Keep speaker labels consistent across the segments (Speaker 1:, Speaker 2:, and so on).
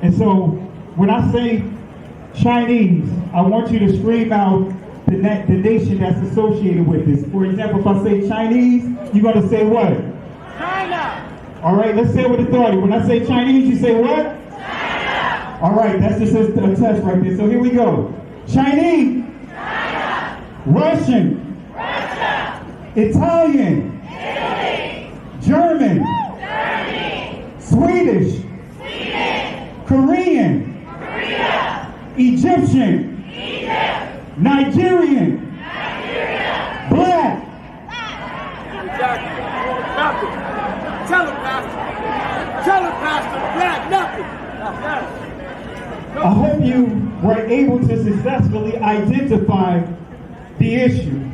Speaker 1: And so when I say Chinese, I want you to scream out the nation that's associated with this. For example, if I say Chinese, you're going to say what?
Speaker 2: China.
Speaker 1: All right, let's say it with authority. When I say Chinese, you say what? China. All right, that's just a test right there. So here we go. Chinese.
Speaker 2: China.
Speaker 1: Russian.
Speaker 2: Russia.
Speaker 1: Italian.
Speaker 2: Italy.
Speaker 1: German.
Speaker 2: Germany.
Speaker 1: Swedish.
Speaker 2: Sweden.
Speaker 1: Korean.
Speaker 2: Korea.
Speaker 1: Egyptian.
Speaker 2: Egypt.
Speaker 1: Nigerian.
Speaker 2: Nigeria.
Speaker 1: Black.
Speaker 2: Exactly. Nothing. Tell him, Pastor. Tell him, Pastor. Black, nothing.
Speaker 1: I hope you were able to successfully identify the issue.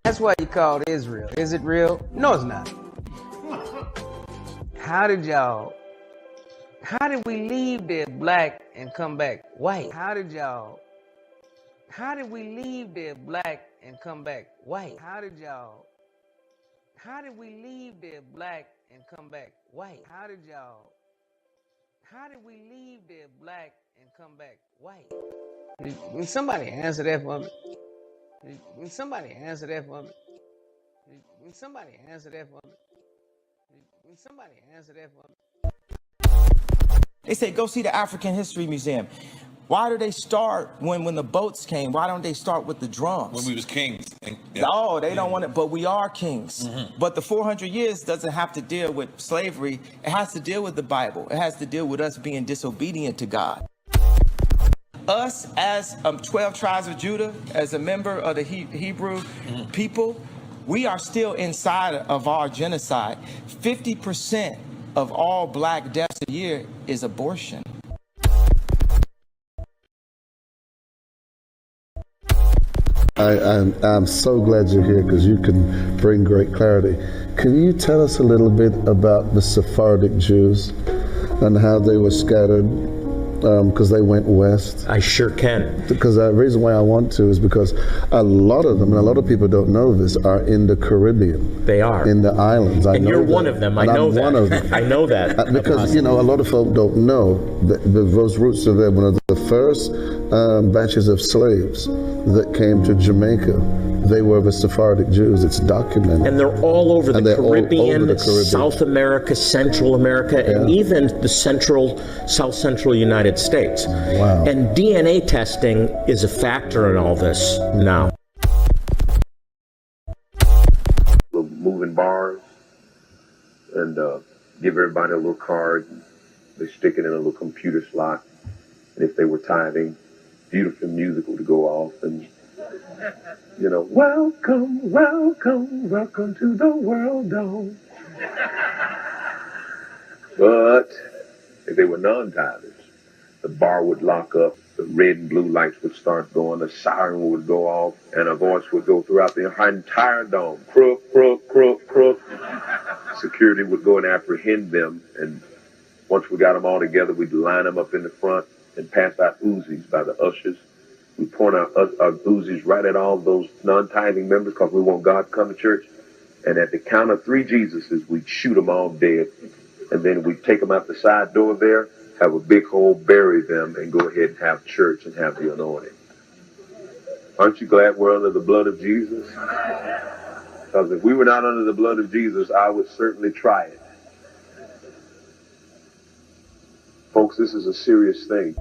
Speaker 3: That's why you called Israel. Is it real? No, it's not. How did we leave there black and come back white? How did we leave there black and come back white? How did we leave there black and come back white? How did we leave there black and come back white? Can somebody answer that for me? Can somebody answer that for me? Can somebody answer that for me? Can somebody answer that for me?
Speaker 4: They say, go see the African History Museum. Why do they start when the boats came? Why don't they start with the drums?
Speaker 5: When we was kings.
Speaker 4: Yeah. Oh, they don't want it, but we are kings. Mm-hmm. But the 400 years doesn't have to deal with slavery. It has to deal with the Bible. It has to deal with us being disobedient to God. Us as 12 tribes of Judah, as a member of the Hebrew people, we are still inside of our genocide. 50% of all black deaths a year is abortion.
Speaker 6: I'm so glad you're here because you can bring great clarity. Can you tell us a little bit about the Sephardic Jews and how they were scattered? Because they went west.
Speaker 7: I sure can.
Speaker 6: Because the reason why I want to is because a lot of them, and a lot of people don't know this, are in the Caribbean.
Speaker 7: They are.
Speaker 6: In the islands.
Speaker 7: And you're one of them. I know that. I'm one of them. I know that.
Speaker 6: Because, you know, a lot of folk don't know that those roots are there. One of the first batches of slaves that came to Jamaica, they were the Sephardic Jews. It's documented.
Speaker 7: And they're all over the Caribbean, South America, Central America, and even the South Central United States.
Speaker 6: Wow.
Speaker 7: And DNA testing is a factor in all this now.
Speaker 8: Moving bars and give everybody a little card. And they stick it in a little computer slot. And if they were tithing, beautiful musical to go off. And you know, welcome, welcome, welcome to the world, dome. But if they were non-tithers, the bar would lock up, the red and blue lights would start going, the siren would go off, and a voice would go throughout the entire dome. Crook, crook, crook, crook. Security would go and apprehend them, and once we got them all together, we'd line them up in the front and pass out Uzis by the ushers. We point our Uzis right at all those non-tithing members because we want God to come to church. And at the count of 3 Jesuses, we'd shoot them all dead. And then we'd take them out the side door there, have a big hole, bury them, and go ahead and have church and have the anointing. Aren't you glad we're under the blood of Jesus? Because if we were not under the blood of Jesus, I would certainly try it. Folks, this is a serious thing.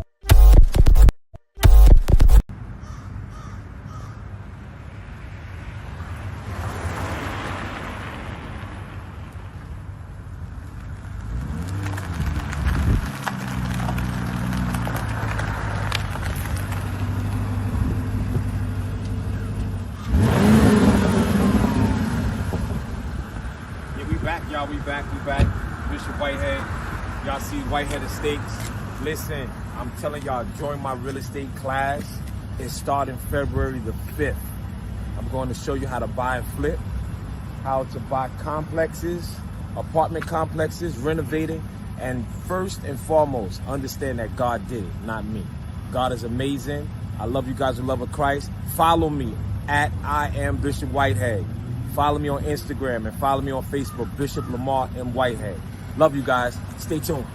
Speaker 5: We back. Bishop Whitehead. Y'all see Whitehead Estates. Listen, I'm telling y'all, join my real estate class. It's starting February the 5th. I'm going to show you how to buy and flip, how to buy complexes, apartment complexes, renovating, and first and foremost, understand that God did it, not me. God is amazing. I love you guys with love of Christ. Follow me at I am Bishop Whitehead. Follow me on Instagram and follow me on Facebook, Bishop Lamar M. Whitehead. Love you guys. Stay tuned.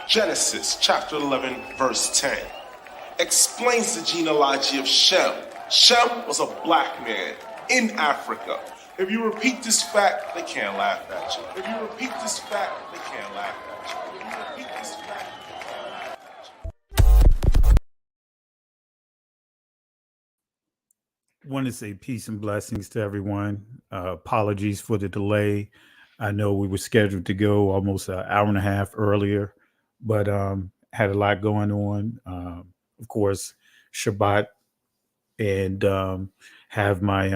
Speaker 9: Genesis chapter 11, verse 10 explains the genealogy of Shem. Shem was a black man in Africa. If you repeat this fact, they can't laugh at you. If you repeat this fact, they can't laugh at you. If you repeat this fact, they can't laugh at you.
Speaker 1: Want to say peace and blessings to everyone. Apologies for the delay. I know we were scheduled to go almost an hour and a half earlier, but had a lot going on. Of course, Shabbat, and have my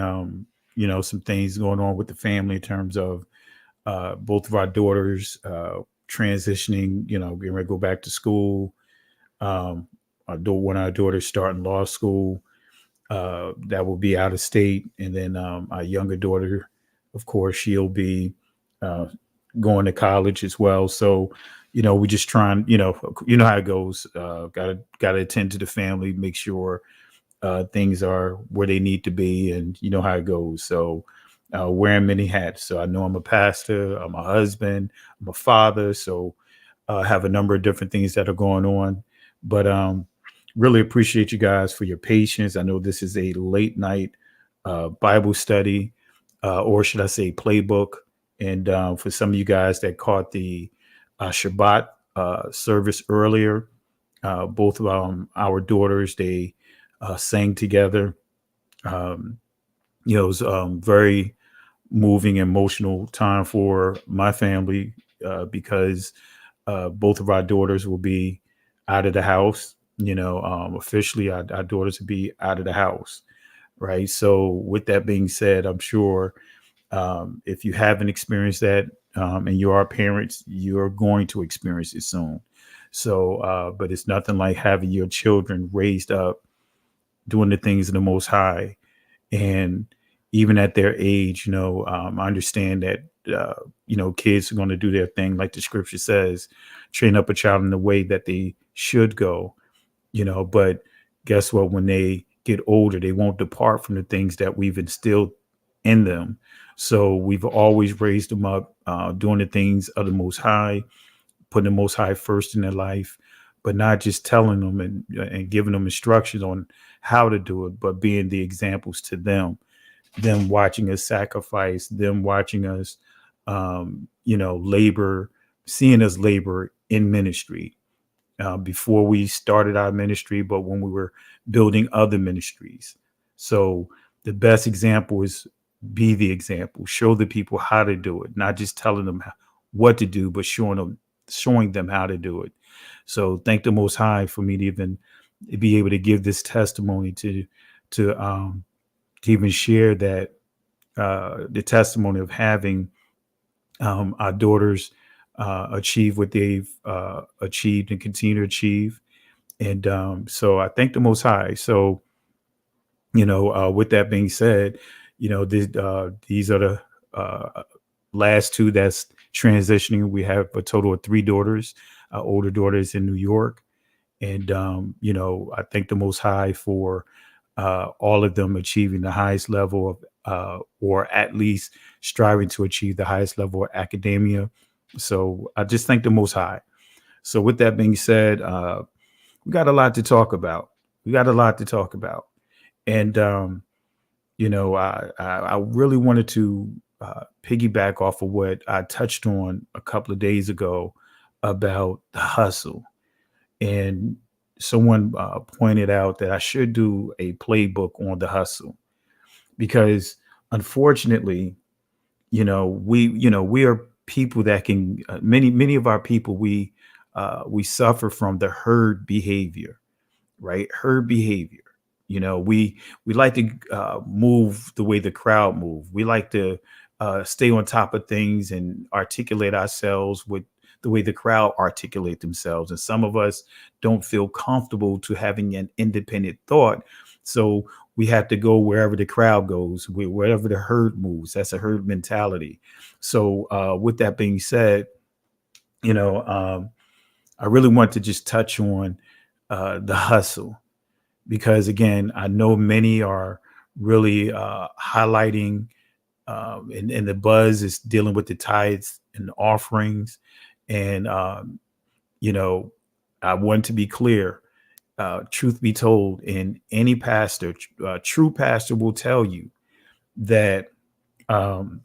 Speaker 1: some things going on with the family in terms of both of our daughters transitioning, getting ready to go back to school. One of our daughters starting law school. That will be out of state, and then our younger daughter, of course, she'll be going to college as well. So, we just trying, how it goes. Gotta attend to the family, make sure things are where they need to be, and you know how it goes. So, wearing many hats. So I know I'm a pastor, I'm a husband, I'm a father. So I have a number of different things that are going on, but really appreciate you guys for your patience. I know this is a late night Bible study, or should I say playbook. And for some of you guys that caught the Shabbat service earlier, both of our daughters, they sang together. It was very moving, emotional time for my family because both of our daughters will be out of the house. Officially, our daughters will be out of the house, right? So with that being said, I'm sure if you haven't experienced that and you are parents, you're going to experience it soon. So, but it's nothing like having your children raised up doing the things of the Most High. And even at their age, I understand that, kids are going to do their thing. Like the scripture says, train up a child in the way that they should go. But guess what? When they get older, they won't depart from the things that we've instilled in them. So we've always raised them up, doing the things of the Most High, putting the Most High first in their life, but not just telling them and giving them instructions on how to do it, but being the examples to them watching us sacrifice, them watching us, labor, seeing us labor in ministry. Before we started our ministry, but when we were building other ministries. So the best example is be the example, show the people how to do it, not just telling them what to do, but showing them how to do it. So thank the Most High for me to even be able to give this testimony to even share that the testimony of having our daughters achieve what they've achieved and continue to achieve. And so I thank the Most High. So, with that being said, these are the last two that's transitioning. We have a total of 3 daughters. Our older daughter is in New York. And, I thank the Most High for all of them achieving the highest level or at least striving to achieve the highest level of academia. So I just thank the Most High. So with that being said, we got a lot to talk about. And I really wanted to piggyback off of what I touched on a couple of days ago about the hustle. And someone pointed out that I should do a playbook on the hustle because, unfortunately, we are people that can many of our people we suffer from the herd behavior, right? Herd behavior. We like to move the way the crowd move. We like to stay on top of things and articulate ourselves with the way the crowd articulate themselves. And some of us don't feel comfortable to having an independent thought. So we have to go wherever the crowd goes, wherever the herd moves. That's a herd mentality. So with that being said, I really want to just touch on the hustle because, again, I know many are really highlighting and the buzz is dealing with the tithes and offerings. And, I want to be clear. Truth be told, and any pastor, true pastor will tell you that, um,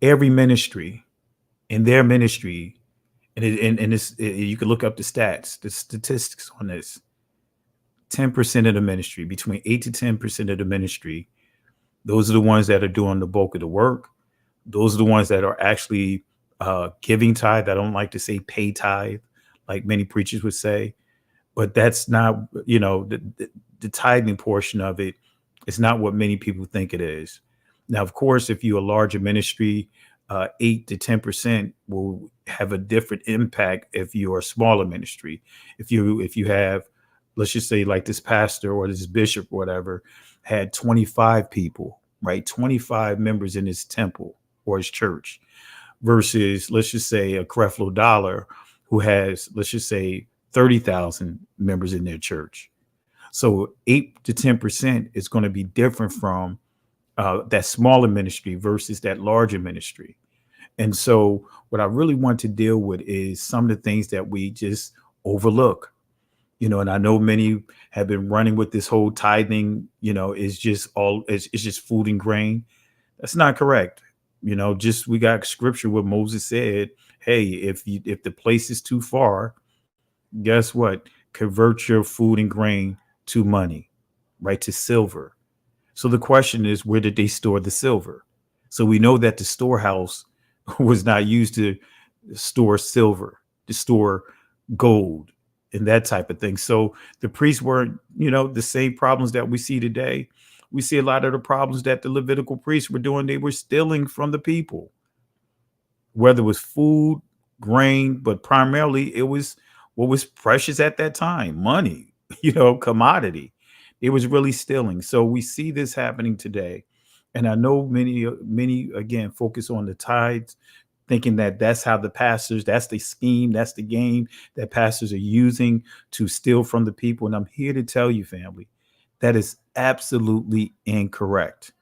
Speaker 1: every ministry in their ministry, and you can look up the statistics on this. 10% of the ministry, between 8 to 10% of the ministry, those are the ones that are doing the bulk of the work. Those are the ones that are actually giving tithe. I don't like to say pay tithe, like many preachers would say, but that's not, the tithing portion of it is not what many people think it is. Now, of course, if you're a larger ministry, 8 to 10% will have a different impact if you're a smaller ministry. If you have, let's just say, like this pastor or this bishop or whatever had 25 people, right? 25 members in his temple or his church versus, let's just say, a Creflo Dollar who has, let's just say, 30,000 members in their church. So 8 to 10% is going to be different from that smaller ministry versus that larger ministry. And so what I really want to deal with is some of the things that we just overlook. And I know many have been running with this whole tithing, is just it's just food and grain. That's not correct. Just we got scripture where Moses said, hey, if the place is too far, guess what? Convert your food and grain to money, right? To silver. So the question is, where did they store the silver? So we know that the storehouse was not used to store silver, to store gold and that type of thing. So the priests weren't, the same problems that we see today. We see a lot of the problems that the Levitical priests were doing. They were stealing from the people, whether it was food, grain, but primarily it was what was precious at that time, money, commodity. It was really stealing. So we see this happening today. And I know many, again, focus on the tithes, thinking that that's how that's the scheme, that's the game that pastors are using to steal from the people. And I'm here to tell you, family, that is absolutely incorrect.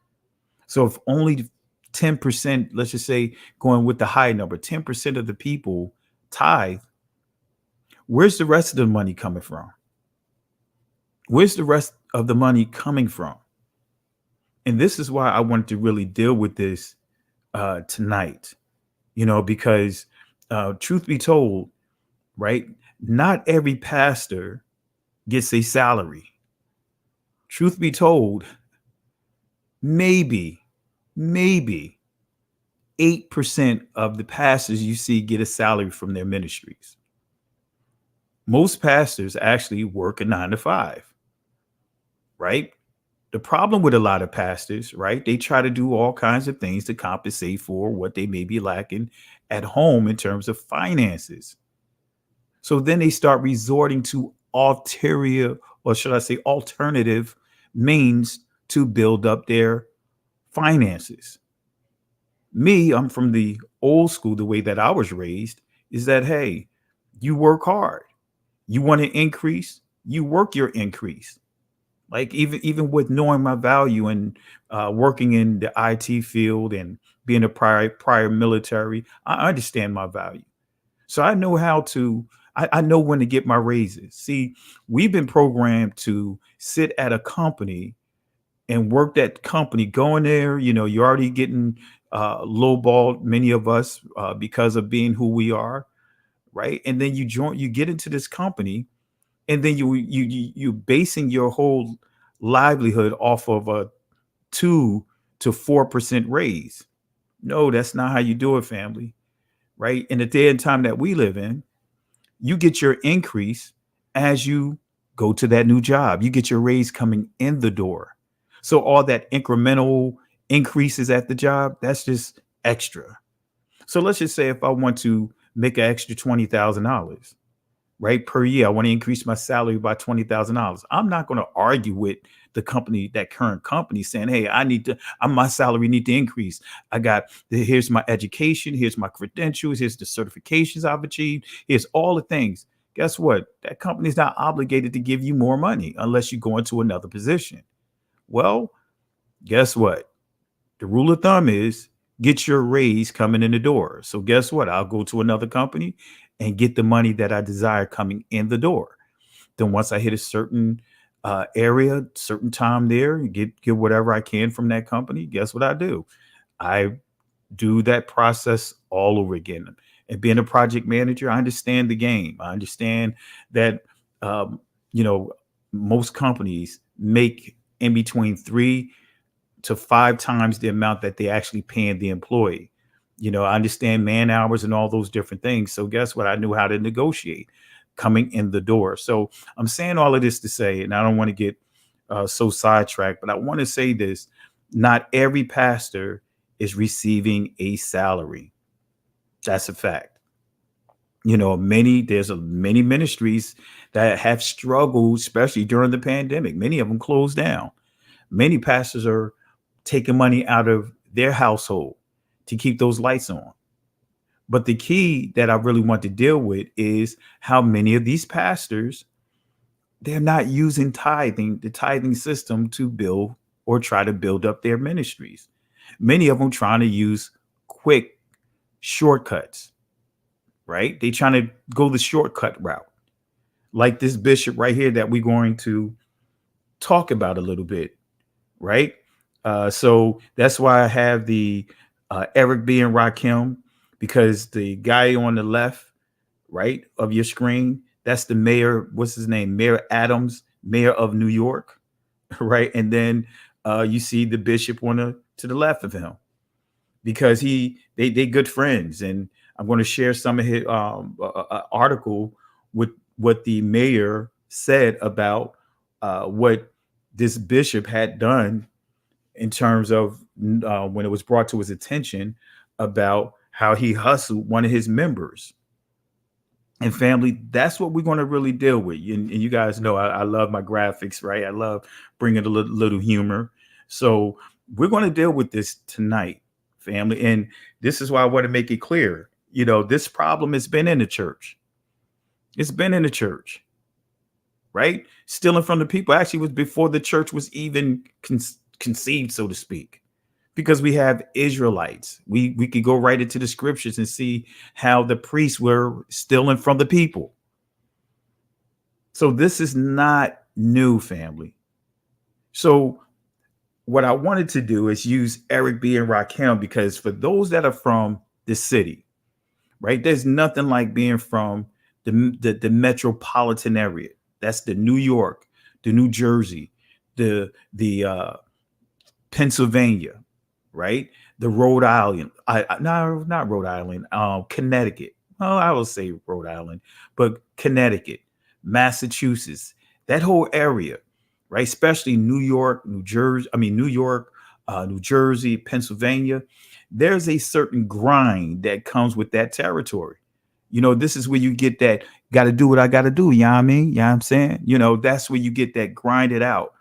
Speaker 1: So if only 10%, let's just say, going with the high number, 10% of the people tithe, where's the rest of the money coming from? Where's the rest of the money coming from? And this is why I wanted to really deal with this tonight, because truth be told, right, not every pastor gets a salary. Truth be told, maybe 8% of the pastors you see get a salary from their ministries. Most pastors actually work a 9 to 5, right? The problem with a lot of pastors, right? They try to do all kinds of things to compensate for what they may be lacking at home in terms of finances. So then they start resorting to ulterior, or should I say alternative means to build up their finances. Me, I'm from the old school, the way that I was raised is that, hey, you work hard. You want to increase, you work your increase. Like even with knowing my value and working in the IT field and being a prior military, I understand my value. So I know how to. I know when to get my raises. See, we've been programmed to sit at a company and work that company. Going there, you're already getting lowballed. Many of us because of being who we are, right? And then you get into this company, and then you basing your whole livelihood off of a 2 to 4% raise. No, that's not how you do it, family. Right? In the day and time that we live in, you get your increase as you go to that new job. You get your raise coming in the door. So all that incremental increases at the job, that's just extra. So let's just say if I want to make an extra $20,000, right, per year, I want to increase my salary by $20,000. I'm not going to argue with the company, that current company, saying, "Hey, my salary need to increase. Here's my education, here's my credentials, here's the certifications I've achieved, here's all the things." Guess what? That company's not obligated to give you more money unless you go into another position. Well, guess what? The rule of thumb is get your raise coming in the door. So guess what? I'll go to another company and get the money that I desire coming in the door. Then once I hit a certain area, certain time there, get whatever I can from that company. Guess what I do? I do that process all over again. And being a project manager, I understand the game. I understand that um, you know most companies make in between 3 to 5 times the amount that they actually paying the employee. I understand man hours and all those different things. So guess what? I knew how to negotiate coming in the door. So I'm saying all of this to say, and I don't want to get so sidetracked, but I want to say this: not every pastor is receiving a salary. That's a fact. There's many ministries that have struggled, especially during the pandemic. Many of them closed down. Many pastors are taking money out of their household to keep those lights on. But the key that I really want to deal with is how many of these pastors, they're not using the tithing system to build or try to build up their ministries. Many of them trying to use quick shortcuts, right? They trying to go the shortcut route. Like this bishop right here that we're going to talk about a little bit, right? So that's why I have the Eric B. and Rakim, because the guy on the left, right, of your screen, that's the mayor. What's his name? Mayor Adams, mayor of New York, right? And then you see the bishop to the left of him, because they good friends. And I'm going to share some of his article with what the mayor said about what this bishop had done in terms of when it was brought to his attention about how he hustled one of his members. And family, that's what we're going to really deal with. And you guys know I love my graphics, right? I love bringing a little humor. So we're going to deal with this tonight, family. And this is why I want to make it clear. This problem has been in the church. It's been in the church, right? Stealing from the people actually was before the church was even conceived, so to speak, because we have Israelites. We could go right into the scriptures and see how the priests were stealing from the people. So this is not new, family. So what I wanted to do is use Eric B. and Rakim, because for those that are from the city, right, there's nothing like being from the metropolitan area. That's the New York, the New Jersey, the Pennsylvania, right? The Rhode Island, no, not Rhode Island, Connecticut. Well, I will say Rhode Island, but Connecticut, Massachusetts, that whole area, right? Especially New York, New Jersey, Pennsylvania. There's a certain grind that comes with that territory. This is where you get that, got to do what I got to do. You know what I mean? You know what I'm saying? That's where you get that grinded out.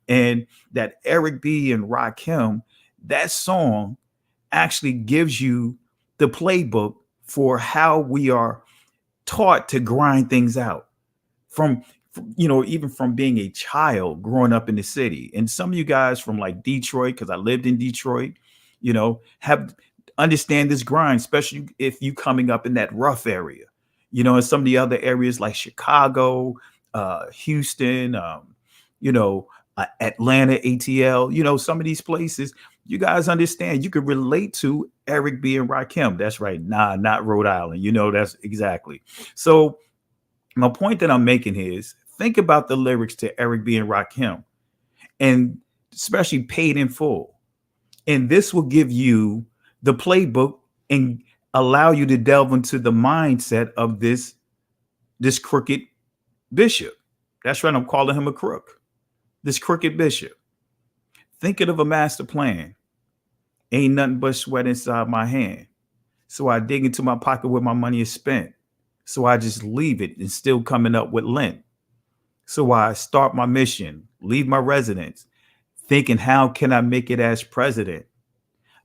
Speaker 1: And that Eric B. and Rakim, that song actually gives you the playbook for how we are taught to grind things out from even from being a child growing up in the city. And some of you guys from like Detroit, because I lived in Detroit, have understand this grind, especially if you coming up in that rough area, and some of the other areas like Chicago, Houston, Atlanta, ATL, some of these places, you guys understand, you could relate to Eric B. and Rakim. That's right. Nah, not Rhode Island. That's exactly. So my point that I'm making is think about the lyrics to Eric B. and Rakim, and especially Paid in Full. And this will give you the playbook and allow you to delve into the mindset of this crooked bishop. That's right. I'm calling him a crook. This crooked bishop. Thinking of a master plan. Ain't nothing but sweat inside my hand. So I dig into my pocket where my money is spent. So I just leave it and still coming up with lint. So I start my mission, leave my residence, thinking, how can I make it as president?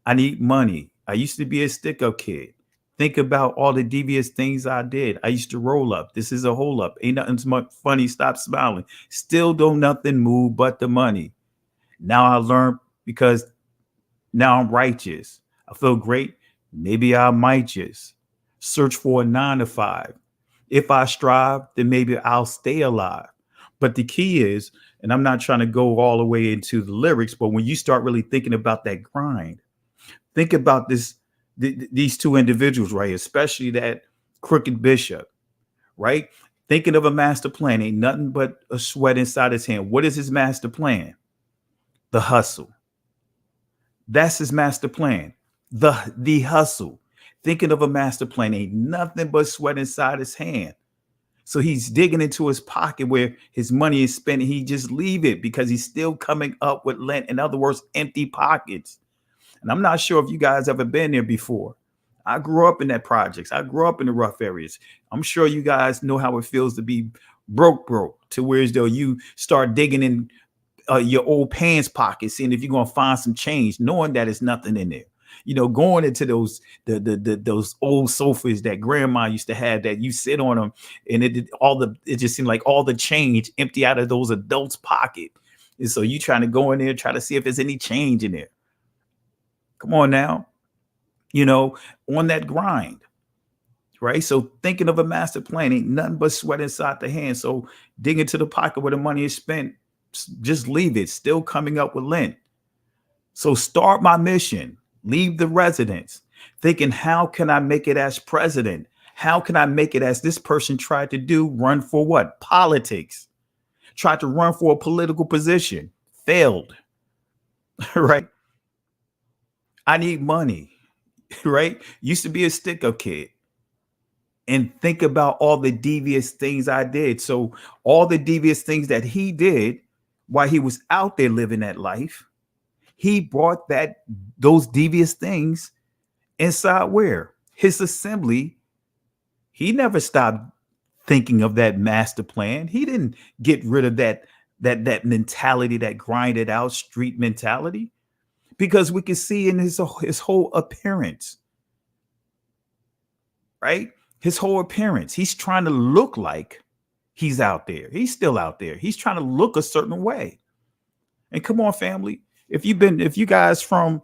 Speaker 1: I need money. I used to be a stick-up kid. Think about all the devious things I did. I used to roll up. This is a hole up. Ain't nothing much funny. Stop smiling. Still don't nothing move but the money. Now I learned because now I'm righteous. I feel great. Maybe I might just search for a 9 to 5. If I strive, then maybe I'll stay alive. But the key is, and I'm not trying to go all the way into the lyrics, but when you start really thinking about that grind, think about these two individuals, right? Especially that crooked bishop, right? Thinking of a master plan, ain't nothing but a sweat inside his hand. What is his master plan? The hustle. That's his master plan. The hustle. Thinking of a master plan, ain't nothing but sweat inside his hand. So he's digging into his pocket where his money is spent. He just leave it because he's still coming up with lint. In other words, empty pockets. And I'm not sure if you guys ever been there before. I grew up in that projects. I grew up in the rough areas. I'm sure you guys know how it feels to be broke, to where as though you start digging in your old pants pockets, seeing if you're going to find some change, knowing that it's nothing in there. Going into those those old sofas that grandma used to have, that you sit on them, and it just seemed like all the change empty out of those adults' pocket. And so you trying to go in there, try to see if there's any change in there. Come on now, on that grind, right? So thinking of a master plan, ain't nothing but sweat inside the hand. So dig into the pocket where the money is spent, just leave it, still coming up with lint. So start my mission, leave the residence, thinking, how can I make it as president? How can I make it as this person tried to do? Run for what? Politics. Tried to run for a political position, failed, right? I need money, right? Used to be a stick-up kid. And think about all the devious things I did. So all the devious things that he did while he was out there living that life, he brought those devious things inside where? His assembly. He never stopped thinking of that master plan. He didn't get rid of that mentality, that grinded out street mentality, because we can see in his whole appearance, right? His whole appearance. He's trying to look like he's out there. He's still out there. He's trying to look a certain way. And come on, family. If you guys from,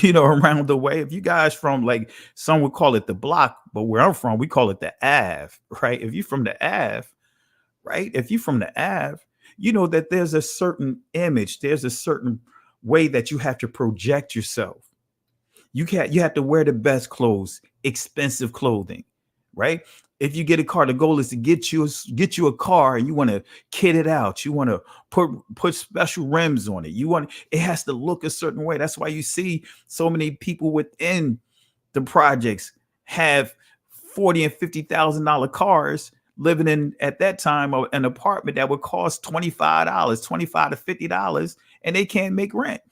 Speaker 1: around the way, if you guys from, like, some would call it the block, but where I'm from, we call it the Ave, right? If you're from the Ave, right? If you're from the Ave, you know that there's a certain image, there's a certain way that you have to project yourself. You have to wear the best clothes, expensive clothing, right? If you get a car, the goal is to get you a car, and you want to kit it out. You want to put special rims on it. It has to look a certain way. That's why you see so many people within the projects have $40,000 and $50,000 cars, living in, at that time, an apartment that would cost $25 to $50, and they can't make rent.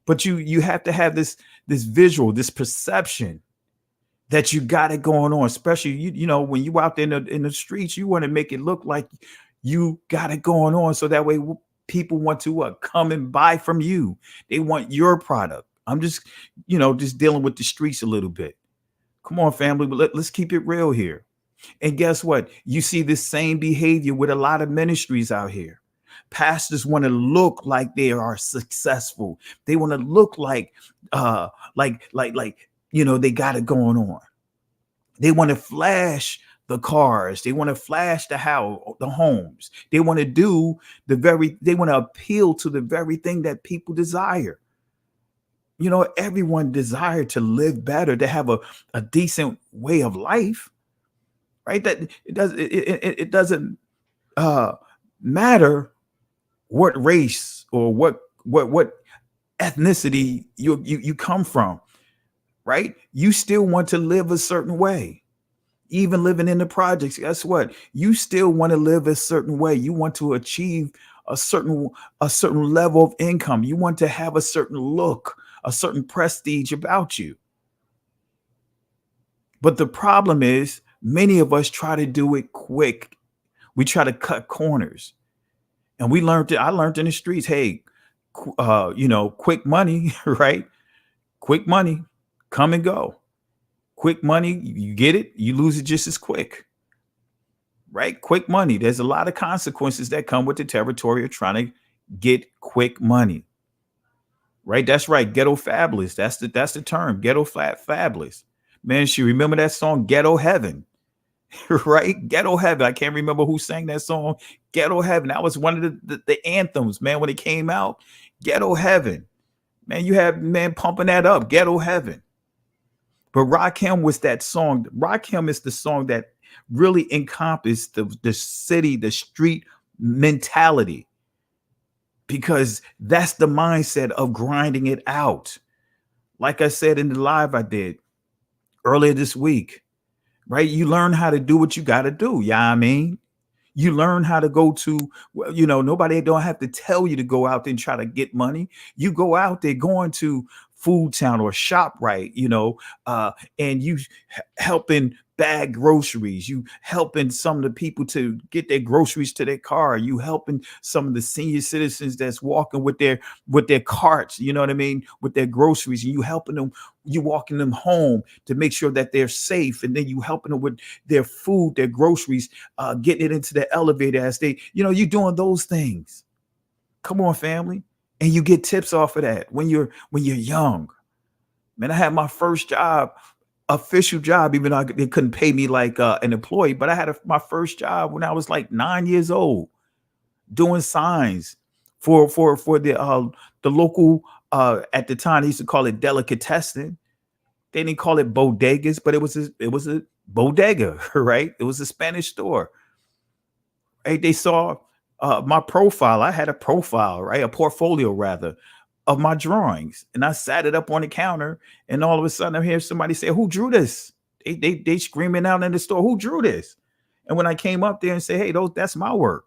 Speaker 1: But you have to have this visual, this perception that you got it going on, especially when you out there in the streets, you want to make it look like you got it going on, so that way people want to come and buy from you. They want your product. I'm just dealing with the streets a little bit. Come on, family, but let's keep it real here. And guess what? You see this same behavior with a lot of ministries out here. Pastors want to look like they are successful. They want to look like they got it going on. They want to flash the cars. They want to flash the homes. They want to they want to appeal to the very thing that people desire. Everyone desire to live better, to have a decent way of life, right? That it doesn't matter what race or what ethnicity you come from, right? You still want to live a certain way. Even living in the projects, guess what? You still want to live a certain way. You want to achieve a certain level of income. You want to have a certain look, a certain prestige about you. But the problem is, many of us try to do it quick. We try to cut corners. And I learned in the streets, hey, quick money, right? Quick money, come and go. Quick money, you get it, you lose it just as quick, right? Quick money. There's a lot of consequences that come with the territory of trying to get quick money, right? That's right. Ghetto fabulous. That's the term. Ghetto fabulous. Man, you remember that song, Ghetto Heaven, right? Ghetto Heaven. I can't remember who sang that song. Ghetto Heaven. That was one of the anthems, man, when it came out. Ghetto Heaven. Man, you have pumping that up. Ghetto Heaven. But Rakim was that song. Rakim is the song that really encompassed the city, the street mentality, because that's the mindset of grinding it out. Like I said in the live I did earlier this week, right? You learn how to do what you got to do. Yeah, I mean, you learn how to go to, nobody don't have to tell you to go out there and try to get money. You go out there going to Food Town or ShopRite, and you helping bag groceries. You helping some of the people to get their groceries to their car. You helping some of the senior citizens that's walking with their carts, you know what I mean, with their groceries. And you helping them, you walking them home to make sure that they're safe. And then you helping them with their food, their groceries, getting it into the elevator as they, you're doing those things. Come on, family. And you get tips off of that when you're young. Man, I had my first job, official job, even though they couldn't pay me like an employee, but I had my first job when I was like 9 years old, doing signs for the local, at the time they used to call it delicatessen. They didn't call it bodegas, but it was a bodega, right? It was a Spanish store. Right? They saw my profile. I had a profile, right? A portfolio rather, of my drawings. And I sat it up on the counter, and all of a sudden I hear somebody say, "Who drew this?" They screaming out in the store, "Who drew this?" And when I came up there and say, "Hey, that's my work,"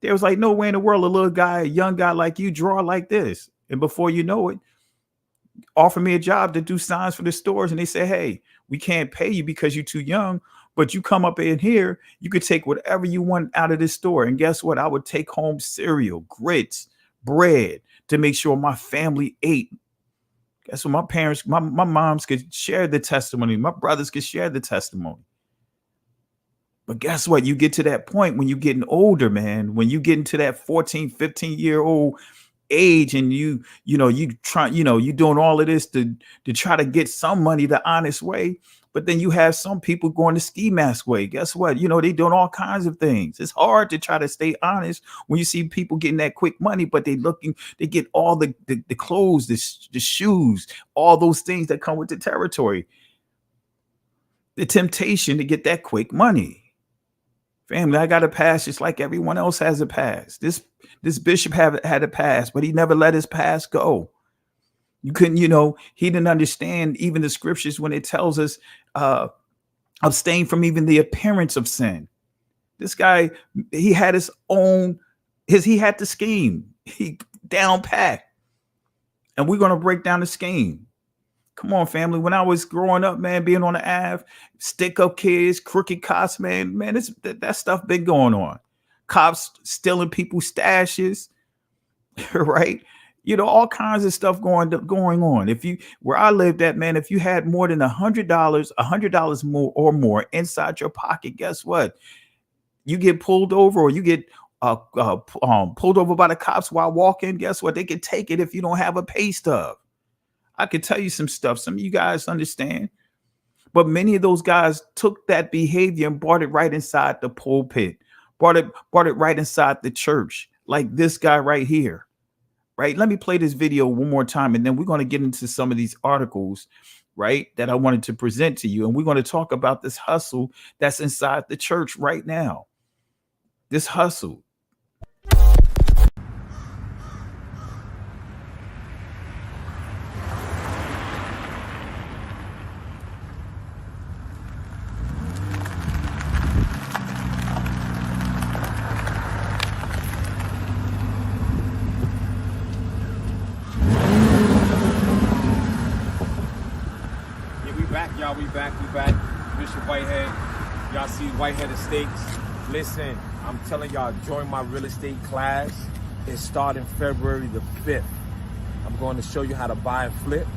Speaker 1: there was like, no way in the world a young guy like you draw like this. And before you know it, offer me a job to do signs for the stores. And they say, "Hey, we can't pay you because you're too young, but you come up in here, you could take whatever you want out of this store." And guess what? I would take home cereal, grits, bread to make sure my family ate. Guess what? My parents, my moms could share the testimony. My brothers could share the testimony. But guess what? You get to that point when you're getting older, man, when you get into that 14, 15-year-old age, and you doing all of this to try to get some money the honest way. But then you have some people going the ski mask way. Guess what? They doing all kinds of things. It's hard to try to stay honest when you see people getting that quick money, but they get all the clothes, the shoes, all those things that come with the territory. The temptation to get that quick money. Family, I got a past just like everyone else has a past. This bishop had a past, but he never let his past go. You couldn't, he didn't understand even the scriptures when it tells us abstain from even the appearance of sin. This guy, he had he had the scheme. He down pat. And we're going to break down the scheme. Come on, family. When I was growing up, man, being on the Ave, stick up kids, crooked cops, man, that stuff been going on. Cops stealing people's stashes, right? all kinds of stuff going on. If you where I lived at, man, if you had more than $100 more or more inside your pocket, guess what? You get pulled over, or you get pulled over by the cops while walking. Guess what? They can take it if you don't have a pay stub. I could tell you some stuff. Some of you guys understand. But many of those guys took that behavior and brought it right inside the pulpit, brought it right inside the church, like this guy right here. Right. Let me play this video one more time, and then we're going to get into some of these articles, right, that I wanted to present to you. And we're going to talk about this hustle that's inside the church right now. This hustle.
Speaker 5: Y'all, we back. Bishop Whitehead. Y'all see Whitehead Estates. Listen, I'm telling y'all, join my real estate class. It's starting February the 5th. I'm going to show you how to buy and flip,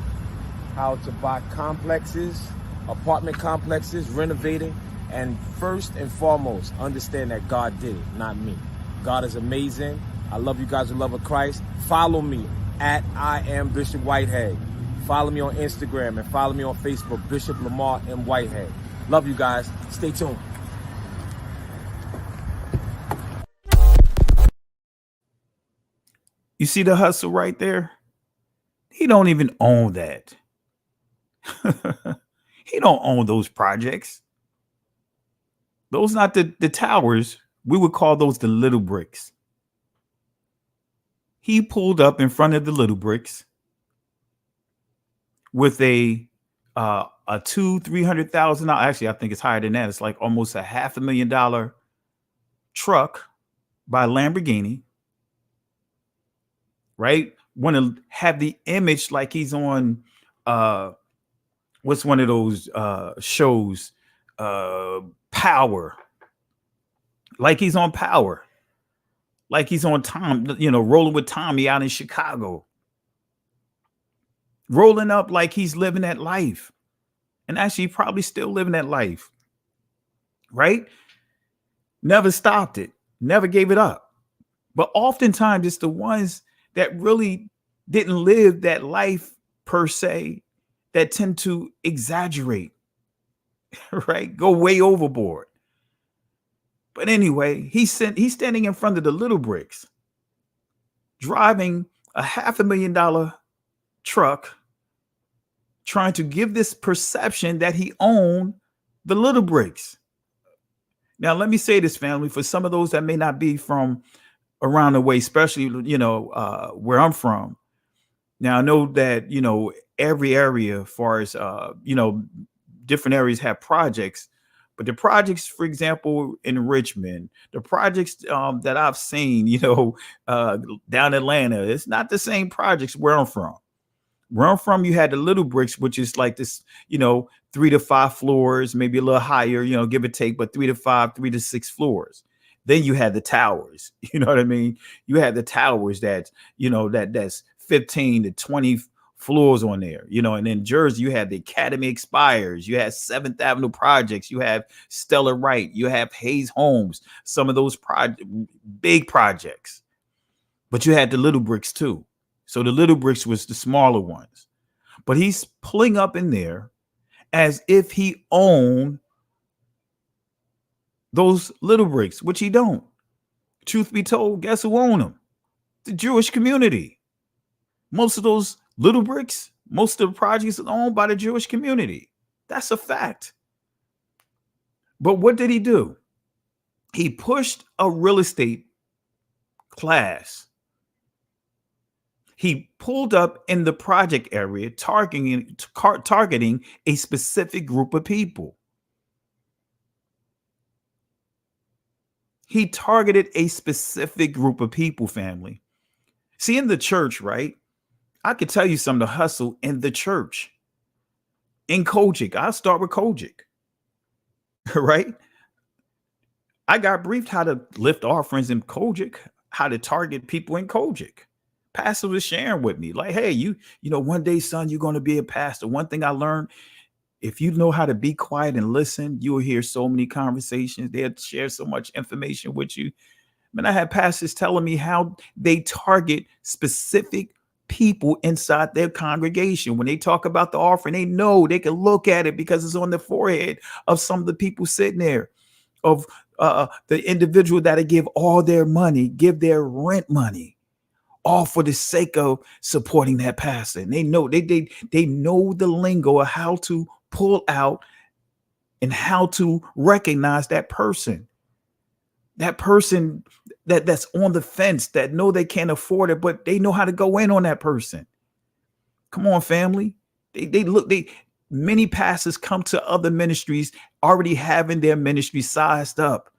Speaker 5: how to buy complexes, apartment complexes, renovating, and first and foremost, understand that God did it, not me. God is amazing. I love you guys with love of Christ. Follow me at I am Bishop Whitehead. Follow me on Instagram and follow me on Facebook, Bishop Lamar M. Whitehead. Love you guys. Stay tuned.
Speaker 1: You see the hustle right there? He don't even own that. He don't own those projects. Those not the towers. We would call those the little bricks. He pulled up in front of the little bricks with a $200,000-$300,000. Actually, I think it's higher than that. It's like almost a $500,000 truck by Lamborghini. Right? Want to have the image like he's on what's one of those shows, Power. Like he's on Power. Like he's on Tom, Rolling with Tommy out in Chicago. Rolling up like he's living that life. And actually probably still living that life. Right? Never stopped it. Never gave it up. But oftentimes it's the ones that really didn't live that life per se that tend to exaggerate. Right? Go way overboard. But anyway, he's standing in front of the little bricks, driving a $500,000 truck, trying to give this perception that he owned the little bricks. Now, let me say this, family, for some of those that may not be from around the way, especially, where I'm from. Now, I know that, every area, as far as, different areas have projects. But the projects, for example, in Richmond, the projects that I've seen, down Atlanta, it's not the same projects where I'm from. Where I'm from, you had the little bricks, which is like this, 3 to 5 floors, maybe a little higher, give or take, but 3 to 5, 3 to 6 floors. Then you had the towers, you know what I mean? You had the towers that's 15 to 20 floors on there, and in Jersey, you had the Academy Expires, you had 7th Avenue projects, you have Stellar Wright, you have Hayes Homes, some of those big projects, but you had the little bricks too. So the little bricks was the smaller ones, but he's pulling up in there as if he owned those little bricks, which he don't. Truth be told, guess who own them? The Jewish community. Most of those little bricks, most of the projects are owned by the Jewish community. That's a fact. But what did he do? He pushed a real estate class. He pulled up in the project area, targeting a specific group of people. He targeted a specific group of people, family. See, in the church, right? I could tell you some of the hustle in the church. In Kojic, I'll start with Kojic, right? I got briefed how to lift offerings in Kojic, how to target people in Kojic. Pastor was sharing with me, like, hey, one day, son, you're going to be a pastor. One thing I learned, if you know how to be quiet and listen, you will hear so many conversations. They'll share so much information with you. Man, I had pastors telling me how they target specific people inside their congregation. When they talk about the offering, they know they can look at it because it's on the forehead of some of the people sitting there, of the individual that'll give all their money, give their rent money, all for the sake of supporting that pastor. And they know they know the lingo of how to pull out and how to recognize that person that's on the fence, that know they can't afford it, but they know how to go in on that person. Come on, family. Many pastors come to other ministries already having their ministry sized up.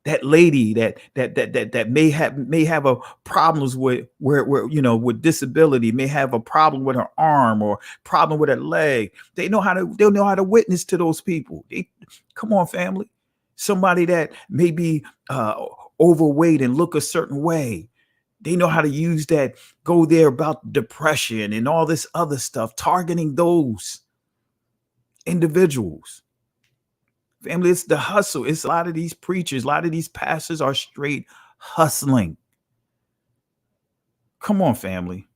Speaker 1: That lady that may have a problems with where with disability, may have a problem with her arm or problem with her leg. They'll know how to witness to those people. Come on, family. Somebody that may be overweight and look a certain way. They know how to use that, go there about depression and all this other stuff, targeting those individuals. Family, it's the hustle. It's a lot of these preachers, a lot of these pastors are straight hustling. Come on, family.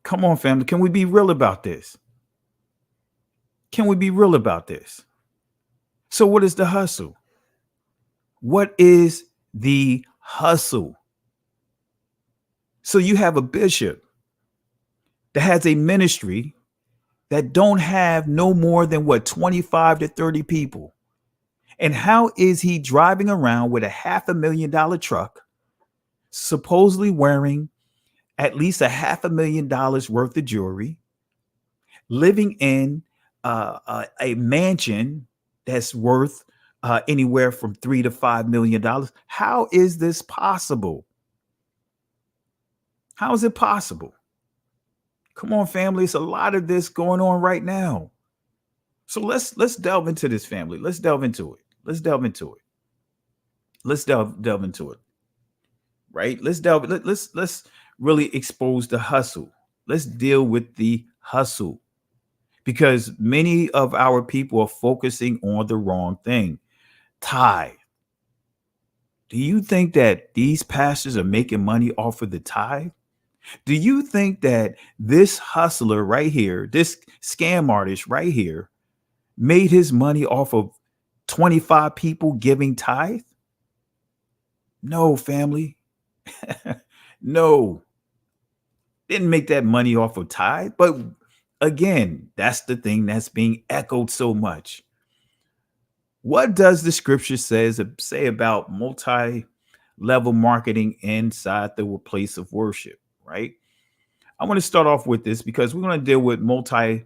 Speaker 1: Come on, family. Can we be real about this? Can we be real about this? So what is the hustle? What is the hustle? So you have a bishop that has a ministry that don't have no more than 25 to 30 people. And how is he driving around with a $500,000 truck, supposedly wearing at least $500,000 worth of jewelry, living in a mansion that's worth anywhere from $3 to $5 million? How is this possible? How is it possible? Come on, family. It's a lot of this going on right now. So let's delve into this, family. Let's delve into it. Let's delve into it. Let's delve into it. Right? Let's really expose the hustle. Let's deal with the hustle, because many of our people are focusing on the wrong thing. Tithe. Do you think that these pastors are making money off of the tithe? Do you think that this hustler right here, this scam artist right here, made his money off of 25 people giving tithe? No, family. No. Didn't make that money off of tithe. But again, that's the thing that's being echoed so much. What does the scripture say about multi-level marketing inside the place of worship, right? I want to start off with this because we're going to deal with multi-level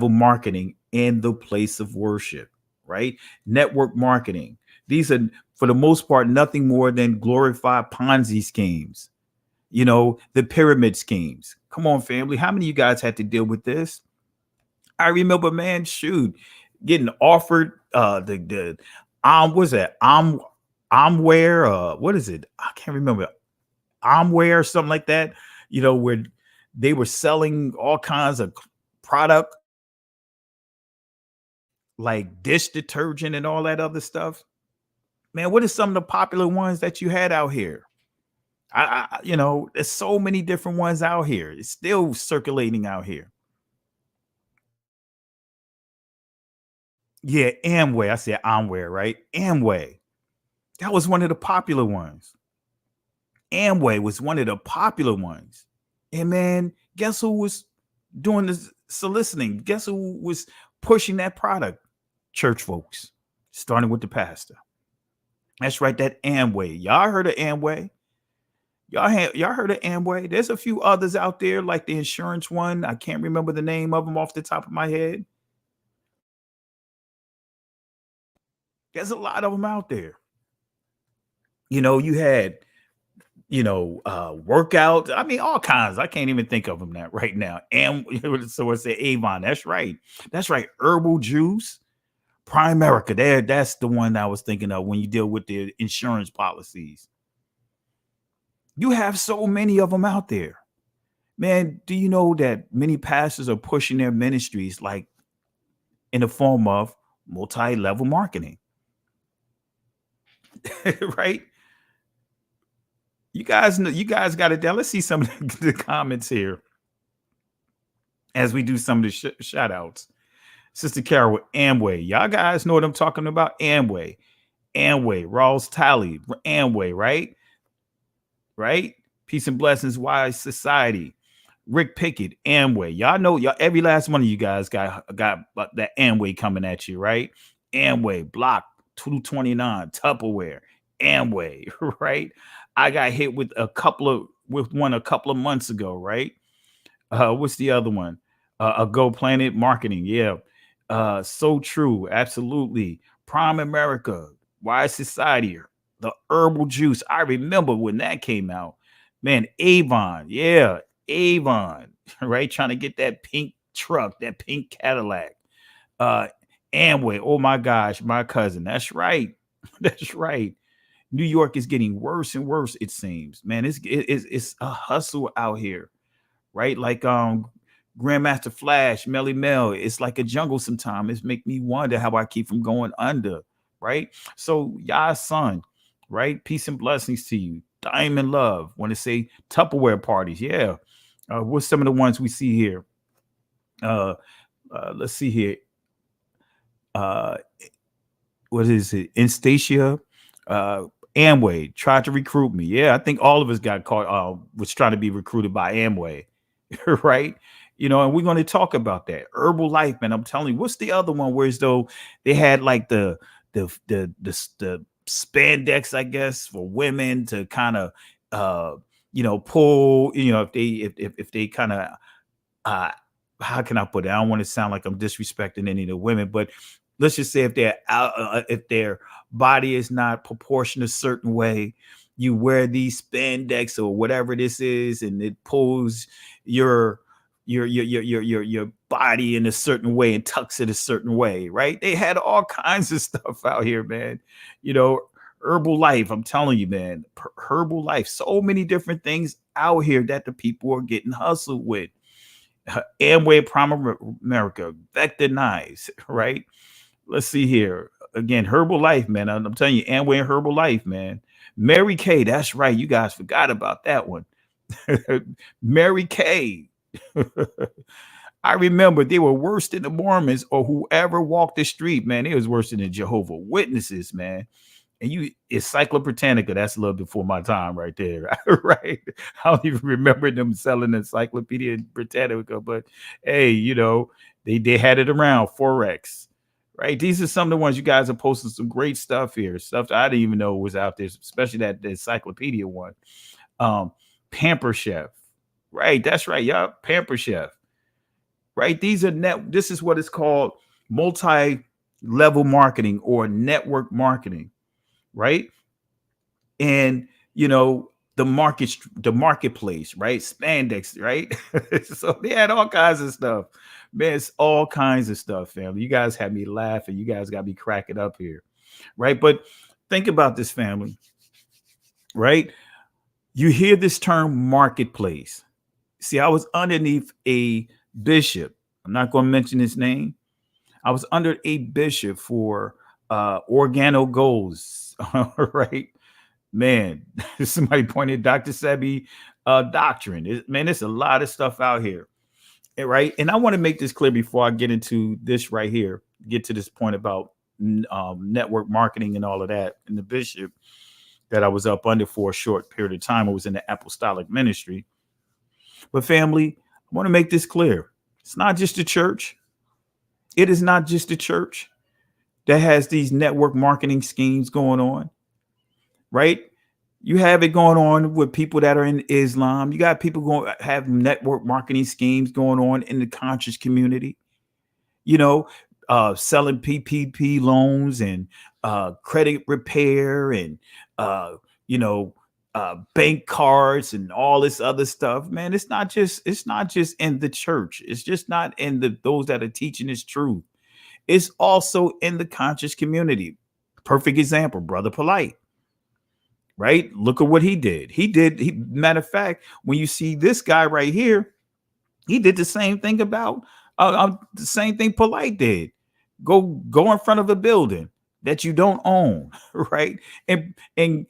Speaker 1: marketing in the place of worship, right? Network marketing. These are, for the most part, nothing more than glorified Ponzi schemes, the pyramid schemes. Come on, family. How many of you guys had to deal with this? I remember, man, getting offered the what's that? Amware, what is it? I can't remember. Amware or something like that, where they were selling all kinds of product like dish detergent and all that other stuff. Man, what are some of the popular ones that you had out here? There's so many different ones out here. It's still circulating out here. Yeah, Amway. I said Amway, right? Amway. That was one of the popular ones. Amway was one of the popular ones. And man, guess who was doing this soliciting? Guess who was pushing that product? Church folks, starting with the pastor. That's right, that Amway. Y'all heard of Amway? Y'all heard of Amway? There's a few others out there, like the insurance one. I can't remember the name of them off the top of my head. There's a lot of them out there. You had, workout. I mean, all kinds. I can't even think of them right now. And so it's the Avon. That's right. That's right. Herbal juice. Primerica. That's the one I was thinking of when you deal with the insurance policies. You have so many of them out there. Man, do you know that many pastors are pushing their ministries like in the form of multi-level marketing? Right? You guys know, you guys got it down. Let's see some of the comments here as we do some of the shout outs. Sister Carol, Amway. Y'all guys know what I'm talking about? Amway. Rawls Tally, Amway, right? Right? Peace and blessings, wise society. Rick Pickett, Amway. Y'all know, y'all, every last one of you guys got that Amway coming at you, right? Amway, Block 229, Tupperware, Amway, right? I got hit with one a couple of months ago, right? What's the other one? A Go Planet Marketing, yeah. So true, absolutely. Prime America, Wise Society, the Herbal Juice. I remember when that came out. Man, Avon, yeah, Avon, right? Trying to get that pink truck, that pink Cadillac. Amway, oh my gosh, my cousin. That's right. That's right. New York is getting worse and worse, it seems. Man, it's a hustle out here, right? Like Grandmaster Flash, Melly Mel. It's like a jungle sometimes. It's make me wonder how I keep from going under, right? So, y'all son, right? Peace and blessings to you. Diamond love. Want to say Tupperware parties. Yeah. What's some of the ones we see here? Let's see here. What is it? Instacia, Amway tried to recruit me. Yeah, I think all of us got caught. Was trying to be recruited by Amway, right? You know, and we're going to talk about that. Herbalife, man. I'm telling you, what's the other one? Where as though they had like the spandex, I guess, for women to kind of pull. You know, if they kind of how can I put it? I don't want to sound like I'm disrespecting any of the women, but let's just say if their body is not proportioned a certain way, you wear these spandex or whatever this is, and it pulls your body in a certain way and tucks it a certain way, right? They had all kinds of stuff out here, man. You know, Herbalife, I'm telling you, man, Herbalife, so many different things out here that the people are getting hustled with. Amway, Prime America, Vector Knives, right? Let's see here. Again, Herbalife, man. I'm telling you, Amway and Herbalife, man. Mary Kay, that's right. You guys forgot about that one. Mary Kay. I remember they were worse than the Mormons or whoever walked the street, man. It was worse than the Jehovah's Witnesses, man. And Encyclopedia, that's a little before my time right there, right? I don't even remember them selling Encyclopedia Britannica, but hey, you know, they had it around, Forex, right? These are some of the ones you guys are posting some great stuff here, stuff that I didn't even know was out there, especially the Encyclopedia one. Pamper Chef, right? That's right, y'all, Pamper Chef, right? This is what it's called, multi-level marketing or network marketing. Right. And, you know, the marketplace, right? Spandex, right? So they had all kinds of stuff. Man, it's all kinds of stuff, family. You guys had me laughing. You guys got me cracking up here. Right. But think about this, family. Right. You hear this term marketplace. See, I was underneath a bishop. I'm not going to mention his name. I was under a bishop for Organo Goals. Right, man. Somebody pointed Dr. Sebi doctrine. Man, there's a lot of stuff out here, right? And I want to make this clear before I get into this right here, get to this point about network marketing and all of that. And the bishop that I was up under for a short period of time, I was in the apostolic ministry. But family, I want to make this clear. It's not just the church. It is not just the church that has these network marketing schemes going on, right? You have it going on with people that are in Islam. You got people have network marketing schemes going on in the conscious community, you know, selling PPP loans and credit repair and, bank cards and all this other stuff. Man, it's not just in the church. It's just not in those that are teaching this truth. It's also in the conscious community. Perfect example, Brother Polite. right? Look at what he did. Matter of fact, when you see this guy right here, he did the same thing about the same thing Polite did. Go in front of a building that you don't own, right? And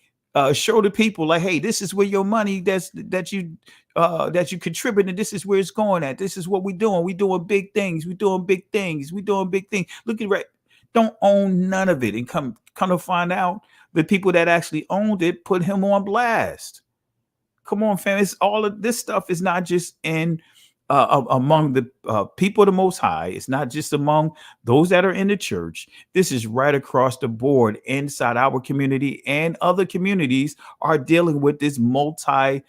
Speaker 1: show the people like, hey, this is where your money that you contribute, and this is where it's going at. This is what we're doing. We're doing big things. We're doing big things. We're doing big things. Look at right. Don't own none of it, and come to find out the people that actually owned it put him on blast. Come on, fam. It's all of this stuff is not just in among the people of the Most High. It's not just among those that are in the church. This is right across the board inside our community, and other communities are dealing with this multi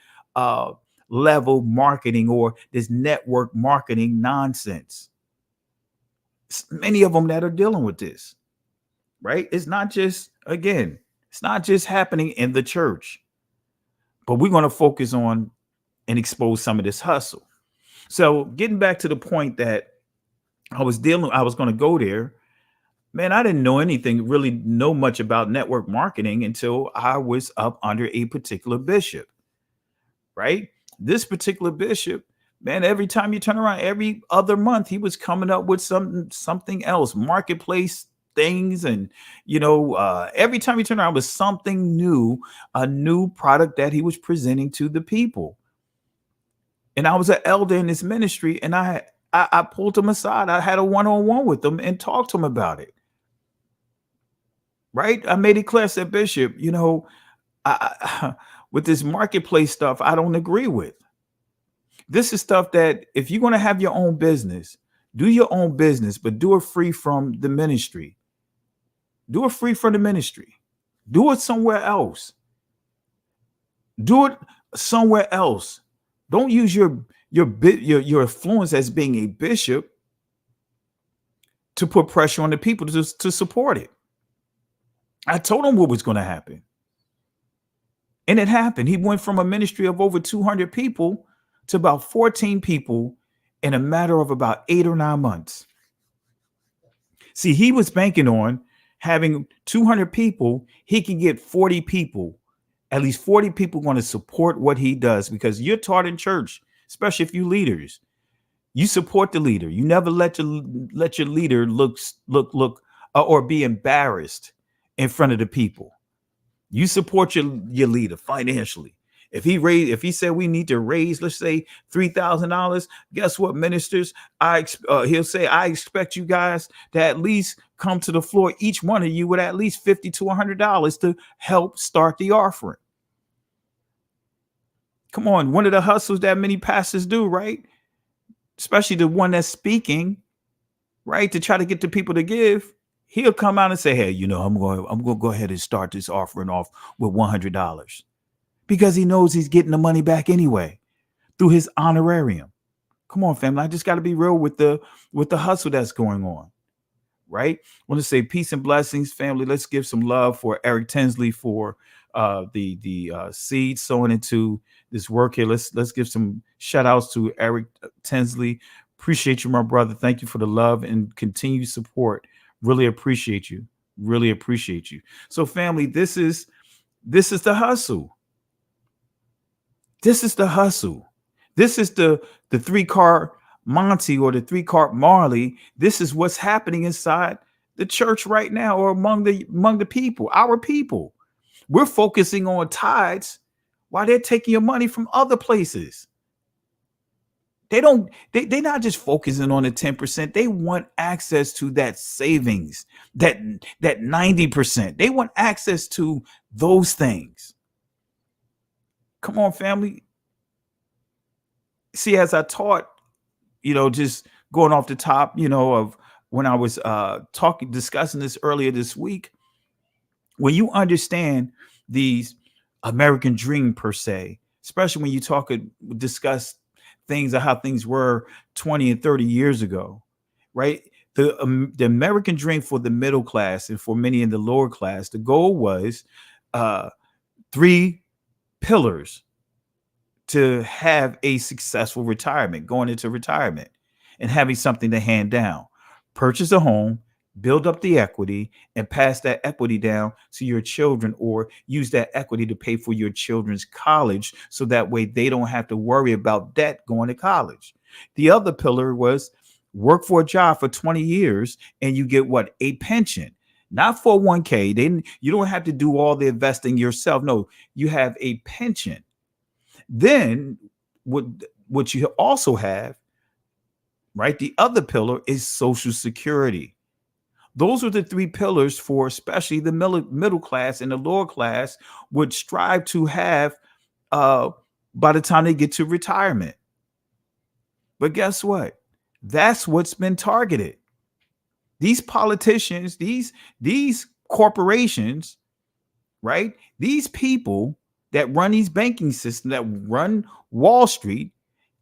Speaker 1: level marketing, or this network marketing nonsense. Many of them that are dealing with this, right? It's not just happening in the church, but we're going to focus on and expose some of this hustle. So getting back to the point that I was going to go there, man, I didn't really know much about network marketing until I was up under a particular bishop, right? This particular bishop, man, every time you turn around, every other month, he was coming up with something else, marketplace things. And, every time you turn around was something new, a new product that he was presenting to the people. And I was an elder in this ministry, and I pulled him aside. I had a one-on-one with him and talked to him about it. Right? I made it clear, I said, Bishop, with this marketplace stuff, I don't agree with. This is stuff that if you're going to have your own business, do your own business, but do it free from the ministry. Do it free from the ministry. Do it somewhere else. Do it somewhere else. Don't use your influence as being a bishop to put pressure on the people to support it. I told him what was going to happen. And it happened. He went from a ministry of over 200 people to about 14 people in a matter of about 8 or 9 months. See, he was banking on having 200 people. He can get 40 people. At least 40 people going to support what he does, because you're taught in church, especially if you leaders, you support the leader. You never let your leader look or be embarrassed in front of the people. You support your leader financially. If he said we need to raise, let's say $3,000, guess what, ministers? He'll say, I expect you guys to at least come to the floor, each one of you, with at least $50 to $100 to help start the offering. Come on, one of the hustles that many pastors do, right? Especially the one that's speaking, right, to try to get the people to give. He'll come out and say, hey, I'm going to go ahead and start this offering off with $100, because he knows he's getting the money back anyway through his honorarium. Come on, family. I just got to be real with the hustle that's going on, right? I want to say peace and blessings, family. Let's give some love for Eric Tinsley for the seed sowing into this work here. Let's give some shout outs to Eric Tinsley. Appreciate you, my brother. Thank you for the love and continued support. Really appreciate you. Really appreciate you. So, family, this is the hustle. This is the hustle. This is the 3-car Monty or the 3-car Marley. This is what's happening inside the church right now, or among the people, our people. We're focusing on tithes while they're taking your money from other places. They're not just focusing on the 10%. They want access to that savings, that 90%. They want access to those things. Come on, family. See, as I taught, just going off the top, of when I was discussing this earlier this week, when you understand these American dream per se, especially when you discuss things of how things were 20 and 30 years ago, right? The American dream for the middle class and for many in the lower class, the goal was 3 pillars to have a successful retirement, going into retirement and having something to hand down. Purchase a home, build up the equity, and pass that equity down to your children, or use that equity to pay for your children's college, so that way they don't have to worry about debt going to college. The other pillar was work for a job for 20 years and you get what? A pension. Not 401k. Then you don't have to do all the investing yourself. No, you have a pension. Then what you also have, right? The other pillar is Social Security. Those are the three pillars for especially the middle class and the lower class would strive to have by the time they get to retirement. But guess what? That's what's been targeted. These politicians, these corporations, right? These people that run these banking systems, that run Wall Street,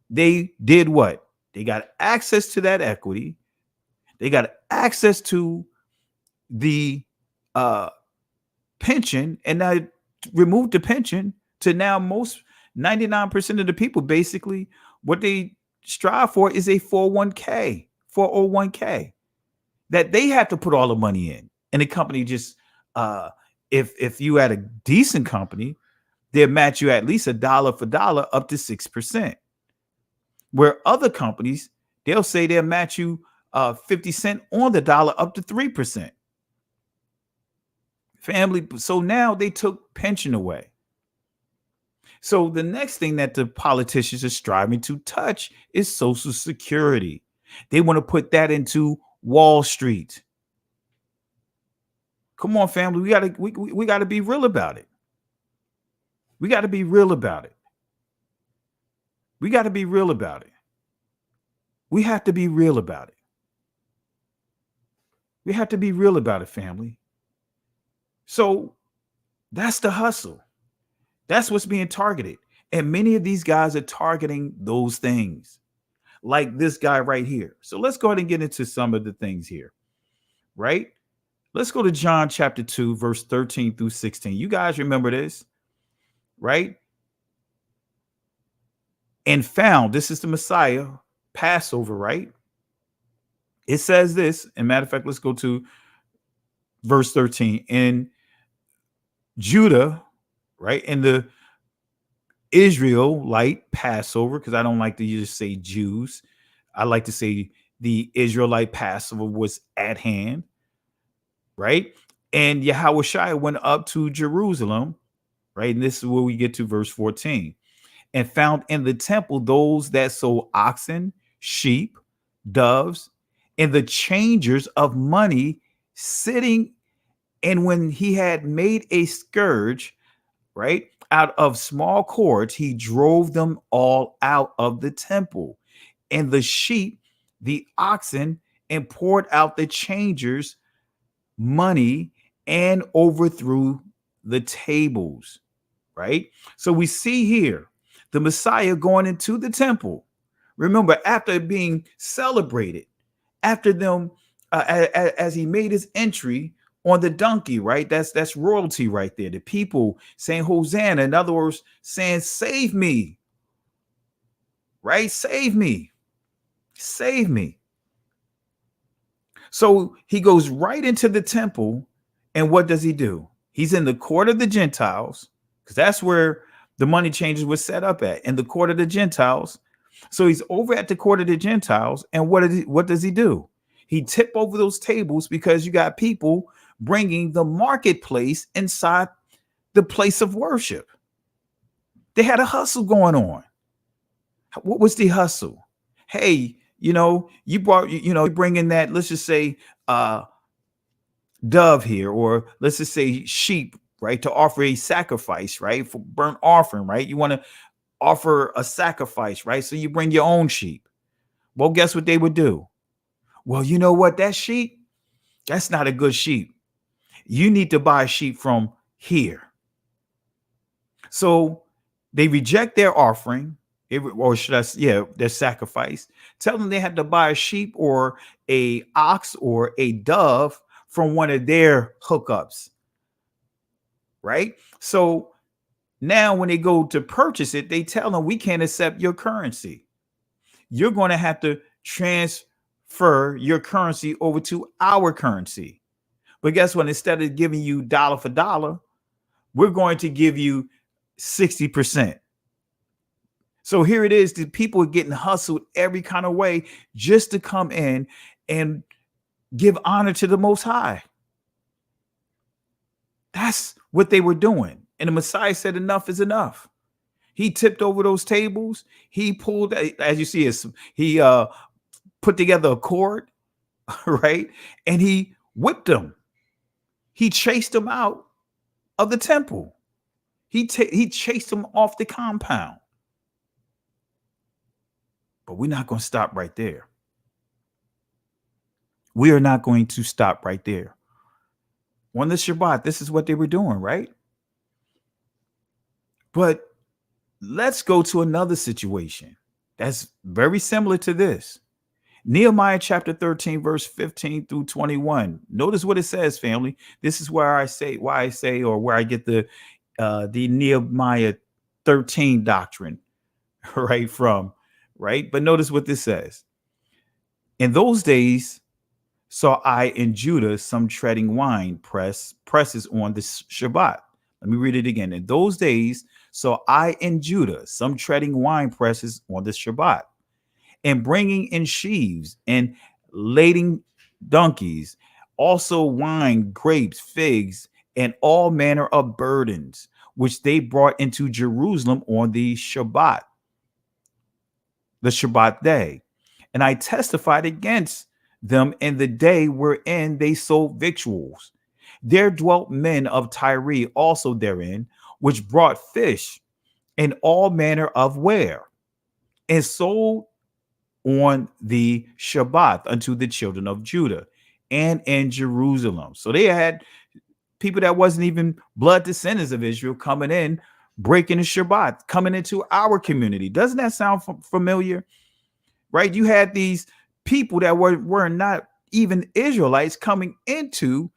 Speaker 1: they did what? They got access to that equity. They got access to the pension, and now removed the pension to now most 99% of the people, basically what they strive for is a 401k that they have to put all the money in. And the company just if you had a decent company, they'll match you at least $1 for dollar up to 6%. Where other companies, they'll say they'll match you 50 cents on the dollar up to 3%. Family. So now they took pension away. So the next thing that the politicians are striving to touch is Social Security. They want to put that into Wall Street. Come on, family. We gotta be real about it. We got to be real about it. We got to be real about it. We have to be real about it. We have to be real about it, family. So that's the hustle. That's what's being targeted. And many of these guys are targeting those things, like this guy right here. So let's go ahead and get into some of the things here, right? Let's go to John chapter 2, verse 13 through 16. You guys remember this, right? And found, this is the Messiah, Passover, right? It says this, and matter of fact, let's go to verse 13. In Judah, right, in the Israelite Passover, because I don't like to just say Jews. I like to say the Israelite Passover was at hand, right? And Yahushua went up to Jerusalem, right? And this is where we get to verse 14. And found in the temple those that sold oxen, sheep, doves, and the changers of money sitting. And when he had made a scourge, right, out of small cords, he drove them all out of the temple, and the sheep, the oxen, and poured out the changers' money and overthrew the tables, right? So we see here the Messiah going into the temple. Remember, after being celebrated, after them, as he made his entry on the donkey, right? That's royalty right there. The people saying Hosanna, in other words, saying, save me, right? Save me, save me. So he goes right into the temple, and what does he do? He's in the court of the Gentiles, because that's where the money changers were set up at, in the court of the Gentiles. So he's over at the court of the Gentiles, and what does he do? He tip over those tables, because you got people bringing the marketplace inside the place of worship. They had a hustle going on. What was the hustle? Hey, you brought, you bring in that, let's just say, dove here, or let's just say sheep, right, to offer a sacrifice, right, for burnt offering, right? You want to offer a sacrifice, right? So you bring your own sheep. Well, guess what they would do? Well, you know what? That sheep, that's not a good sheep. You need to buy a sheep from here. So they reject their offering, their sacrifice. Tell them they have to buy a sheep or a ox or a dove from one of their hookups, right? So now when they go to purchase it, they tell them, we can't accept your currency. You're going to have to transfer your currency over to our currency. But guess what? Instead of giving you dollar for dollar, we're going to give you 60%. So here it is. The people are getting hustled every kind of way just to come in and give honor to the Most High. That's what they were doing. And the Messiah said, enough is enough. He tipped over those tables. He pulled, as you see, he put together a cord, right? And he whipped them. He chased them out of the temple. He chased them off the compound. But we're not going to stop right there. We are not going to stop right there. On the Shabbat, this is what they were doing, right? But let's go to another situation that's very similar to this. Nehemiah chapter 13, verse 15 through 21. Notice what it says, family. This is where I say, or where I get the Nehemiah 13 doctrine right from, right? But notice what this says. In those days, saw I in Judah some treading wine presses on the Shabbat. Let me read it again. In those days, saw I in Judah some treading wine presses on the Shabbat, and bringing in sheaves and lading donkeys, also wine, grapes, figs, and all manner of burdens, which they brought into Jerusalem on the Shabbat day. And I testified against them in the day wherein they sold victuals. There dwelt men of Tyre also therein, which brought fish and all manner of ware, and sold on the Shabbat unto the children of Judah and in Jerusalem. So they had people that wasn't even blood descendants of Israel coming in, breaking the Shabbat, coming into our community. Doesn't that sound familiar? Right? You had these people that were not even Israelites coming into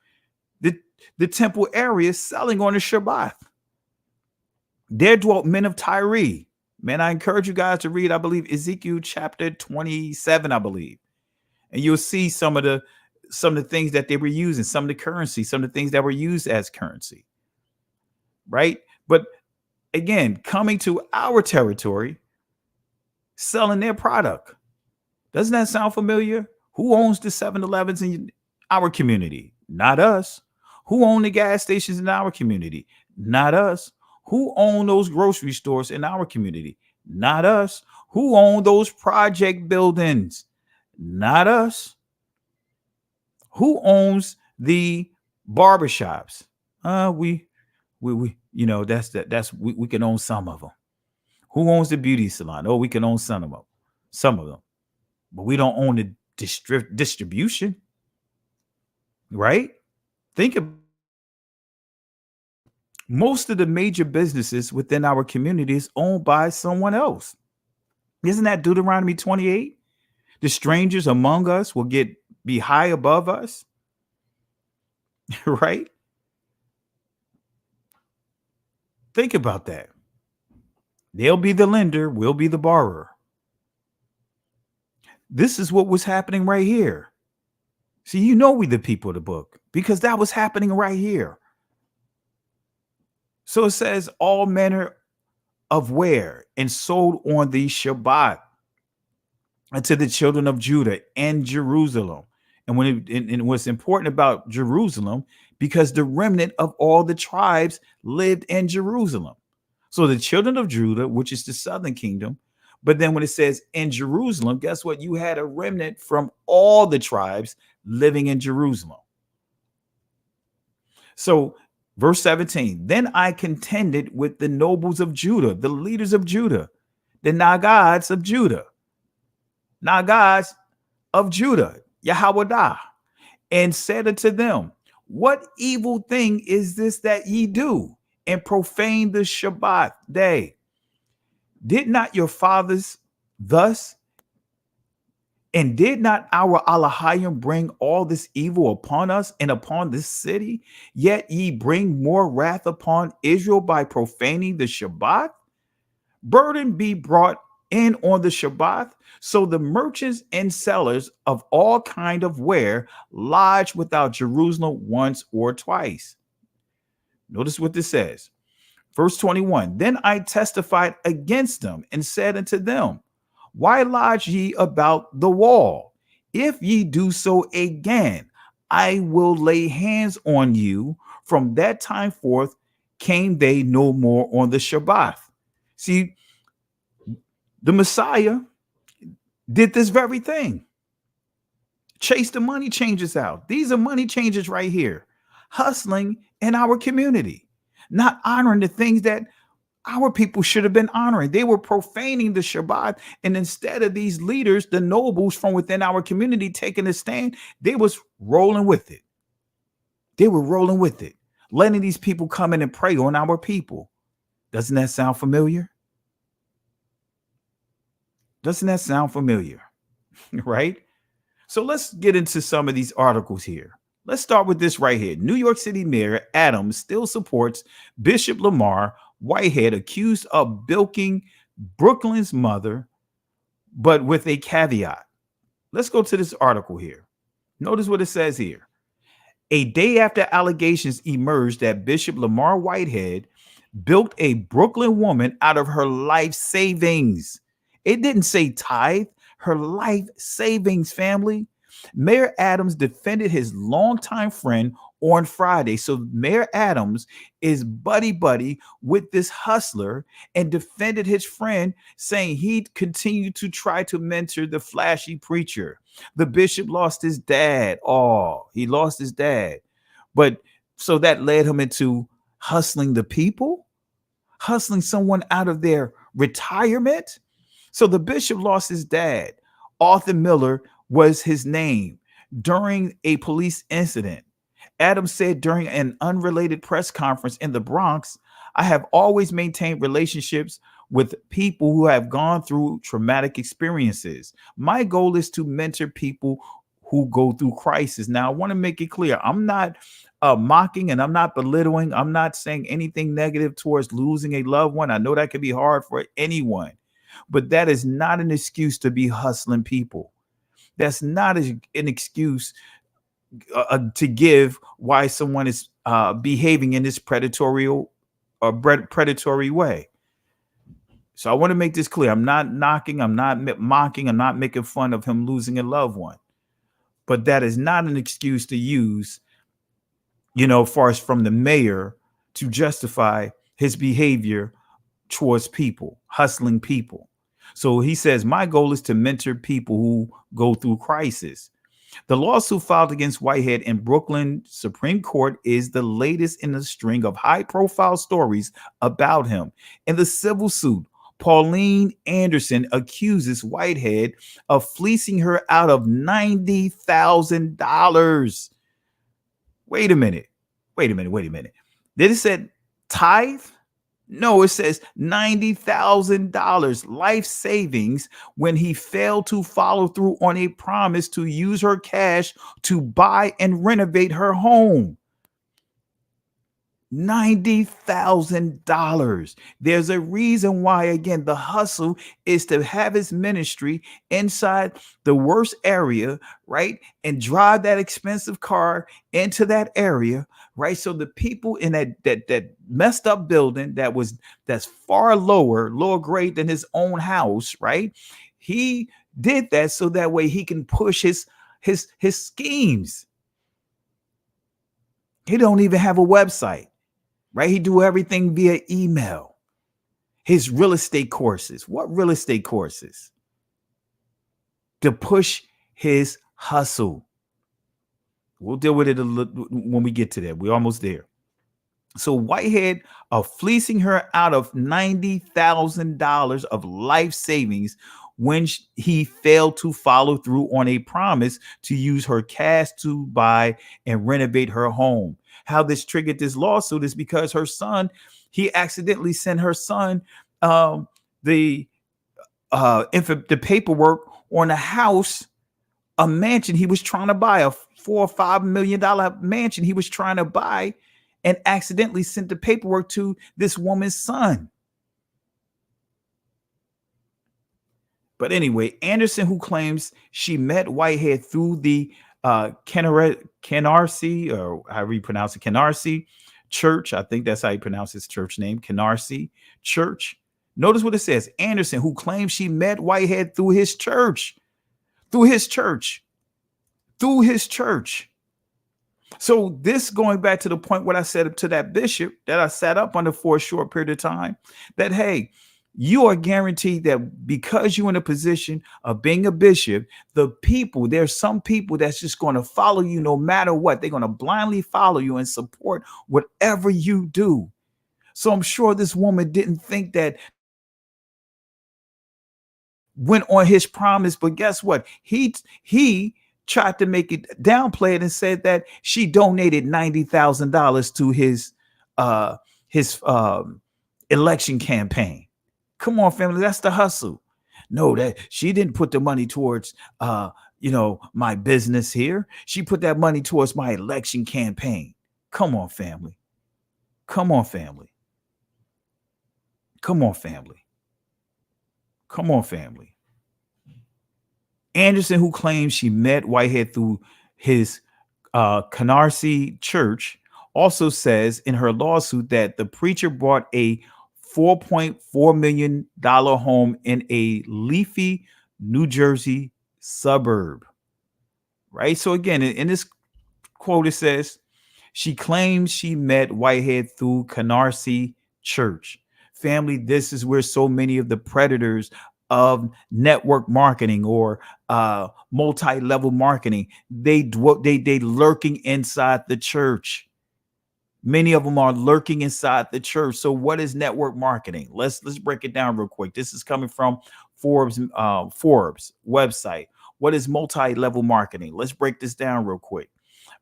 Speaker 1: the temple area selling on the Shabbat. There dwelt men of Tyre. Man, I encourage you guys to read, I believe, Ezekiel chapter 27, I believe. And you'll see some of the things that they were using, some of the currency, some of the things that were used as currency. Right? But again, coming to our territory, selling their product. Doesn't that sound familiar? Who owns the 7-Elevens in our community? Not us. Who owns the gas stations in our community? Not us. Who own those grocery stores in our community? Not us. Who own those project buildings? Not us. Who owns the barbershops? We we can own some of them. Who owns the beauty salon? Oh, we can own some of them. But we don't own the distribution, right? Think of most of the major businesses within our community is owned by someone else. Isn't that Deuteronomy 28? The strangers among us will be high above us, right? Think about that. They'll be the lender, we'll be the borrower. This is what was happening right here. See, we the people of the book, because that was happening right here. So it says all manner of ware and sold on the Shabbat unto the children of Judah and Jerusalem. And what's important about Jerusalem, because the remnant of all the tribes lived in Jerusalem. So the children of Judah, which is the southern kingdom, but then when it says in Jerusalem, guess what? You had a remnant from all the tribes living in Jerusalem. So verse 17, then I contended with the nobles of Judah, the leaders of Judah, the Nagads of Judah, Yahwadah, and said unto them, what evil thing is this that ye do, and profane the Shabbat day? Did not your fathers thus? And did not our Elohim bring all this evil upon us and upon this city? Yet ye bring more wrath upon Israel by profaning the Shabbat? Burden be brought in on the Shabbat. So the merchants and sellers of all kind of ware lodged without Jerusalem once or twice. Notice what this says. Verse 21, then I testified against them and said unto them, why lodge ye about the wall? If ye do so again, I will lay hands on you. From that time forth came they no more on the Shabbat. See, the Messiah did this very thing. Chase the money changers out. These are money changers right here, hustling in our community, not honoring the things that our people should have been honoring. They were profaning the Shabbat. And instead of these leaders, the nobles from within our community taking a stand, they was rolling with it. They were rolling with it, letting these people come in and prey on our people. Doesn't that sound familiar? Doesn't that sound familiar? Right? So let's get into some of these articles here. Let's start with this right here. New York City Mayor Adams still supports Bishop Lamar Whitehead, accused of bilking Brooklyn's mother, but with a caveat. Let's go to this article here. Notice what it says here. A day after allegations emerged that Bishop Lamar Whitehead bilked a Brooklyn woman out of her life savings. It didn't say tithe, her life savings, family. Mayor Adams defended his longtime friend on Friday. So Mayor Adams is buddy with this hustler and defended his friend, saying he'd continue to try to mentor the flashy preacher. The bishop lost his dad. Oh, he lost his dad. But so that led him into hustling the people, hustling someone out of their retirement. So the bishop lost his dad. Arthur Miller was his name during a police incident. Adams said during an unrelated press conference in the Bronx, I have always maintained relationships with people who have gone through traumatic experiences. My goal is to mentor people who go through crisis. Now, I want to make it clear. I'm not mocking and I'm not belittling. I'm not saying anything negative towards losing a loved one. I know that can be hard for anyone, but that is not an excuse to be hustling people. That's not an excuse to give why someone is behaving in this predatory way. So I want to make this clear. I'm not knocking, I'm not mocking, I'm not making fun of him losing a loved one. But that is not an excuse to use, far as from the mayor to justify his behavior towards people, hustling people. So he says, my goal is to mentor people who go through crisis. The lawsuit filed against Whitehead in Brooklyn Supreme Court is the latest in a string of high-profile stories about him. In the civil suit, Pauline Anderson accuses Whitehead of fleecing her out of $90,000. Wait a minute. Did it say tithe? No, it says $90,000 life savings when he failed to follow through on a promise to use her cash to buy and renovate her home. $90,000. There's a reason why, again, the hustle is to have his ministry inside the worst area, right? And drive that expensive car into that area, right? So the people in that messed up building that's far lower grade than his own house, right? He did that so that way he can push his schemes. He don't even have a website. Right? He do everything via email. His real estate courses. What real estate courses? To push his hustle. We'll deal with it when we get to that. We're almost there. So Whitehead fleecing her out of $90,000 of life savings when he failed to follow through on a promise to use her cash to buy and renovate her home. How this triggered this lawsuit is because her son, he accidentally sent her son the paperwork on a house, a mansion he was trying to buy, a $4 or $5 million mansion he was trying to buy, and accidentally sent the paperwork to this woman's son. But anyway, Anderson, who claims she met Whitehead through the Canarsie, or however you pronounce it, Canarsie Church. I think that's how you pronounce his church name, Canarsie Church. Notice what it says. Anderson, who claims she met Whitehead through his church, through his church, through his church. So this going back to the point what I said to that bishop that I sat up under for a short period of time, that, hey, you are guaranteed that because you're in a position of being a bishop, there's some people that's just going to follow you no matter what. They're going to blindly follow you and support whatever you do. So I'm sure this woman didn't think that went on his promise, but guess what? He tried to make it downplay it and said that she donated $90,000 to his election campaign. Come on, family, that's the hustle. No, that she didn't put the money towards my business here. She put that money towards my election campaign. Come on, family. Come on, family. Come on, family. Come on, family. Anderson, who claims she met Whitehead through his Canarsie Church, also says in her lawsuit that the preacher bought a $4.4 million home in a leafy New Jersey suburb. Right. So again, in this quote, it says she claims she met Whitehead through Canarsie Church. Family, this is where so many of the predators of network marketing or multi-level marketing, they lurking inside the church. Many of them are lurking inside the church. So what is network marketing? Let's break it down real quick. This is coming from Forbes website. What is multi-level marketing? Let's break this down real quick.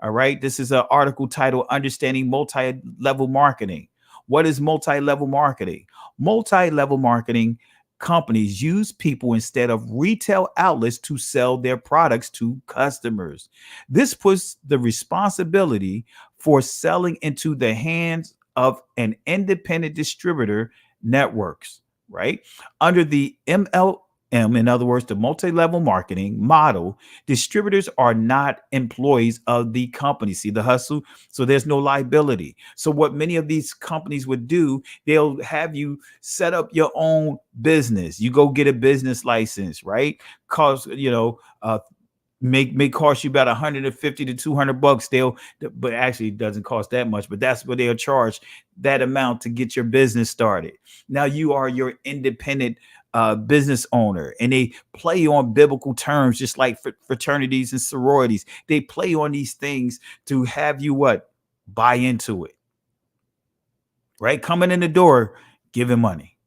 Speaker 1: All right. This is an article titled Understanding Multi-Level Marketing. What is multi-level marketing? Multi-level marketing companies use people instead of retail outlets to sell their products to customers. This puts the responsibility for selling into the hands of an independent distributor networks, right? Under the MLM, in other words, the multi-level marketing model, distributors are not employees of the company. See the hustle? So there's no liability. So what many of these companies would do, they'll have you set up your own business. You go get a business license, right? May cost you about $150 to $200. But actually it doesn't cost that much, but that's what they'll charge that amount to get your business started. Now you are your independent business owner, and they play on biblical terms, just like fraternities and sororities. They play on these things to have you buy into it, right? Coming in the door, giving money.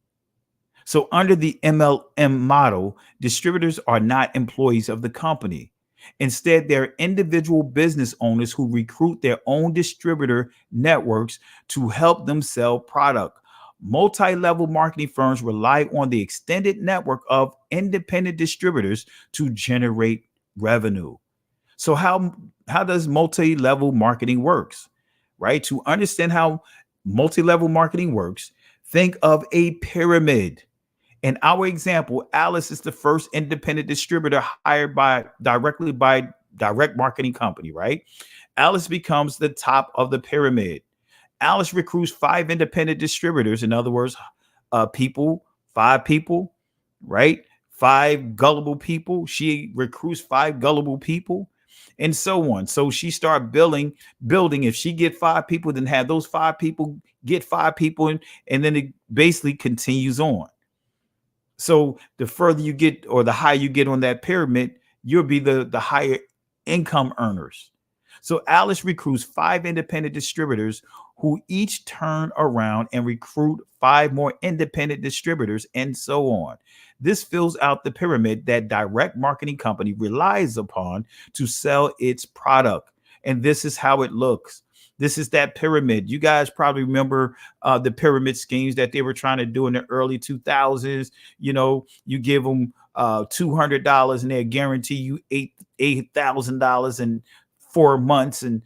Speaker 1: So under the MLM model, distributors are not employees of the company. Instead, they're individual business owners who recruit their own distributor networks to help them sell product. Multi-level marketing firms rely on the extended network of independent distributors to generate revenue. So how does multi-level marketing works, right? To understand how multi-level marketing works, think of a pyramid. In our example, Alice is the first independent distributor hired directly by direct marketing company, right? Alice becomes the top of the pyramid. Alice recruits 5 independent distributors. In other words, five people, right? 5 gullible people. She recruits 5 gullible people, and so on. So she started building. If she get 5 people, then have those 5 people get 5 people, and then it basically continues on. So the further you get, or the higher you get on that pyramid, you'll be the higher income earners. So Alice recruits 5 independent distributors who each turn around and recruit 5 more independent distributors, and so on. This fills out the pyramid that direct marketing company relies upon to sell its product. And this is how it looks. This is that pyramid. You guys probably remember the pyramid schemes that they were trying to do in the early 2000s. You give them $200 and they guarantee you $8,000 in 4 months, and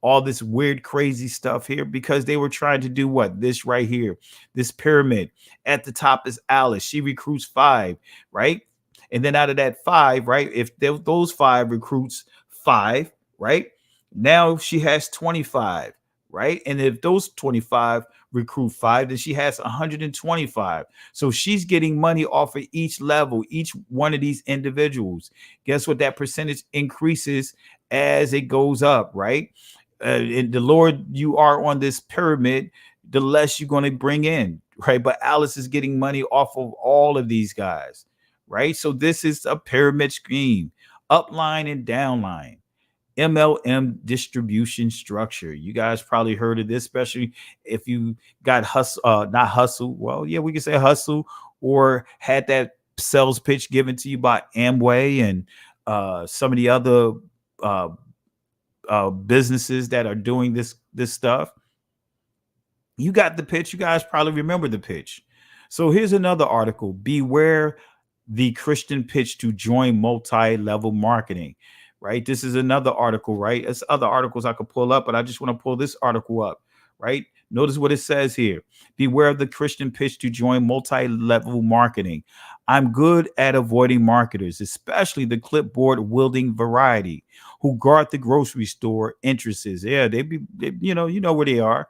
Speaker 1: all this weird, crazy stuff here because they were trying to do what? This right here, this pyramid. At the top is Alice. She recruits 5, right? And then out of that 5, right? If those 5 recruits 5, right? Now she has 25, right? And if those 25 recruit 5, then she has 125. So she's getting money off of each level, each one of these individuals. Guess what? That percentage increases as it goes up, right? And the lower you are on this pyramid, the less you're going to bring in, right? But Alice is getting money off of all of these guys, right? So this is a pyramid scheme, upline and downline. MLM distribution structure. You guys probably heard of this, especially if you got not hustle. Well, yeah, we can say hustle, or had that sales pitch given to you by Amway and some of the other uh, businesses that are doing this stuff. You got the pitch. You guys probably remember the pitch. So here's another article. Beware the Christian pitch to join multi-level marketing. Right. This is another article, right? There's other articles I could pull up, but I just want to pull this article up, right? Notice what it says here. Beware of the Christian pitch to join multi-level marketing. I'm good at avoiding marketers, especially the clipboard wielding variety who guard the grocery store entrances. Yeah, you know where they are.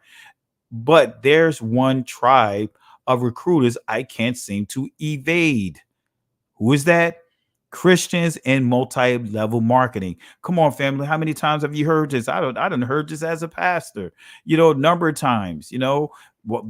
Speaker 1: But there's one tribe of recruiters I can't seem to evade. Who is that? Christians in multi-level marketing. Come on, family. How many times have you heard this? I done heard this as a pastor, a number of times,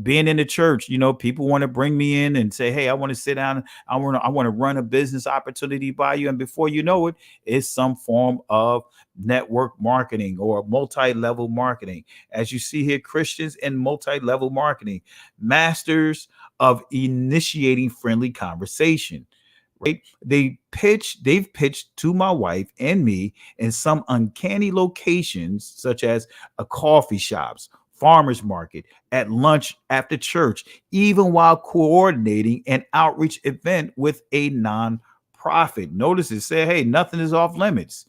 Speaker 1: being in the church, people want to bring me in and say, hey, I want to sit down. I want to run a business opportunity by you. And before you know it, it's some form of network marketing or multi-level marketing. As you see here, Christians in multi-level marketing, masters of initiating friendly conversation. Right? They've pitched to my wife and me in some uncanny locations, such as a coffee shops, farmers market, at lunch, after church, even while coordinating an outreach event with a non-profit. Notice it said, hey, nothing is off limits.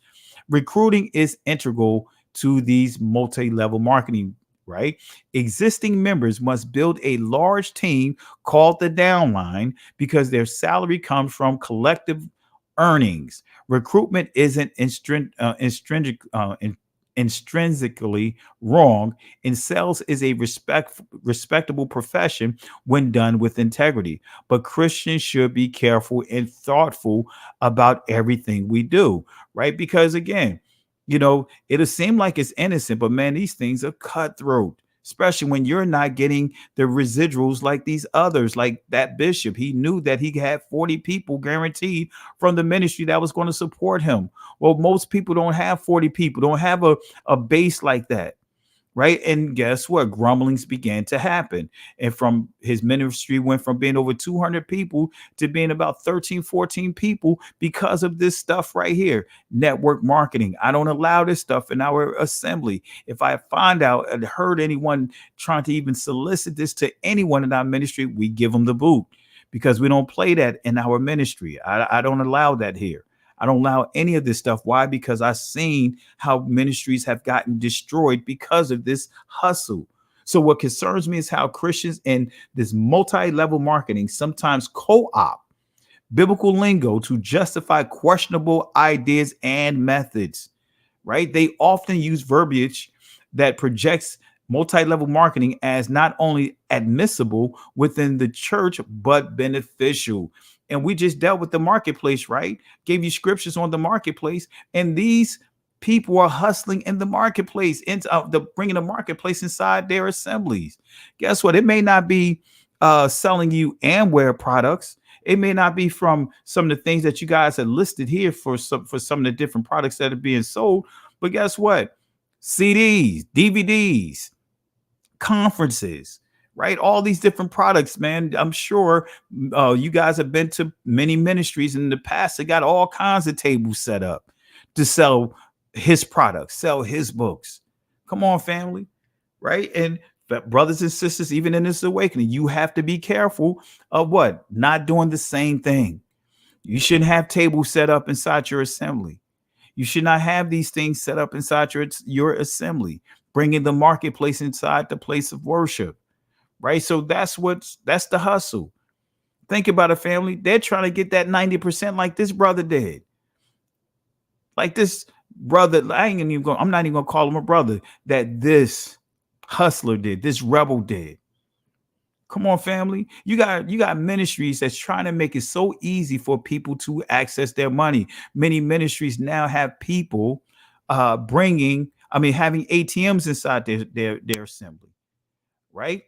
Speaker 1: Recruiting is integral to these multi-level marketing. Right? Existing members must build a large team called the downline because their salary comes from collective earnings. Recruitment isn't intrinsically wrong, and sales is a respectable profession when done with integrity. But Christians should be careful and thoughtful about everything we do, right? Because again, it'll seem like it's innocent, but man, these things are cutthroat, especially when you're not getting the residuals like these others, like that bishop. He knew that he had 40 people guaranteed from the ministry that was going to support him. Well, most people don't have 40 people, don't have a base like that. Right. And guess what? Grumblings began to happen. And from his ministry went from being over 200 people to being about 13, 14 people because of this stuff right here. Network marketing. I don't allow this stuff in our assembly. If I find out and heard anyone trying to even solicit this to anyone in our ministry, we give them the boot because we don't play that in our ministry. I don't allow that here. I don't allow any of this stuff. Why? Because I've seen how ministries have gotten destroyed because of this hustle. So what concerns me is how Christians in this multi-level marketing sometimes co-opt biblical lingo to justify questionable ideas and methods, right? They often use verbiage that projects multi-level marketing as not only admissible within the church, but beneficial. And we just dealt with the marketplace, right? Gave you scriptures on the marketplace. And these people are hustling in the marketplace, into bringing the marketplace inside their assemblies. Guess what? It may not be selling you Amway products. It may not be from some of the things that you guys have listed here for some of the different products that are being sold. But guess what? CDs, DVDs, conferences, right? All these different products, man. I'm sure you guys have been to many ministries in the past that got all kinds of tables set up to sell his products, sell his books. Come on, family, right? And brothers and sisters, even in this awakening, you have to be careful of what? Not doing the same thing. You shouldn't have tables set up inside your assembly. You should not have these things set up inside your assembly. bringing the marketplace inside the place of worship, right? So that's the hustle. Think about a family. They're trying to get that 90% like this brother did. Like this brother, I'm not even gonna call him a brother, that this hustler did, this rebel did. Come on, family. You got ministries that's trying to make it so easy for people to access their money. Many ministries now have people having ATMs inside their assembly, right?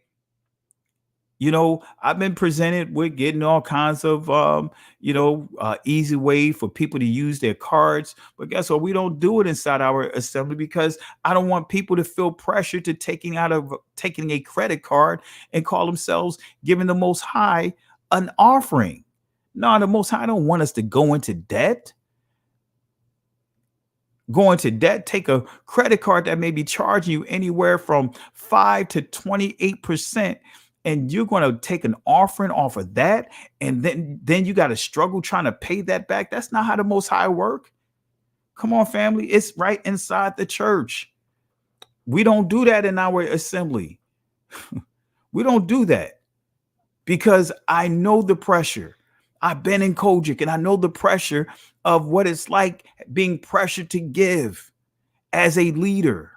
Speaker 1: I've been presented with getting all kinds of, easy way for people to use their cards. But guess what? We don't do it inside our assembly because I don't want people to feel pressure to taking a credit card and call themselves giving the Most High an offering. No, the Most High don't want us to go into debt. Take a credit card that may be charging you anywhere from 5 to 28%. And you're going to take an offering off of that, and then you got to struggle trying to pay that back. That's not how the Most High work. Come on, family. It's right inside the church. We don't do that in our assembly. We don't do that because I know the pressure. I've been in Kojic, and I know the pressure of what it's like being pressured to give as a leader.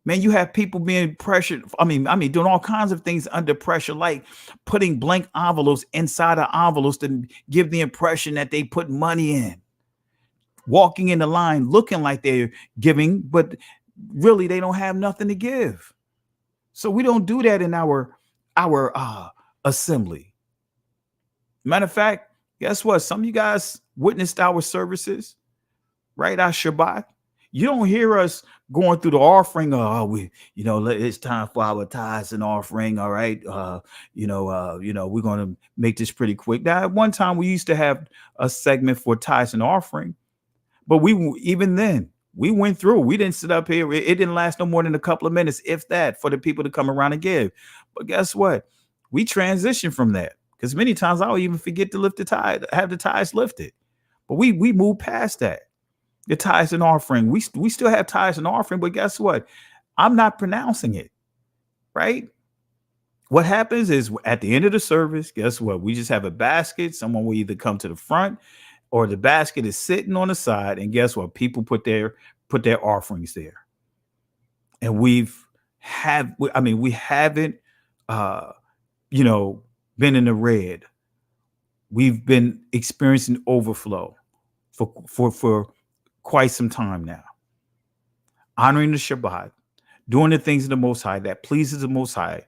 Speaker 1: Man, you have people being pressured. I mean, doing all kinds of things under pressure, like putting blank envelopes inside of envelopes to give the impression that they put money in. Walking in the line looking like they're giving, but really they don't have nothing to give. So we don't do that in our assembly. Matter of fact, guess what? Some of you guys witnessed our services, right? Our Shabbat. You don't hear us going through the offering. It's time for our tithes and offering. All right. We're going to make this pretty quick. Now, at one time we used to have a segment for tithes and offering, but even then we went through. We didn't sit up here. It didn't last no more than a couple of minutes, if that, for the people to come around and give. But guess what? We transitioned from that because many times I'll even forget to lift the tithe, have the tithes lifted. But we moved past that. The tithes and offering. We still have tithes and offering, but guess what? I'm not pronouncing it, right? What happens is at the end of the service, guess what? We just have a basket. Someone will either come to the front or the basket is sitting on the side. And guess what? People put their offerings there. And we haven't, been in the red. We've been experiencing overflow for quite some time now, honoring the Shabbat, doing the things of the Most High that pleases the Most High,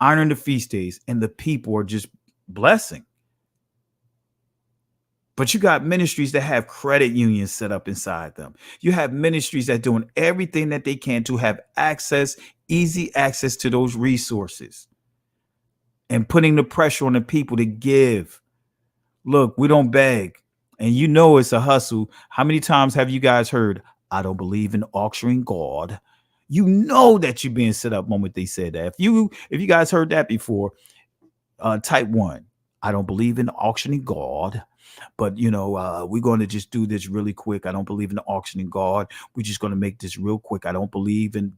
Speaker 1: honoring the feast days, and the people are just blessing. But you got ministries that have credit unions set up inside them. You have ministries that doing everything that they can to have easy access to those resources and putting the pressure on the people to give. Look, we don't beg. And it's a hustle. How many times have you guys heard, I don't believe in auctioning God? You know that you're being set up moment they said that. If you guys heard that before, type 1. I don't believe in auctioning God. But, we're going to just do this really quick. I don't believe in auctioning God. We're just going to make this real quick. I don't believe in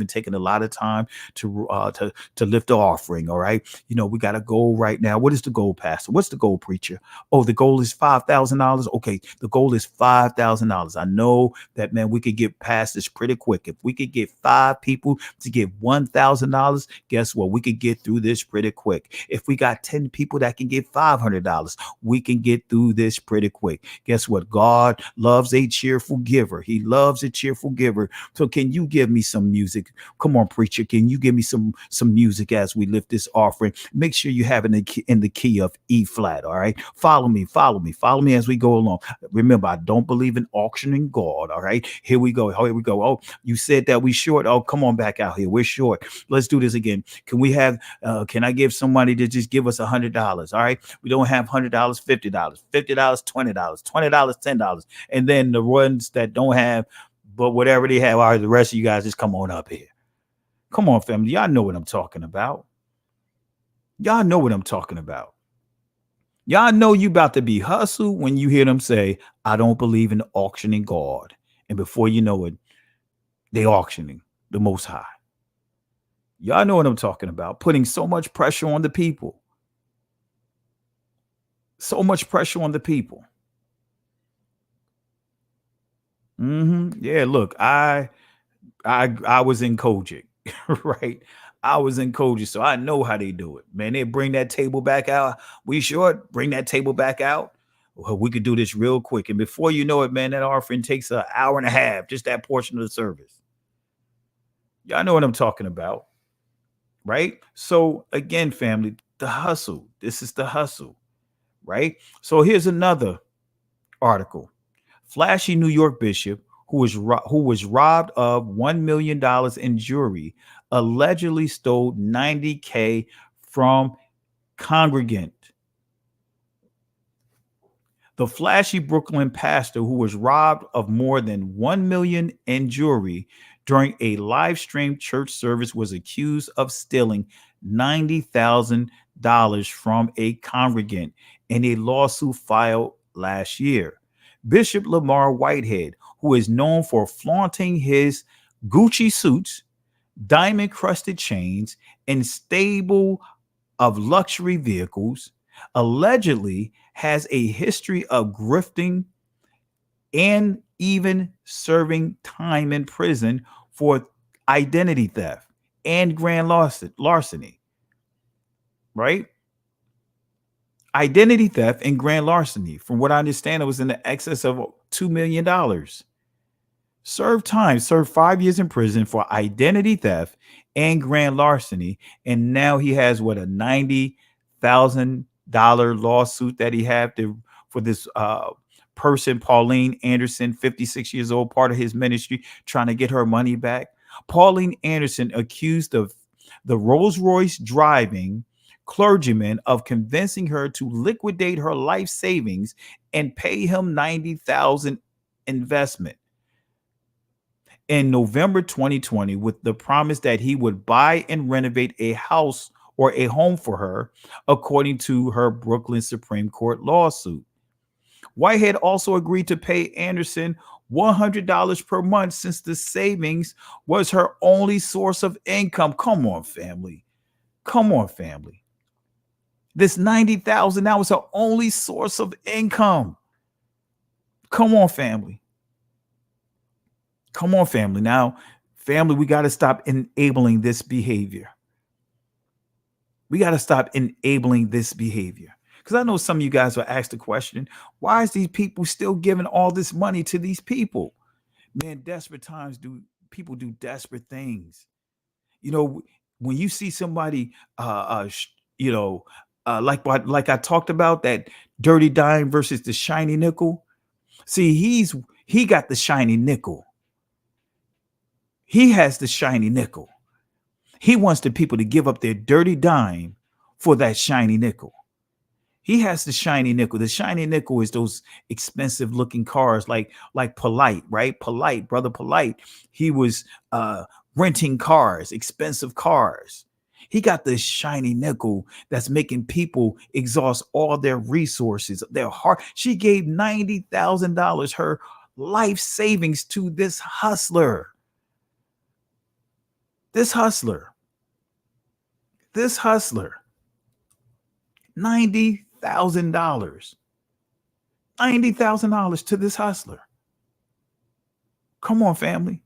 Speaker 1: taking a lot of time to lift the offering. All right. We got a goal right now. What is the goal, Pastor? What's the goal, preacher? Oh, the goal is $5,000. Okay. The goal is $5,000. I know that, man, we could get past this pretty quick. If we could get 5 people to give $1,000, guess what? We could get through this pretty quick. If we got 10 people that can give $500, we can get through this pretty quick. Guess what? God loves a cheerful giver. He loves a cheerful giver. So can you give me some music? Come on, preacher. Can you give me some music as we lift this offering? Make sure you have it in the key of E flat. All right. Follow me as we go along. Remember, I don't believe in auctioning God. All right. Here we go. Oh, you said that we short. Oh, come on back out here. We're short. Let's do this again. Can I give somebody to just give us $100? All right. We don't have $100, $50, $50, $20, $20, $10. And then the ones that don't have, but whatever they have, all right, the rest of you guys just come on up here. Come on, family. Y'all know what I'm talking about. Y'all know you about to be hustled when you hear them say, I don't believe in auctioning God. And before you know it, they auctioning. the Most High. Y'all know what I'm talking about. Putting so much pressure on the people. So much pressure on the people. Yeah, look, I was in Kojic, right? I was in Kojic, so I know how they do it. Man, they bring that table back out. We sure bring that table back out. Well, we could do this real quick. And before you know it, man, that offering takes an hour and a half, just that portion of the service. Y'all know what I'm talking about, right? So again, family, the hustle. This is the hustle, right? So here's another article. Flashy New York bishop who was robbed of $1 million in jewelry allegedly stole $90K from congregant. The flashy Brooklyn pastor who was robbed of more than $1 million in jewelry during a live stream church service was accused of stealing $90,000 from a congregant in a lawsuit filed last year. Bishop Lamar Whitehead, who is known for flaunting his Gucci suits, diamond-crusted chains, and stable of luxury vehicles, allegedly has a history of grifting and even serving time in prison for identity theft and grand larceny, right? Identity theft and grand larceny. From what I understand, it was in the excess of $2 million. Served 5 years in prison for identity theft and grand larceny. And now he has a $90,000 lawsuit that he had for this person, Pauline Anderson, 56 years old, part of his ministry, trying to get her money back. Pauline Anderson accused of the Rolls-Royce driving clergyman of convincing her to liquidate her life savings and pay him $90,000 investment in November 2020 with the promise that he would buy and renovate a house or a home for her, according to her Brooklyn Supreme Court lawsuit. Whitehead also agreed to pay Anderson $100 per month since the savings was her only source of income. Come on, family. Come on, family. This $90,000 now is her only source of income. Come on, family. Come on, family. Now, family, we got to stop enabling this behavior. We got to stop enabling this behavior. Because I know some of you guys will ask the question, why is these people still giving all this money to these people? Man, desperate times people do desperate things. You know, when you see somebody, like I talked about, that dirty dime versus the shiny nickel. See, he got the shiny nickel. He has the shiny nickel. He wants the people to give up their dirty dime for that shiny nickel. He has the shiny nickel. The shiny nickel is those expensive looking cars like Polite, right? Polite, brother Polite. He was renting cars, expensive cars. He got this shiny nickel that's making people exhaust all their resources, their heart. She gave $90,000, her life savings, to this hustler. This hustler. $90,000. $90,000 to this hustler. Come on, family.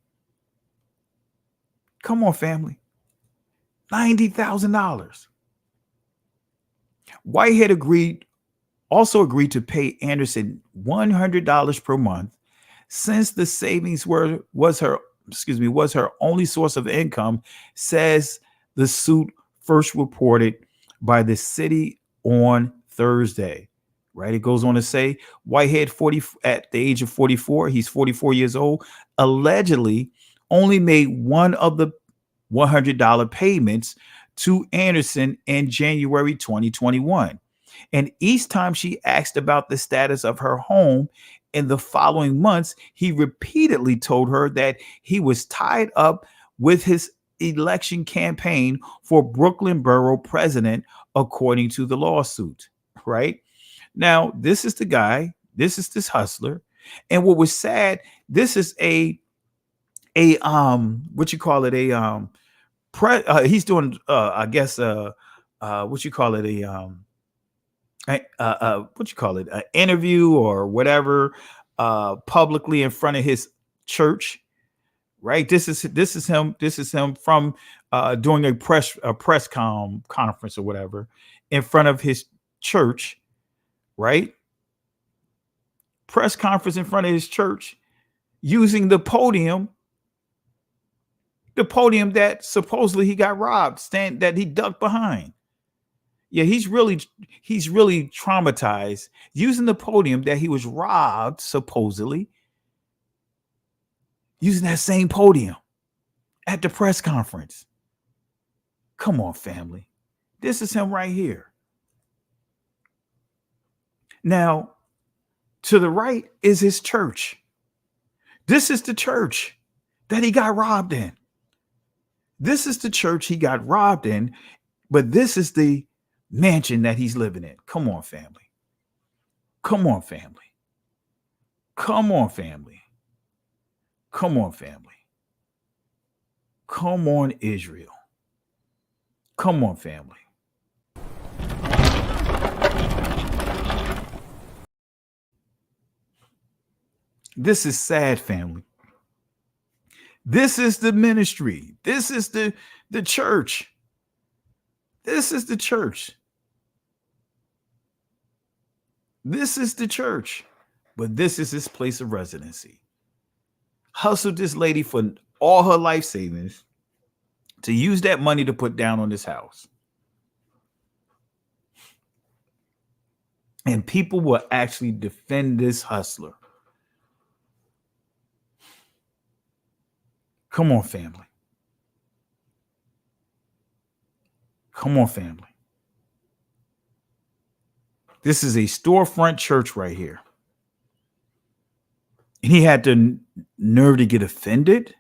Speaker 1: Come on, family. $90,000. Whitehead also agreed to pay Anderson $100 per month since the savings was her only source of income, says the suit first reported by the city on Thursday. Right? It goes on to say Whitehead, at the age of 44, he's 44 years old, allegedly only made one of the $100 payments to Anderson in January 2021. And each time she asked about the status of her home in the following months, he repeatedly told her that he was tied up with his election campaign for Brooklyn Borough President, according to the lawsuit. Right? Now, this is the guy. This is this hustler. And what was sad, this is a what you call it, he's doing I guess what you call it, what you call it, an interview or whatever, publicly in front of his church, right? This is him from doing a press conference or whatever in front of his church, right? Press conference in front of his church, using the podium that supposedly he got robbed, that he ducked behind. Yeah, he's really traumatized, using the podium that he was robbed, supposedly, using that same podium at the press conference. Come on, family. This is him right here. Now, to the right is his church. This is the church that he got robbed in. This is the church he got robbed in, but this is the mansion that he's living in. Come on, family. Come on, family. Come on, family. Come on, family. Come on, Israel. Come on, family. This is sad, family. This is the ministry. This is the church. This is the church. This is the church. But this is his place of residency. Hustled this lady for all her life savings to use that money to put down on this house. And people will actually defend this hustler. Come on, family. Come on, family. This is a storefront church right here. And he had the nerve to get offended.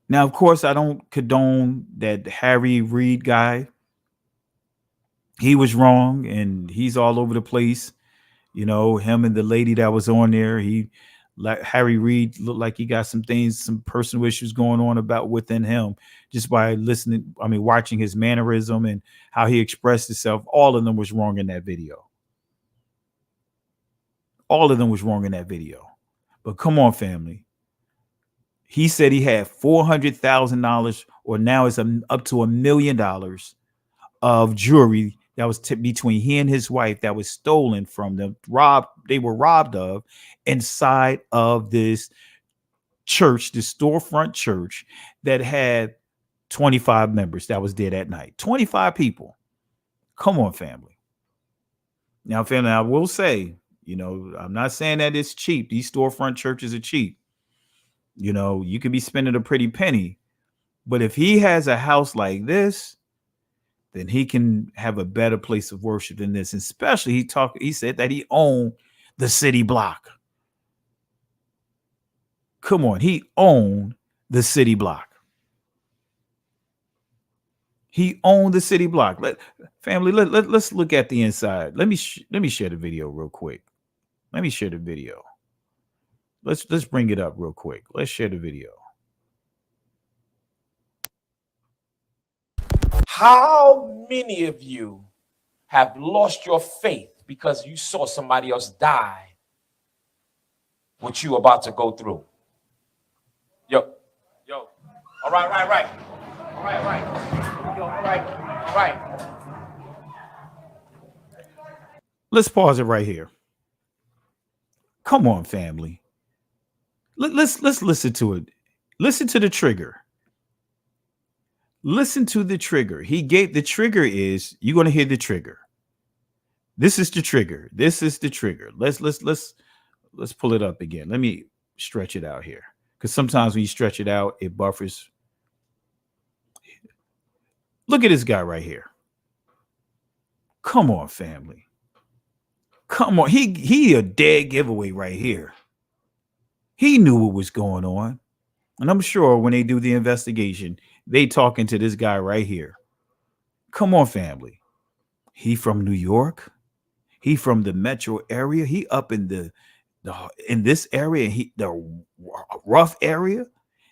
Speaker 1: Now, of course, I don't condone that Harry Reid guy. He was wrong, and he's all over the place. You know, him and the lady that was on there, Harry Reid looked like he got some things, some personal issues going on about within him, just by watching his mannerism and how he expressed himself. All of them was wrong in that video. All of them was wrong in that video. But come on, family. He said he had $400,000, or now it's up to $1 million of jewelry that was between he and his wife that was stolen from them, they were robbed of inside of this church, this storefront church that had 25 members that was there that night. 25 people. Come on, family. Now, family, I will say, I'm not saying that it's cheap. These storefront churches are cheap. You could be spending a pretty penny, but if he has a house like this, then he can have a better place of worship than this. And especially he said that he owned the city block. Come on, he owned the city block. He owned the city block. Let's look at the inside. Let me share the video real quick. Let me share the video. Let's bring it up real quick. Let's share the video.
Speaker 10: How many of you have lost your faith because you saw somebody else die what you about to go through? Yo. All right. All right.
Speaker 1: Let's pause it right here. Come on, family. Let's listen to it. Listen to the trigger. Listen to the trigger. He gave the trigger is, you're going to hear the trigger. This is the trigger. This is the trigger. Let's pull it up again. Let me stretch it out here, because sometimes when you stretch it out, it buffers. Look at this guy right here. Come on, family. Come on. He a dead giveaway right here. He knew what was going on. And I'm sure when they do the investigation, they talking to this guy right here. Come on, family. He from New York. He from the metro area. He up in the in this area, the rough area,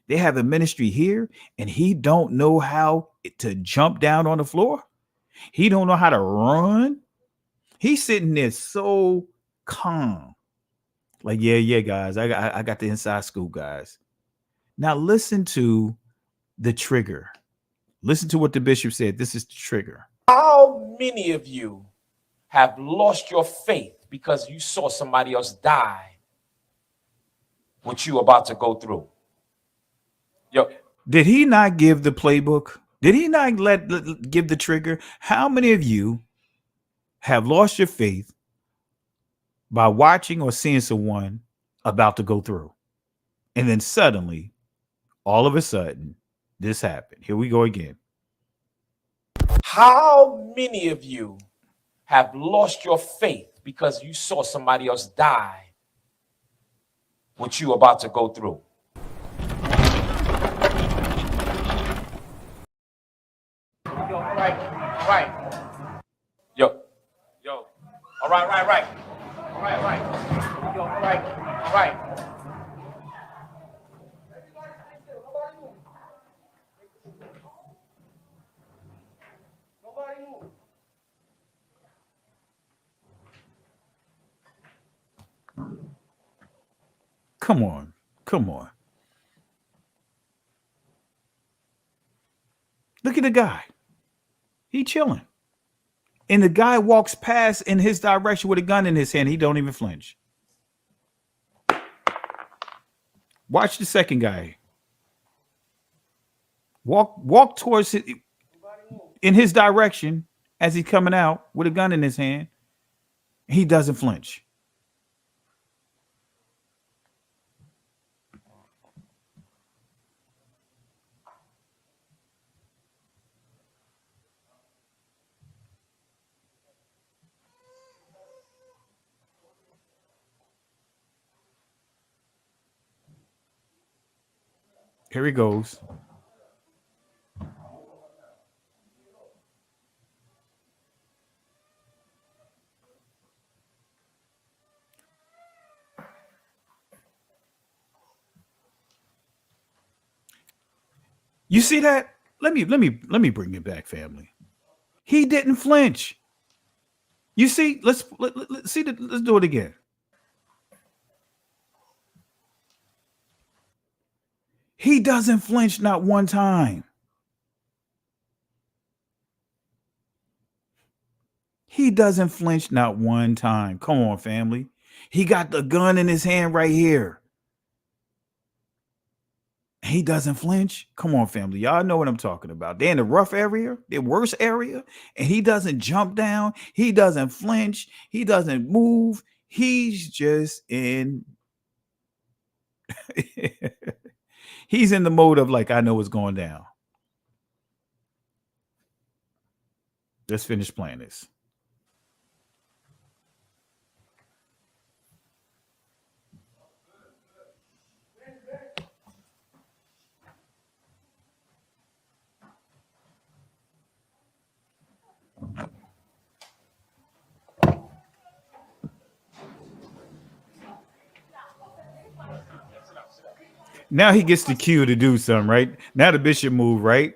Speaker 1: they have a ministry here, and he don't know how to jump down on the floor. He don't know how to run. He's sitting there so calm. Like, yeah, guys, I got the inside scoop, guys. Now listen to the trigger. Listen to what the bishop said. This is the trigger.
Speaker 10: How many of you have lost your faith because you saw somebody else die what you about to go through? Yo,
Speaker 1: did he not give the playbook? Did he not give the trigger? How many of you have lost your faith by watching or seeing someone about to go through? And then suddenly, all of a sudden, this happened. Here we go again.
Speaker 10: How many of you have lost your faith because you saw somebody else die what you about to go through? Yo, right. Yo. All right. All right. Yo, right.
Speaker 1: Come on. Look at the guy. He chilling. And the guy walks past in his direction with a gun in his hand. He don't even flinch. Watch the second guy. Walk towards it in his direction as he's coming out with a gun in his hand. He doesn't flinch. Here he goes. You see that? Let me bring it back, family. He didn't flinch. You see, let's do it again. He doesn't flinch not one time. He doesn't flinch not one time. Come on, family. He got the gun in his hand right here. He doesn't flinch. Come on, family. Y'all know what I'm talking about. They're in the rough area, the worst area, and he doesn't jump down. He doesn't flinch. He doesn't move. He's just in. He's in the mode of like, I know what's going down. Let's finish playing this. Now he gets the cue to do something, right? Now the bishop move, right?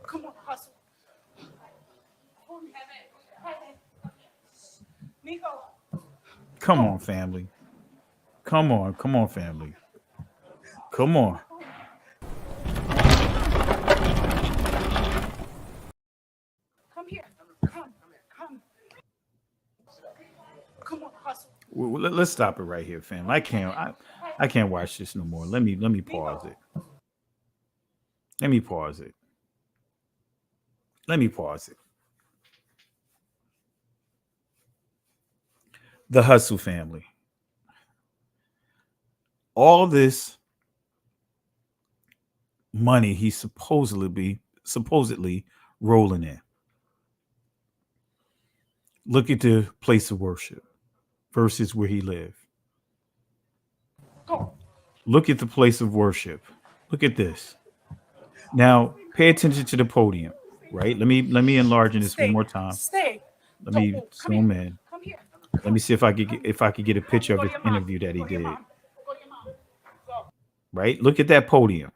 Speaker 11: Come on, hustle. Nico.
Speaker 1: Come on, family. Come on, family. Come on.
Speaker 11: Come here. Come. Come on, hustle.
Speaker 1: Well, let's stop it right here, fam. I can't watch this no more. Let me pause it. Let me pause it. The Hustle family. All this money he's supposedly rolling in. Look at the place of worship versus where he lived. Look at the place of worship. Look at this. Now, pay attention to the podium. right? Let me enlarge this one
Speaker 11: Stay.
Speaker 1: more time.
Speaker 11: Stay.
Speaker 1: Let
Speaker 11: Don't
Speaker 1: me
Speaker 11: move. Come here.
Speaker 1: zoom in.
Speaker 11: Come here.
Speaker 1: Let me see if I could get a picture of
Speaker 11: Go to
Speaker 1: his
Speaker 11: your mom.
Speaker 1: interview that he
Speaker 11: Go to your
Speaker 1: did.
Speaker 11: mom. Go to your mom. Go.
Speaker 1: Right? Look at that podium.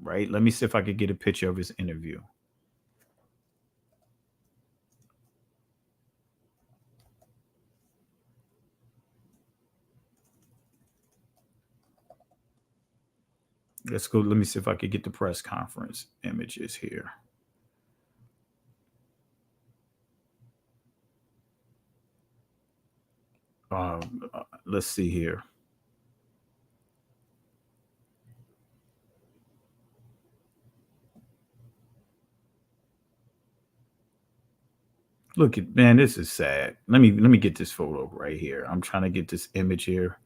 Speaker 1: Right? Let me see if I could get a picture of his interview. Let's go. Let me see if I could get the press conference images here. Let's see here. Look at, man, this is sad. Let me get this photo right here. I'm trying to get this image here.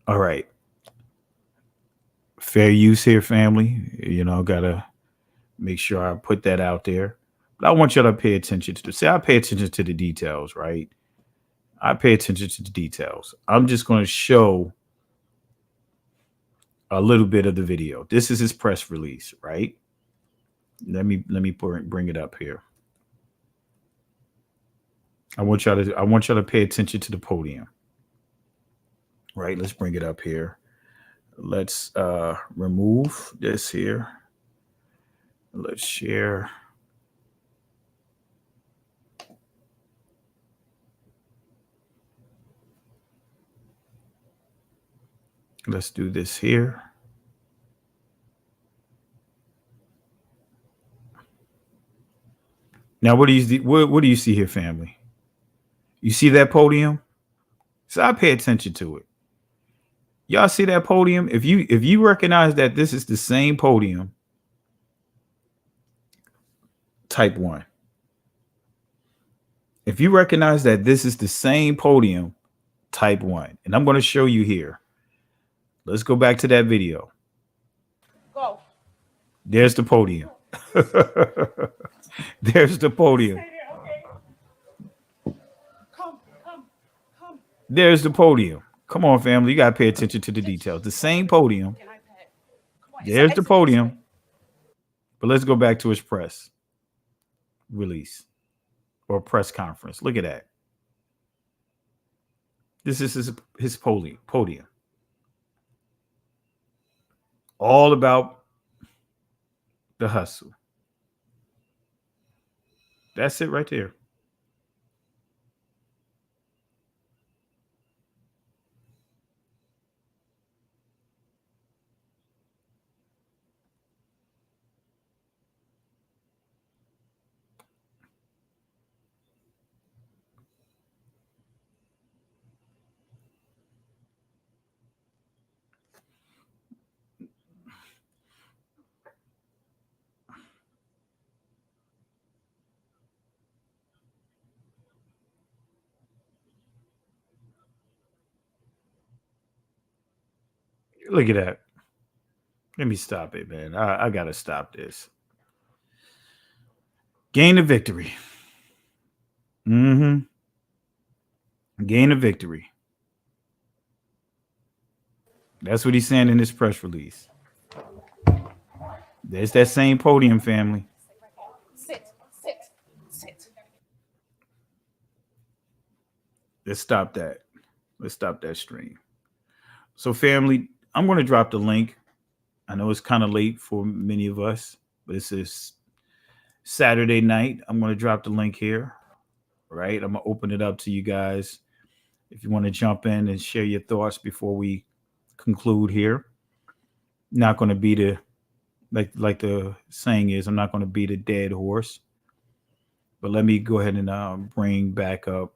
Speaker 1: All right. Fair use here, family. Gotta make sure I put that out there. But I want y'all to pay attention to I pay attention to the details, right? I pay attention to the details. I'm just going to show a little bit of the video. This is his press release, right? Let me bring it up here. I want y'all to pay attention to the podium. Right? Let's bring it up here. Let's remove this here. Let's share. Let's do this here. Now, what do you see here, family? You see that podium? So I pay attention to it. Y'all see that podium? If you recognize that this is the same podium, type 1. If you recognize that this is the same podium, type 1. And I'm going to show you here. Let's go back to that video.
Speaker 11: Go.
Speaker 1: There's the podium. There's the podium.
Speaker 11: Stay there, okay? Come.
Speaker 1: There's the podium. Come on, family. You got to pay attention to the details. The same podium. There's the podium. But let's go back to his press release or press conference. Look at that. This is his podium. All about the hustle. That's it right there. Look at that. Let me stop it, man. I got to stop this. Gain a victory. Gain a victory. That's what he's saying in this press release. There's that same podium, family.
Speaker 11: Sit.
Speaker 1: Let's stop that. Let's stop that stream. So, family, I'm going to drop the link. I know it's kind of late for many of us, but it's this Saturday night. I'm going to drop the link here. Right? I'm going to open it up to you guys. If you want to jump in and share your thoughts before we conclude here. Not going to be the, like the saying is, I'm not going to beat a dead horse. But let me go ahead and bring back up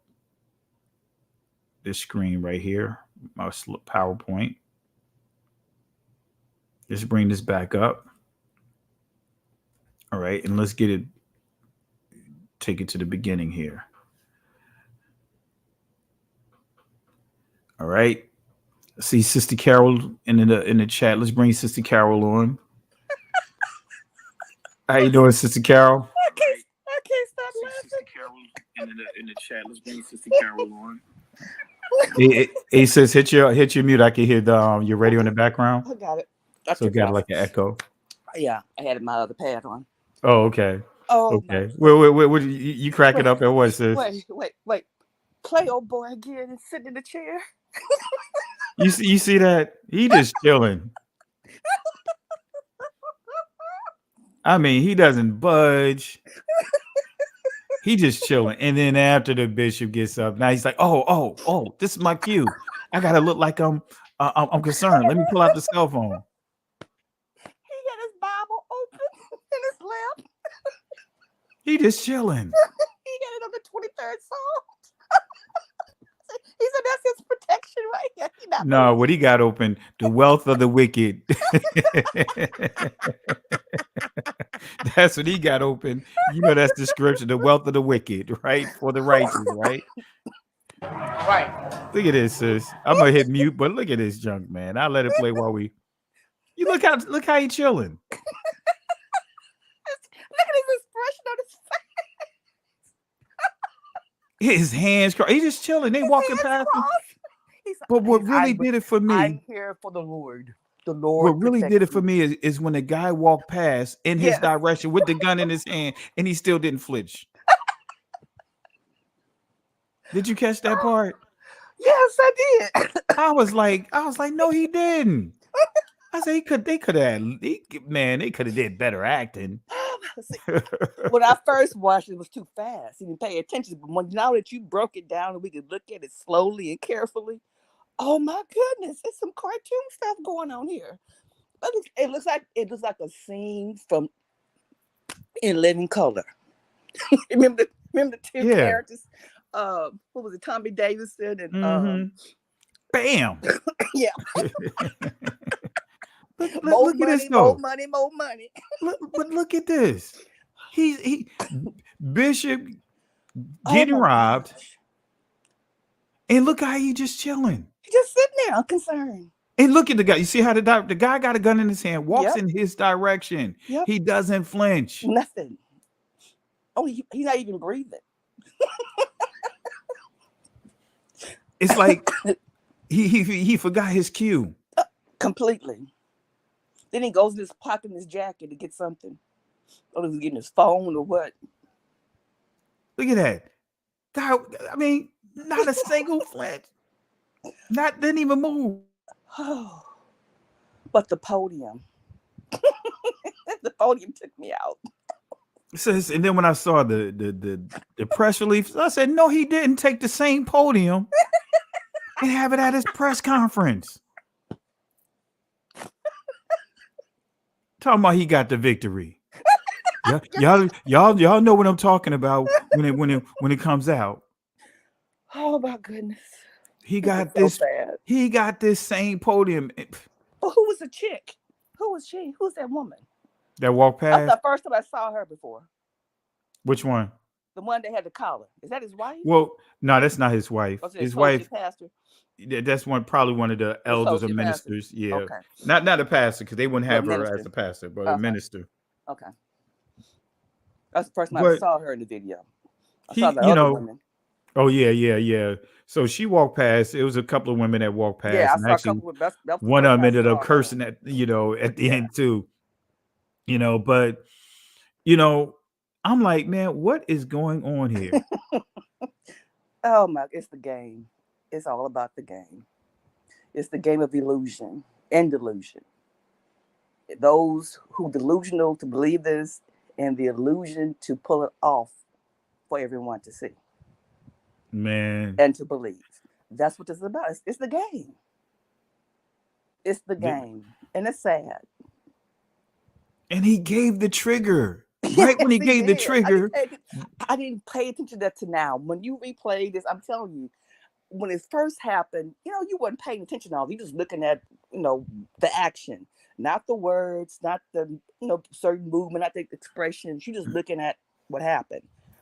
Speaker 1: this screen right here, my PowerPoint. Just bring this back up. All right, and let's take it to the beginning here. All right. See Sister Carol in the chat. Let's bring Sister Carol on. How you doing, Sister Carol?
Speaker 11: I can't stop laughing.
Speaker 1: Sister Carol in the chat. Let's bring Sister Carol on. He says hit your mute. I can hear your radio in the background.
Speaker 11: I got it. I
Speaker 1: So it
Speaker 11: took it
Speaker 1: got
Speaker 11: off.
Speaker 1: like an echo.
Speaker 11: Yeah, I had my other pad on.
Speaker 1: Oh, okay.
Speaker 11: Oh my.
Speaker 1: Okay. Wait, you crack it up at what, sis?
Speaker 11: Wait. Play old boy again and sit in the chair.
Speaker 1: You see that? He just chilling. I mean, he doesn't budge. He just chilling. And then after the bishop gets up, now he's like, oh, this is my cue. I gotta look like I'm concerned. Let me pull out the cell phone.
Speaker 11: He had his Bible open in his lap.
Speaker 1: He just chilling.
Speaker 11: He had it on the 23rd Psalm. He said that's his protection right here.
Speaker 1: No, what he got open, the wealth of the wicked. That's what he got open. You know, that's the scripture, the wealth of the wicked, right? For the righteous, right?
Speaker 11: Right.
Speaker 1: Look at this, sis. I'm gonna hit mute, but look at this junk, man. I'll let it play while we. You look how he chilling.
Speaker 11: Look at his expression on his face.
Speaker 1: His hands crossed. He's just chilling. They walking past him. But what really did it for me?
Speaker 11: I'm here for the Lord. The Lord.
Speaker 1: What really did it for me is when the guy walked past in his direction with the gun in his hand, and he still didn't flinch. Did you catch that part?
Speaker 11: Yes, I did.
Speaker 1: I was like, no, he didn't. I said they could have did better acting.
Speaker 11: When I first watched it, was too fast. He didn't pay attention. But now that you broke it down and we could look at it slowly and carefully, oh my goodness, there's some cartoon stuff going on here. But it looks like a scene from In Living Color. remember the two characters? What was it? Tommy Davidson and
Speaker 1: Bam.
Speaker 11: Yeah.
Speaker 1: Look at this though.
Speaker 11: More money.
Speaker 1: But look at this. He Bishop getting robbed. And look how he just chilling.
Speaker 11: He's just sitting there, unconcerned.
Speaker 1: And look at the guy. You see how the guy got a gun in his hand, walks in his direction.
Speaker 11: Yep.
Speaker 1: He doesn't flinch.
Speaker 11: Nothing. Oh, he's not even breathing.
Speaker 1: It's like he forgot his cue.
Speaker 11: Completely. Then he goes in his pocket in his jacket to get something. Or he's getting his phone or what.
Speaker 1: Look at that. God, I mean, not a single flinch. Didn't even move.
Speaker 11: Oh, but the podium. The podium took me out.
Speaker 1: And then when I saw the press release, I said, no, he didn't take the same podium and have it at his press conference. Talking about he got the victory. Y'all know what I'm talking about when it comes out.
Speaker 11: Oh my goodness.
Speaker 1: He got this. So he got this same podium.
Speaker 11: But who was the chick? Who was she? Who's that woman?
Speaker 1: That walked past?
Speaker 11: That's the first time I saw her before.
Speaker 1: Which one?
Speaker 11: The one that had the collar. Is that his wife?
Speaker 1: Well, no, that's not his wife. His wife.
Speaker 11: Pastor?
Speaker 1: That's probably one of the elders or ministers. Pastor. Yeah. Okay. Not a pastor, because they wouldn't have her as a pastor, but a minister.
Speaker 11: Okay. That's the first time I saw her in the video. I saw the other women.
Speaker 1: Oh, yeah. So she walked past. It was a couple of women that walked past.
Speaker 11: Yeah, I
Speaker 1: and
Speaker 11: saw
Speaker 1: actually,
Speaker 11: a couple of them.
Speaker 1: One of them ended up cursing at the end too. But I'm like, man, what is going on here?
Speaker 11: Oh my, it's the game. It's all about the game. It's the game of illusion and delusion. Those who delusional to believe this and the illusion to pull it off for everyone to see.
Speaker 1: Man.
Speaker 11: And to believe. That's what this is about. It's the game. It's the game. And it's sad.
Speaker 1: And he gave the trigger. Right when he gave the trigger.
Speaker 11: I didn't pay attention to that to now. When you replay this, I'm telling you, when it first happened, you weren't paying attention to all. You just looking at, the action, not the words, not the, certain movement, not the expressions. You just looking at what happened.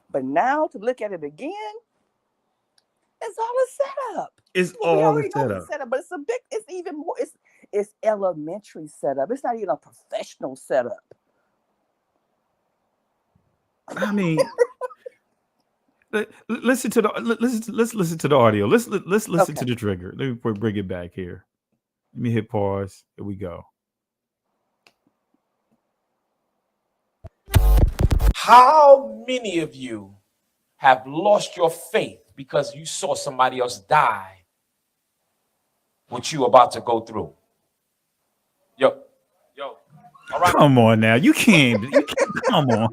Speaker 11: But now to look at it again, it's all a setup.
Speaker 1: It's all a setup.
Speaker 11: But it's even more, it's elementary setup. It's not even a professional setup.
Speaker 1: I mean, Listen to the let's listen to the audio. Let's listen
Speaker 11: Okay.
Speaker 1: to the trigger. Let me bring it back here. Let me hit pause. Here we go.
Speaker 10: How many of you have lost your faith because you saw somebody else die what you about to go through? Yo. All right.
Speaker 1: Come on now. You can't come on.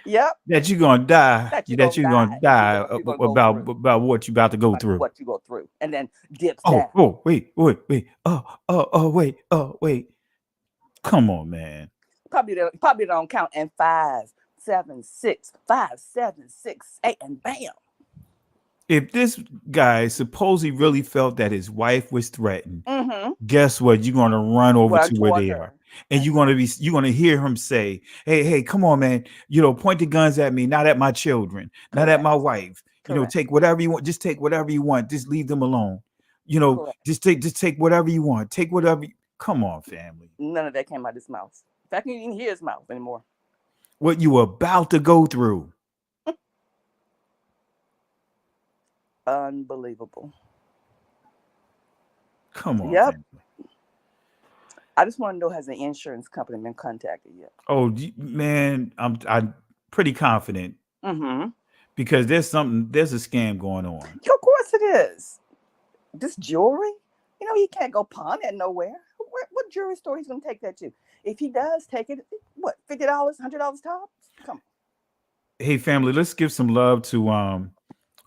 Speaker 11: Yep.
Speaker 1: That you're gonna die.
Speaker 11: That
Speaker 1: That you're gonna die
Speaker 11: you're gonna go through.
Speaker 1: about what you about to go through.
Speaker 11: What you go through. And then dips down.
Speaker 1: Oh, wait. Wait. Come on, man.
Speaker 11: Probably don't count. And 5, 7, 6, 5, 7, 6, 8, and bam.
Speaker 1: If this guy supposedly really felt that his wife was threatened, guess what? You're gonna run over to where they are. And you're gonna hear him say, hey, come on, man. Point the guns at me, not at my children, not at my wife. Take whatever you want. Just take whatever you want. Just leave them alone. Just take whatever you want. Take whatever. Come on, family.
Speaker 11: None of that came out of his mouth. In fact, you didn't hear his mouth anymore.
Speaker 1: What you were about to go through.
Speaker 11: Unbelievable.
Speaker 1: Come on.
Speaker 11: Yep.
Speaker 1: Family.
Speaker 11: I just want to know, has the insurance company been contacted yet?
Speaker 1: Oh man, I'm pretty confident because there's a scam going on.
Speaker 11: Of course it is. This jewelry, he can't go pawn it nowhere. What jewelry store he's going to take that to? If he does take it, what, $50, $100 tops? Come on.
Speaker 1: Hey family, let's give some love to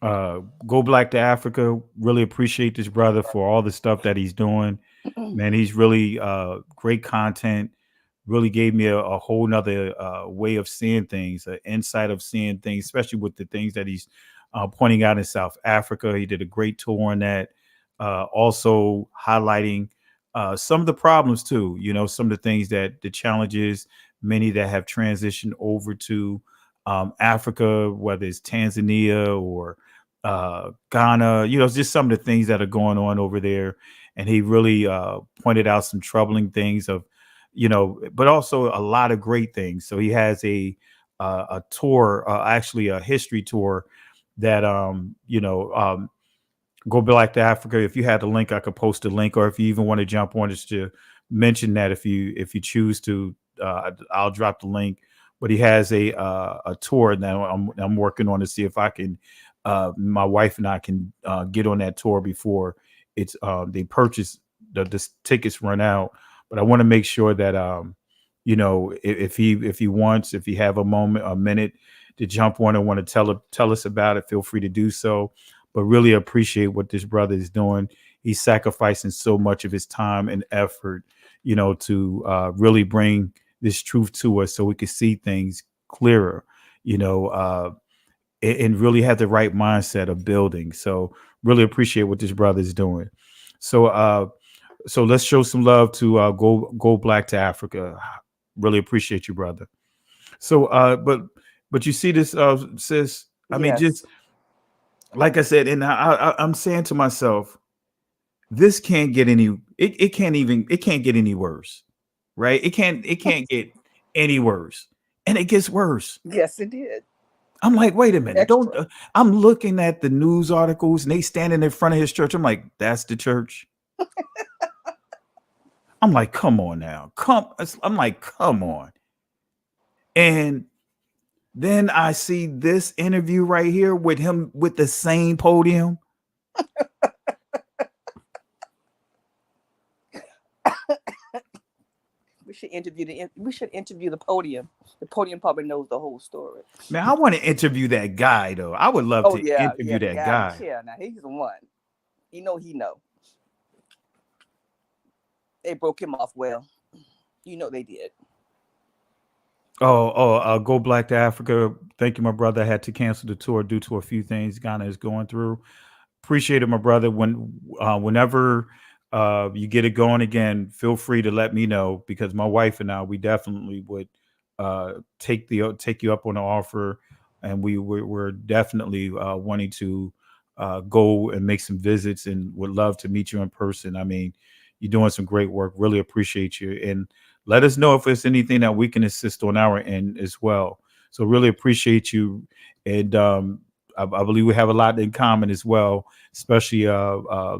Speaker 1: Go Black to Africa. Really appreciate this brother for all the stuff that he's doing. Man, he's really great content. Really gave me a whole nother way of seeing things, an insight of seeing things, especially with the things that he's pointing out in South Africa. He did a great tour on that. Also highlighting some of the problems too, some of the things the challenges, many that have transitioned over to Africa, whether it's Tanzania or Ghana, just some of the things that are going on over there. And he really pointed out some troubling things of, but also a lot of great things. So he has a tour, actually a history tour that, Go Black to Africa. If you had the link, I could post a link, or if you even want to jump on just to mention that, if you choose to, I'll drop the link. But he has a tour now. I'm working on to see if I can, my wife and I can get on that tour before it's they purchase the tickets run out. But I want to make sure that if he have a minute to jump on and want to tell us about it, feel free to do so. But really appreciate what this brother is doing. He's sacrificing so much of his time and effort, to really bring this truth to us so we can see things clearer, and really have the right mindset of building. So really appreciate what this brother is doing. So let's show some love to Go Black to Africa. Really appreciate you, brother. So but you see this, sis, I mean, just like I said, and I'm saying to myself, this can't get it can't get any worse, right? It can't get any worse, and it gets worse.
Speaker 11: Yes, it did.
Speaker 1: I'm like, wait a minute, I'm looking at the news articles and they standing in front of his church. I'm like, that's the church. I'm like, come on now, I'm like, come on. And then I see this interview right here with him with the same podium.
Speaker 11: We should interview the podium. The podium probably knows the whole story.
Speaker 1: Man, I want to interview that guy though. I would love to interview that guy.
Speaker 11: Yeah, now he's the one. He know. They broke him off well. They did.
Speaker 1: Go Black to Africa. Thank you, my brother. I had to cancel the tour due to a few things Ghana is going through. Appreciate it, my brother. Whenever you get it going again, feel free to let me know, because my wife and I, we definitely would take you up on the offer, and we're definitely wanting to go and make some visits, and would love to meet you in person. I mean, you're doing some great work. Really appreciate you, and let us know if there's anything that we can assist on our end as well. So really appreciate you. And I believe we have a lot in common as well, especially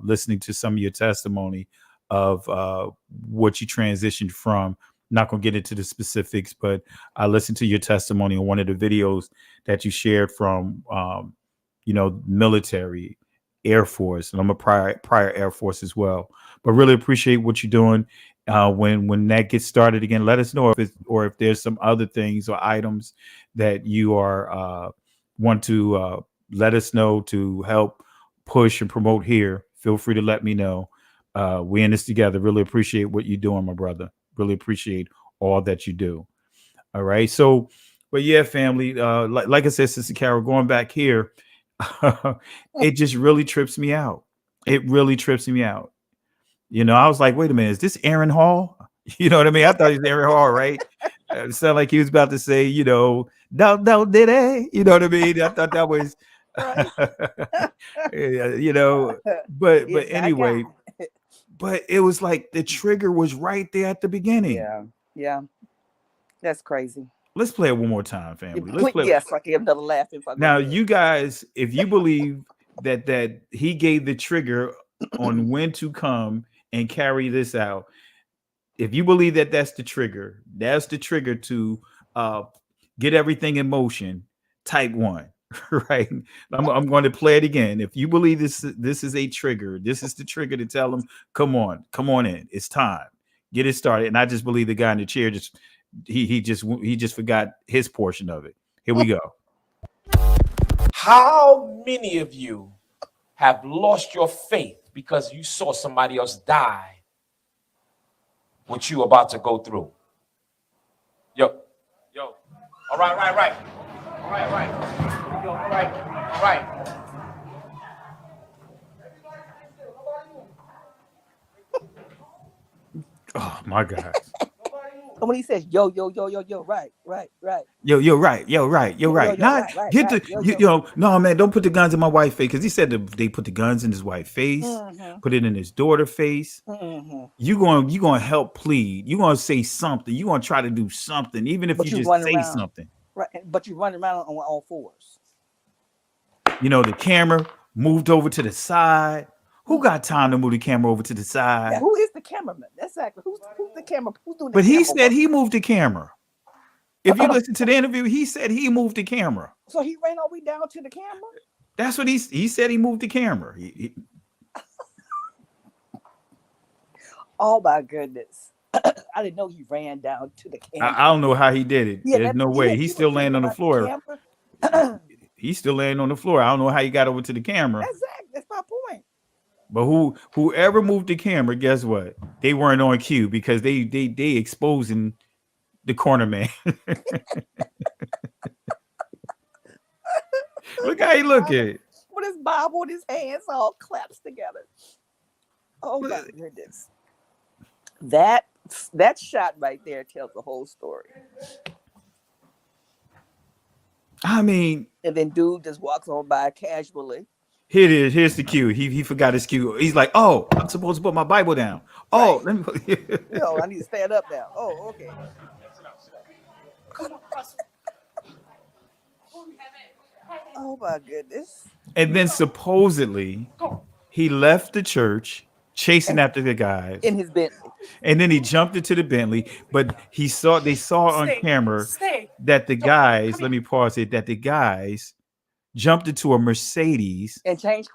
Speaker 1: listening to some of your testimony of what you transitioned from. Not going to get into the specifics, but I listened to your testimony in one of the videos that you shared from, military, Air Force, and I'm a prior Air Force as well. But really appreciate what you're doing. When that gets started again, let us know if there's some other things or items that you are want to let us know to help push and promote here. Feel free to let me know. We're in this together. Really appreciate what you're doing, my brother. Really appreciate all that you do. All right. So, but yeah, family, like I said, Sister Carol, going back here, it just really trips me out. It really trips me out. I was like, wait a minute, is this Aaron Hall? You know what I mean? I thought he was Aaron Hall, right? It sounded like he was about to say, no, did it? You know what I mean? I thought that was, but anyway, but it was like the trigger was right there at the beginning.
Speaker 11: Yeah. That's crazy.
Speaker 1: Let's play it one more time, family. Let's play.
Speaker 11: Yes, I can have another laugh.
Speaker 1: Now, you guys, if you believe that he gave the trigger on when to come and carry this out, if you believe that that's the trigger to get everything in motion, type 1. Right. I'm going to play it again. If you believe this is a trigger, this is the trigger to tell them, come on in. It's time. Get it started. And I just believe the guy in the chair he just forgot his portion of it. Here we go.
Speaker 10: How many of you have lost your faith because you saw somebody else die what you about to go through? Yo. All right. All right.
Speaker 1: Oh my God.
Speaker 11: When he says yo, right.
Speaker 1: You're right. No, man, don't put the guns in my wife's face, because he said they put the guns in his wife's face, put it in his daughter's face. You gonna help plead. You gonna say something. You gonna try to do something, even if you just say something.
Speaker 11: Right, but you run around on all fours.
Speaker 1: The camera moved over to the side. Who got time to move the camera over to the side?
Speaker 11: Yeah, who is the cameraman? Exactly. Who's the camera? Who's doing the
Speaker 1: But
Speaker 11: camera
Speaker 1: he said
Speaker 11: work?
Speaker 1: he moved the camera. If you listen to the interview, he said he moved the camera.
Speaker 11: So he ran all the way down to the camera?
Speaker 1: That's what he said. He moved the camera.
Speaker 11: Oh my goodness. I didn't know he ran down to the camera.
Speaker 1: I don't know how he did it.
Speaker 11: Yeah,
Speaker 1: There's no way. He's still laying on the floor. He's still laying on the floor. I don't know how he got over to the camera.
Speaker 11: Exactly. That's my point.
Speaker 1: But whoever moved the camera, guess what? They weren't on cue, because they exposing the corner man. Look how he look at it.
Speaker 11: With his Bible and his hands all clasped together. Oh my goodness. That shot right there tells the whole story.
Speaker 1: I mean,
Speaker 11: and then dude just walks on by casually.
Speaker 1: Here it is. Here's the cue. He forgot his cue. He's like, oh, I'm supposed to put my Bible down. Oh,
Speaker 11: right.
Speaker 1: let me.
Speaker 11: I need to stand up now. Oh, okay. Oh my goodness.
Speaker 1: And then supposedly he left the church chasing after the guys
Speaker 11: in his Bentley.
Speaker 1: And then he jumped into the Bentley, but they saw on camera that the guys, let me pause it, that the guys jumped into a Mercedes
Speaker 11: and changed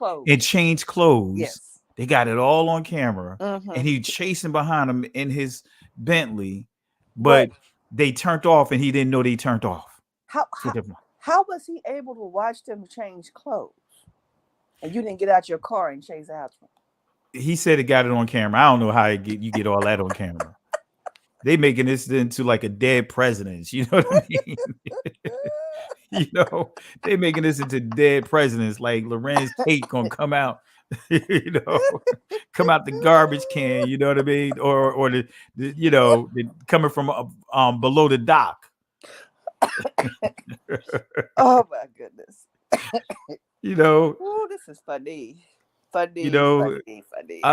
Speaker 11: clothes.
Speaker 1: Yes. They got it all on camera. And he chasing behind him in his Bentley, but they turned off and he didn't know they turned off.
Speaker 11: How was he able to watch them change clothes? And you didn't get out your car and chase after them?
Speaker 1: He said he got it on camera. I don't know how you get all that on camera. They making this into like a dead president. You know what I mean? They making this into dead presidents. Like Lorenz Tate gonna come out, come out the garbage can. You know what I mean? Or the coming from below the dock.
Speaker 11: Oh my goodness.
Speaker 1: Oh,
Speaker 11: this is funny.
Speaker 1: I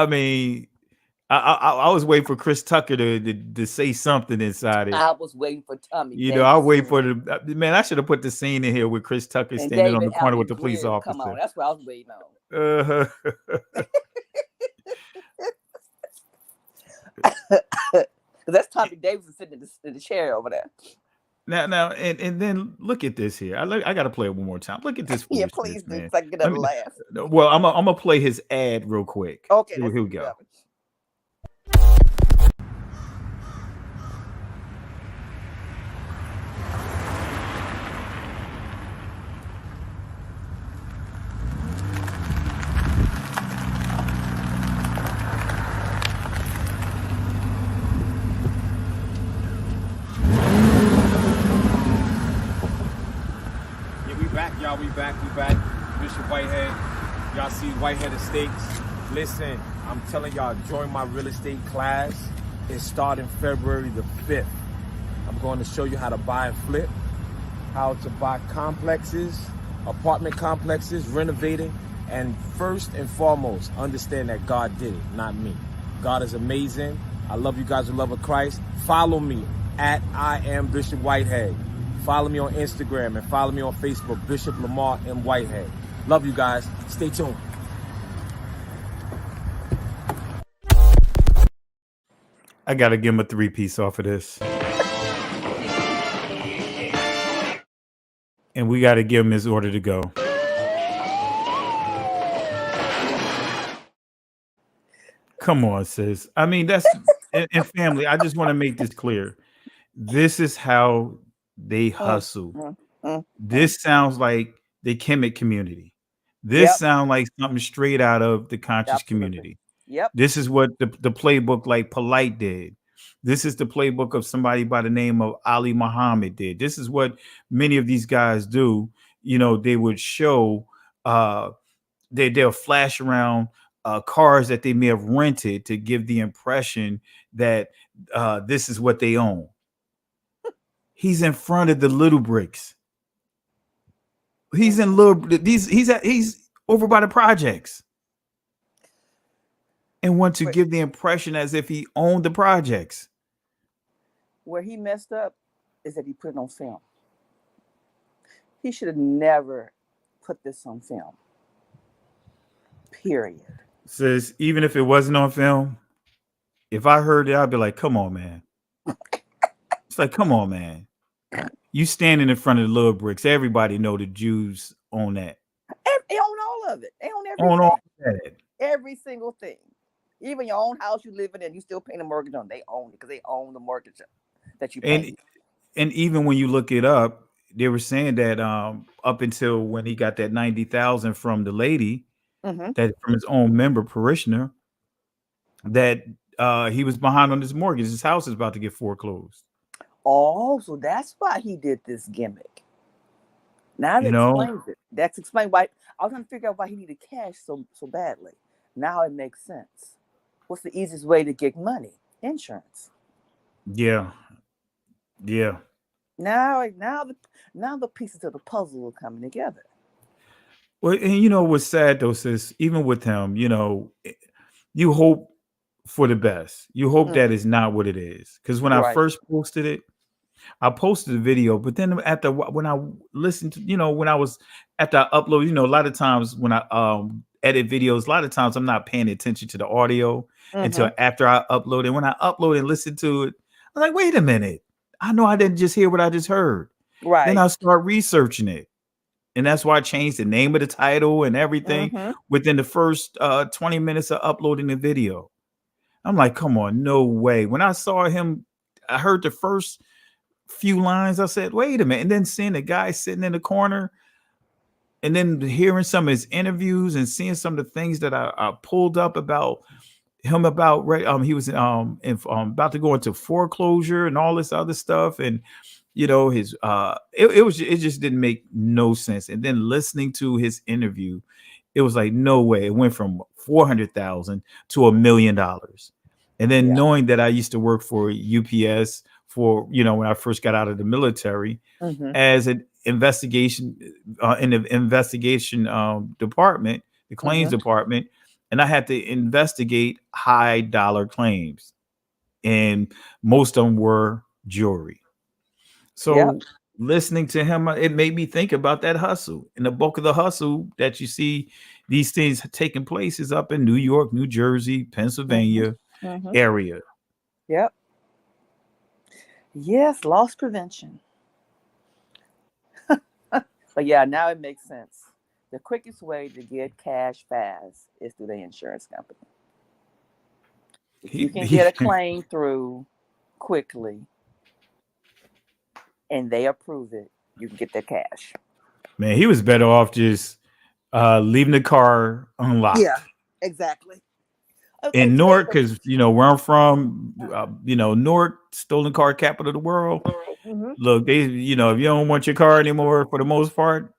Speaker 1: mean, I was waiting for Chris Tucker to say something inside it.
Speaker 11: I was waiting for Tommy.
Speaker 1: You know, I wait for the man. I should have put the scene in here with Chris Tucker
Speaker 11: and
Speaker 1: standing
Speaker 11: David
Speaker 1: on the corner
Speaker 11: Allen
Speaker 1: with the police
Speaker 11: Greer,
Speaker 1: officer.
Speaker 11: Come on, that's what I was waiting on. That's Tommy Davis sitting in the chair over there.
Speaker 1: Now, and then look at this here. I got to play it one more time. Look at this.
Speaker 11: Yeah, please do.
Speaker 1: Man.
Speaker 11: So I can get another laugh.
Speaker 1: Well, I'm gonna play his ad real quick.
Speaker 11: Okay,
Speaker 1: here we go.
Speaker 5: We back. Bishop Whitehead. Y'all see Whitehead Estates. Listen, I'm telling y'all, join my real estate class. It's starting February the 5th. I'm going to show you how to buy and flip, how to buy complexes, apartment complexes, renovating, and first and foremost, understand that God did it, not me. God is amazing. I love you guys with the love of Christ. Follow me at I am Bishop Whitehead. Follow me on Instagram and follow me on Facebook, Bishop Lamar M. Whitehead. Love you guys. Stay tuned.
Speaker 1: I got to give him a 3-piece off of this. And we got to give him his order to go. Come on, sis. I mean, that's and family. I just want to make this clear. This is how they hustle. This sounds like the Kemet community. This sounds like something straight out of the conscious community. This is what the playbook like Polite did. This is the playbook of somebody by the name of Ali Muhammad did. This is what many of these guys do. You know, they would show they'll flash around cars that they may have rented to give the impression that this is what they own. He's in front of the little bricks. He's in he's over by the projects. And want to give the impression as if he owned the projects.
Speaker 11: Where he messed up is that he put it on film. He should have never put this on film. Period.
Speaker 1: Says even if it wasn't on film, if I heard it, I'd be like, come on, man. It's like, come on, man. You standing in front of the little bricks. Everybody know the Jews own that.
Speaker 11: They own all of it. They own everything.
Speaker 1: Own all that.
Speaker 11: Every single thing. Even your own house you live in, you still paying a mortgage on. They own it because they own the mortgage that you pay.
Speaker 1: And even when you look it up, they were saying that up until when he got that 90,000 from the lady, that from his own member parishioner, that he was behind on his mortgage. His house is about to get foreclosed.
Speaker 11: Oh, so that's why he did this gimmick. Now that explains it. That's explained why I was trying to figure out why he needed cash so badly. Now it makes sense. What's the easiest way to get money? Insurance.
Speaker 1: Yeah.
Speaker 11: Now the pieces of the puzzle are coming together.
Speaker 1: Well, and you know what's sad though, sis, even with him, you know, you hope for the best. You hope that is not what it is. Because when I first posted it, I posted the video, but then when I listened to, you know, when I was after I upload, you know, a lot of times when I edit videos, a lot of times I'm not paying attention to the audio until after I upload it. When I upload and listen to it, I'm like, wait a minute. I know I didn't just hear what I just heard.
Speaker 11: Right.
Speaker 1: Then I start researching it. And that's why I changed the name of the title and everything within the first 20 minutes of uploading the video. I'm like, come on, no way. When I saw him, I heard the first few lines. I said, wait a minute. And then seeing the guy sitting in the corner and then hearing some of his interviews and seeing some of the things that I pulled up about him about he was about to go into foreclosure and all this other stuff. And, you know, his it just didn't make no sense. And then listening to his interview, it was like, no way. It went from 400,000 to $1 million. And then knowing that I used to work for UPS for, you know, when I first got out of the military as an investigation in the investigation department, the claims department. and I had to investigate high dollar claims, and most of them were jewelry. So listening to him, it made me think about that hustle. And the bulk of the hustle that you see these things taking place is up in New York, New Jersey, Pennsylvania area.
Speaker 11: Yep. Yes, loss prevention. But yeah, now it makes sense. The quickest way to get cash fast is through the insurance company. If you can get a claim through quickly and they approve it, you can get that cash.
Speaker 1: Man, he was better off just leaving the car unlocked.
Speaker 11: Yeah, exactly.
Speaker 1: In Newark, because where I'm from, Newark, stolen car capital of the world. Look, they, if you don't want your car anymore, for the most part,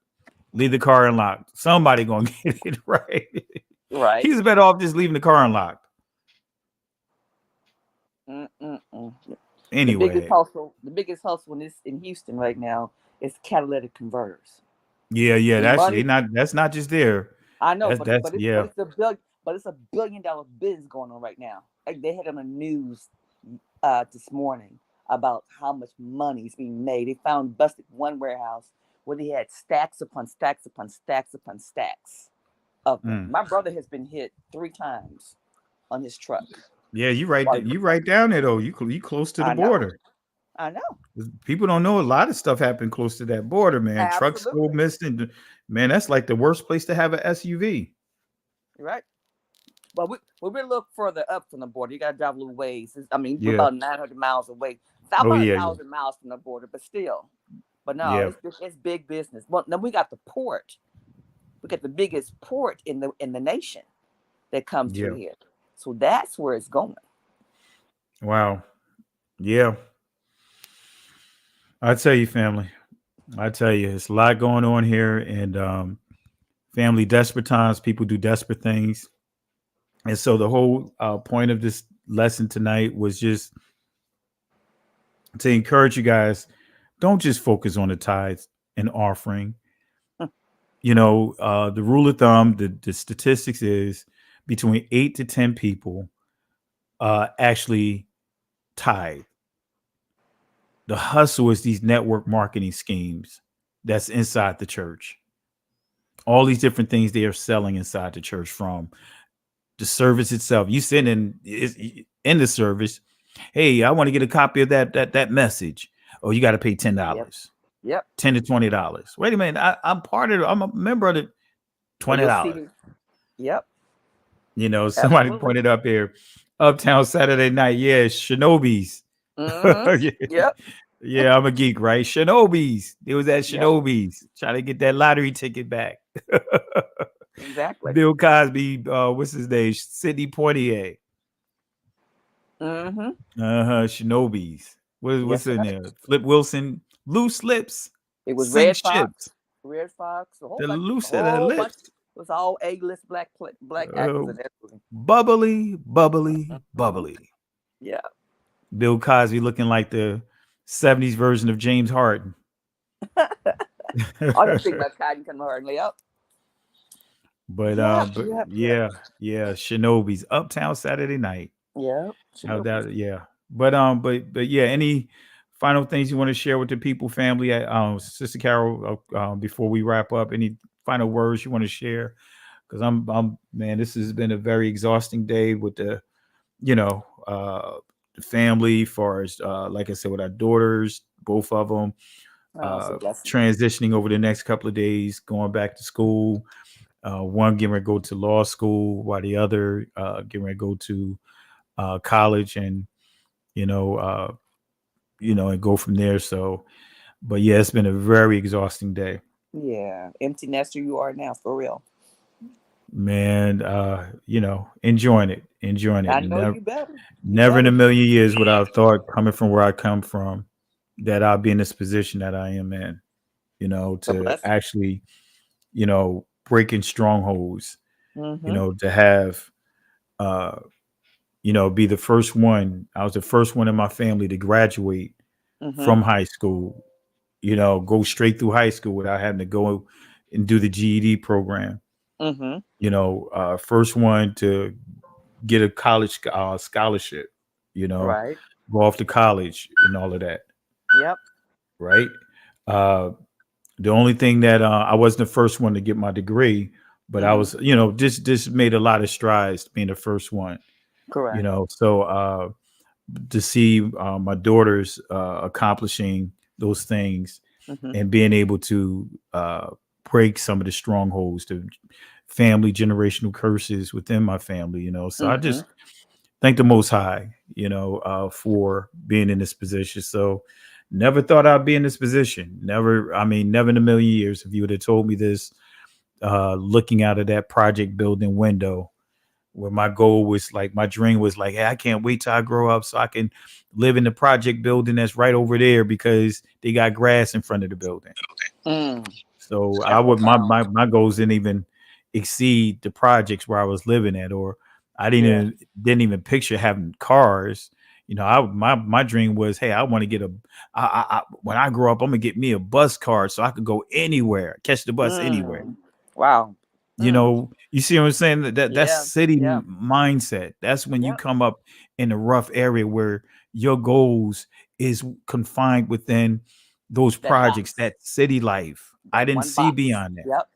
Speaker 1: leave the car unlocked. Somebody gonna get it right.
Speaker 11: Right.
Speaker 1: He's better off just leaving the car unlocked. Anyway,
Speaker 11: the biggest hustle in Houston right now is catalytic converters.
Speaker 1: Yeah, that's not just there.
Speaker 11: I know, but it's a $1 billion business going on right now. Like they had on the news this morning about how much money is being made. They busted one warehouse where they had stacks upon stacks upon stacks upon stacks of them. My brother has been hit 3 times on his truck.
Speaker 1: Yeah, you right down there though. You close to the border.
Speaker 11: I know.
Speaker 1: People don't know a lot of stuff happened close to that border, man.
Speaker 11: Absolutely.
Speaker 1: Trucks go missing. Man, that's like the worst place to have an SUV.
Speaker 11: Right. Well, we're a little further up from the border. You got to drive a little ways. We're about 900 miles away. About 1,000 miles from the border, but still. But no, it's big business. Well, then we got the port. We got the biggest port in the nation that comes through here. So that's where it's going.
Speaker 1: Wow. Yeah. I tell you, family. I tell you, it's a lot going on here, and family, desperate times. People do desperate things. And so the whole point of this lesson tonight was just to encourage you guys, don't just focus on the tithes and offering. The rule of thumb, the statistics is between 8 to 10 people actually tithe. The hustle is these network marketing schemes that's inside the church. All these different things they are selling inside the church, from the service itself. You send in the service, hey, I want to get a copy of that message. Oh, you got to pay $10.
Speaker 11: Yep.
Speaker 1: $10 to $20. Wait a minute. I'm a member of the $20.
Speaker 11: Yep.
Speaker 1: Somebody pointed up here, Uptown Saturday Night. Yeah, Shinobis.
Speaker 11: Yep.
Speaker 1: Yeah, I'm a geek, right? Shinobis. It was at Shinobis trying to get that lottery ticket back.
Speaker 11: Exactly.
Speaker 1: Bill Cosby, what's his name? Sidney Poitier. Shinobis. What's in there? Flip Wilson, Loose Lips.
Speaker 11: It was Red Fox. Red Fox.
Speaker 1: The loose set of lips.
Speaker 11: It was all A-list black actors in that movie.
Speaker 1: Bubbly.
Speaker 11: Yeah.
Speaker 1: Bill Cosby looking like the 70s version of James Harden.
Speaker 11: I don't think about Cotton come Harden. Yep.
Speaker 1: But Shinobis, Uptown Saturday Night.
Speaker 11: Yeah.
Speaker 1: But yeah, any final things you want to share with the people, family? Sister Carol, before we wrap up, any final words you want to share? Because man, this has been a very exhausting day with the family, far as like I said, with our daughters, both of them transitioning over the next couple of days, going back to school. One getting ready to go to law school, while the other getting ready to go to college, and and go from there. So, but yeah, it's been a very exhausting day.
Speaker 11: Yeah, empty nester you are now, for real.
Speaker 1: Man, enjoying it.
Speaker 11: I know you better.
Speaker 1: Never in a million years would I have thought, coming from where I come from, that I'll be in this position that I am in. To actually, breaking strongholds. To have, be the first one. I was the first one in my family to graduate from high school. Go straight through high school without having to go and do the GED program. You know, first one to get a college scholarship. You know,
Speaker 11: Right.
Speaker 1: go off to college and all of that.
Speaker 11: Yep.
Speaker 1: Right. Uh, the only thing that I wasn't the first one to get my degree, but I was, you know, just made a lot of strides being the first one. You
Speaker 11: Correct.
Speaker 1: know, so to see my daughters accomplishing those things and being able to break some of the strongholds, the family generational curses within my family, you know. So I just thank the Most High, you know, for being in this position. So never thought I'd be in this position. Never, I mean, never in a million years. If you would have told me this, looking out of that project building window, where my goal was like, my dream was like, hey, I can't wait till I grow up so I can live in the project building that's right over there because they got grass in front of the building. So I would my goals didn't even exceed the projects where I was living at, or I didn't even picture having cars. You know, my dream was, hey, I want to get when I grow up, I'm gonna get me a bus card so I could go anywhere, catch the bus anywhere.
Speaker 11: Wow.
Speaker 1: You know, you see what I'm saying? That's
Speaker 11: Yeah.
Speaker 1: city
Speaker 11: Yeah.
Speaker 1: mindset. That's when you
Speaker 11: Yep.
Speaker 1: come up in a rough area where your goals is confined within those
Speaker 11: That
Speaker 1: projects,
Speaker 11: box.
Speaker 1: that city life. I
Speaker 11: That
Speaker 1: didn't
Speaker 11: one
Speaker 1: see
Speaker 11: box.
Speaker 1: beyond that.
Speaker 11: Yep.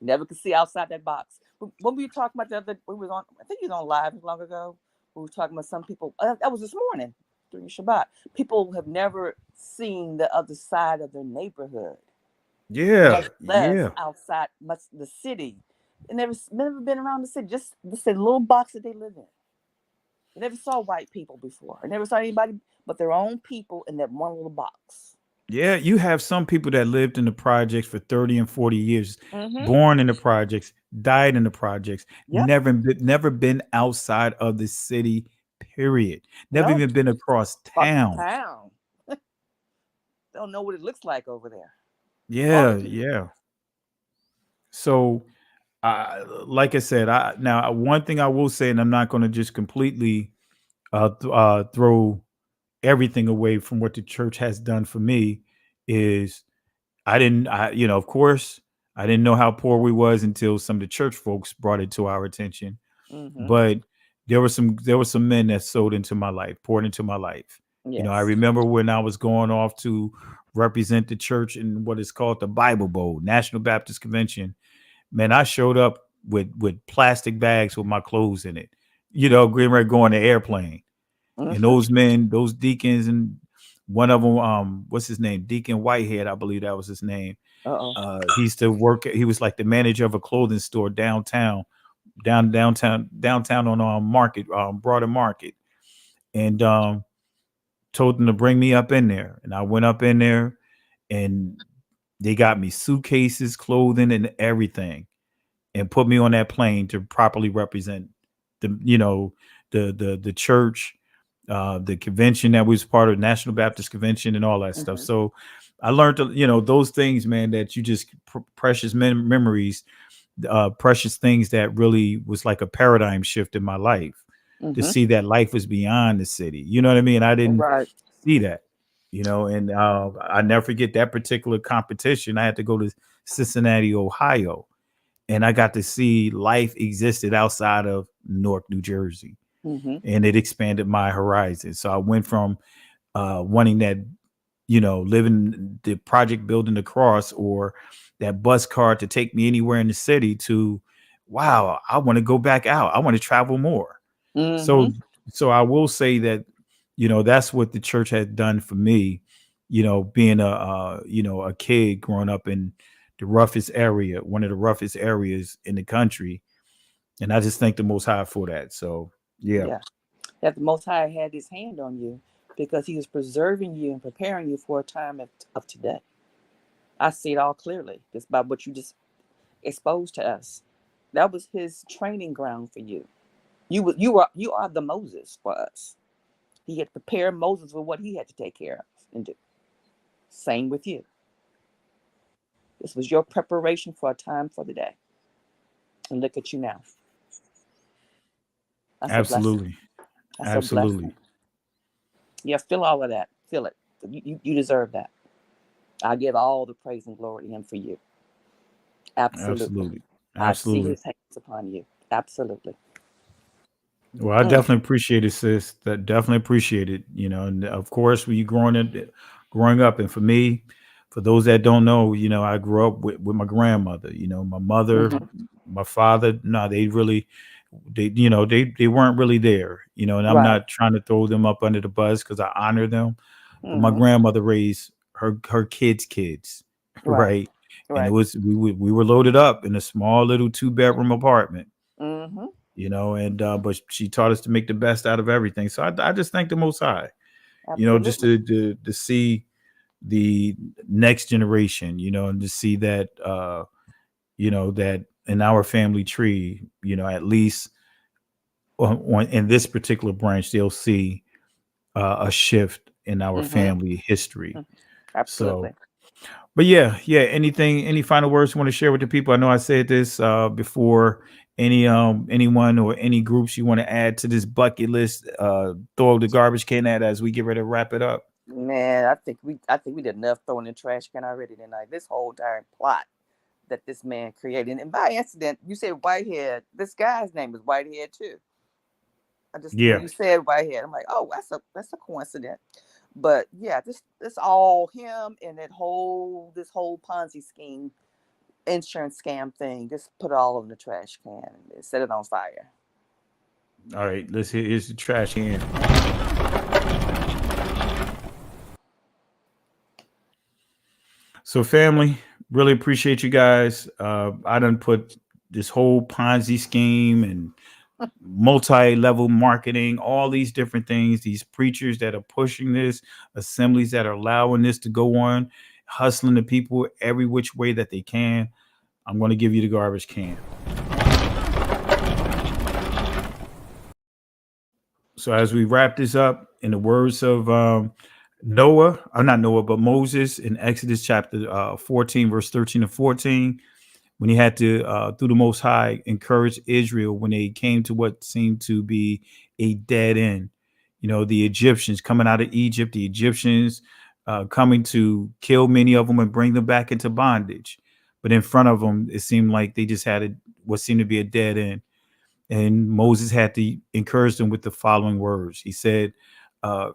Speaker 11: Never could see outside that box. When we were talking about the other, we was on. I think you was on live long ago. We were talking about some people. That was this morning during Shabbat. People have never seen the other side of their neighborhood,
Speaker 1: Yeah,
Speaker 11: much less
Speaker 1: yeah,
Speaker 11: outside much the city. They never been around the city. Just the little box that they live in. They never saw white people before. I never saw anybody but their own people in that one little box.
Speaker 1: yeah. You have some people that lived in the projects for 30 and 40 years,
Speaker 11: Mm-hmm.
Speaker 1: born in the projects, died in the projects,
Speaker 11: Yep.
Speaker 1: never been outside of the city, period. Never
Speaker 11: Nope.
Speaker 1: even been across
Speaker 11: Across the
Speaker 1: town.
Speaker 11: town. They don't know what it looks like over there. All the
Speaker 1: Yeah,
Speaker 11: people.
Speaker 1: yeah. So like I said, now one thing I will say, and I'm not going to just completely throw everything away from what the church has done for me, is you know, of course, I didn't know how poor we was until some of the church folks brought it to our attention.
Speaker 11: Mm-hmm.
Speaker 1: But there were some men that sowed into my life, poured into my life. You know, I
Speaker 11: Yes.
Speaker 1: remember when I was going off to represent the church in what is called the Bible Bowl, National Baptist Convention. Man, I showed up with plastic bags with my clothes in it. You know, getting ready to go on the airplane. And
Speaker 11: Mm-hmm.
Speaker 1: those men, those deacons, and one of them, what's his name? Deacon Whitehead, I believe that was his name.
Speaker 11: Uh-oh.
Speaker 1: He used to work. He was like the manager of a clothing store downtown, downtown on Market, Broader Market, and told them to bring me up in there. And I went up in there, and they got me suitcases, clothing, and everything, and put me on that plane to properly represent the, you know, the church, the convention that was part of National Baptist Convention and all that stuff.
Speaker 11: Mm-hmm.
Speaker 1: So I learned, you know, those things, man, that you just precious memories, precious things that really was like a paradigm shift in my life, to
Speaker 11: Mm-hmm.
Speaker 1: see that life was beyond the city. You know what I mean? I didn't
Speaker 11: Right.
Speaker 1: see that, you know, and I never forget that particular competition. I had to go to Cincinnati, Ohio, and I got to see life existed outside of Newark, New Jersey,
Speaker 11: Mm-hmm.
Speaker 1: and it expanded my horizon. So I went from wanting that, you know, living the project building across, or that bus card to take me anywhere in the city, to, wow, I want to go back out. I want to travel more.
Speaker 11: Mm-hmm.
Speaker 1: So I will say that, you know, that's what the church has done for me. You know, being you know, a kid growing up in the roughest area, one of the roughest areas in the country, and I just thank the Most High for that. So yeah,
Speaker 11: Yeah. That the Most High had his hand on you because he was preserving you and preparing you for a time of today. I see it all clearly just by what you just exposed to us. That was his training ground for you. You are the Moses for us. He had prepared Moses for what he had to take care of and do. Same with you. This was your preparation for a time for the day. And look at you now. That's a blessing.
Speaker 1: absolutely,
Speaker 11: That's a
Speaker 1: absolutely,
Speaker 11: blessing. Yeah, feel all of that. Feel it. You deserve that. I give all the praise and glory to him for you. Absolutely.
Speaker 1: absolutely.
Speaker 11: I see
Speaker 1: Absolutely.
Speaker 11: his hands upon you. Absolutely.
Speaker 1: Well, I
Speaker 11: Mm.
Speaker 1: definitely appreciate it, sis. That definitely appreciate it. And of course, when you growing up, and for me, for those that don't know, I grew up with my grandmother. My mother,
Speaker 11: Mm-hmm.
Speaker 1: my father. No, they weren't really there. And I'm
Speaker 11: Right.
Speaker 1: not trying to throw them up under the bus because I honor them. But my
Speaker 11: Mm-hmm.
Speaker 1: grandmother raised her kids,
Speaker 11: Right.
Speaker 1: right? And it
Speaker 11: Right.
Speaker 1: was we were loaded up in a small little 2-bedroom apartment.
Speaker 11: Mm-hmm.
Speaker 1: And but she taught us to make the best out of everything. So I just thank the Most High, just
Speaker 11: Absolutely.
Speaker 1: to see the next generation, and to see that that in our family tree, at least in this particular branch, they'll see a shift in our
Speaker 11: Mm-hmm.
Speaker 1: family history.
Speaker 11: Absolutely.
Speaker 1: So, but yeah. Any final words you want to share with the people? I know I said this before. Anyone or any groups you want to add to this bucket list? Throw the garbage can at as we get ready to wrap it up.
Speaker 11: Man, I think we did enough throwing in the trash can already tonight. This whole entire plot that this man created. And by accident, you said Whitehead. This guy's name is Whitehead too. When
Speaker 1: Yeah.
Speaker 11: you said Whitehead, I'm like, oh, that's a coincidence. But yeah, this all him and this whole Ponzi scheme, insurance scam thing. Just put it all in the trash can and set it on fire.
Speaker 1: All right. Here's the trash can. So, family, really appreciate you guys. I done put this whole Ponzi scheme and multi-level marketing, all these different things, these preachers that are pushing this, assemblies that are allowing this to go on, hustling the people every which way that they can. I'm going to give you the garbage can. So as we wrap this up, in the words of not Noah, but Moses in Exodus chapter 14, verse 13 and 14, when he had to, through the Most High, encourage Israel when they came to what seemed to be a dead end. The Egyptians coming out of Egypt, the Egyptians coming to kill many of them and bring them back into bondage. But in front of them, it seemed like they just had what seemed to be a dead end. And Moses had to encourage them with the following words. He said,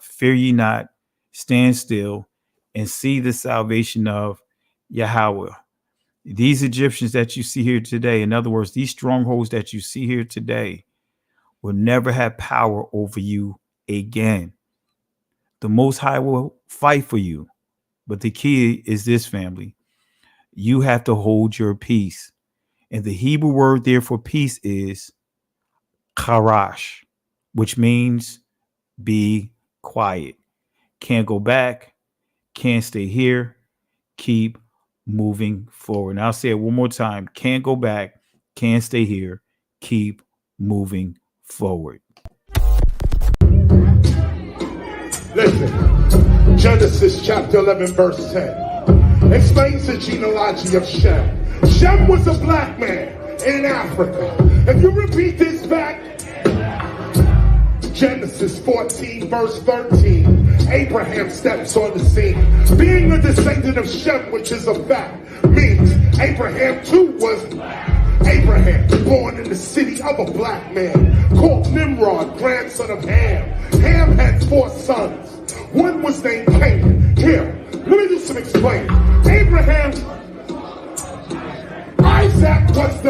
Speaker 1: fear ye not, stand still, and see the salvation of Yahweh. These Egyptians that you see here today, in other words, these strongholds that you see here today, will never have power over you again. The Most High will fight for you. But the key is this, family. You have to hold your peace. And the Hebrew word there for peace is karash, which means be quiet. Can't go back, can't stay here, keep moving forward. And I'll say it one more time. Can't go back, can't stay here, keep moving forward.
Speaker 9: Listen, Genesis chapter 11, verse 10 explains the genealogy of Shem. Shem was a black man in Africa. If you repeat this back, Genesis 14, verse 13, Abraham steps on the scene. Being a descendant of Shem, which is a fact, means Abraham too was black. Abraham, born in the city of a black man, called Nimrod, grandson of Ham. Ham had 4 sons. One was named Canaan. Here, let me do some explaining. Abraham, Isaac was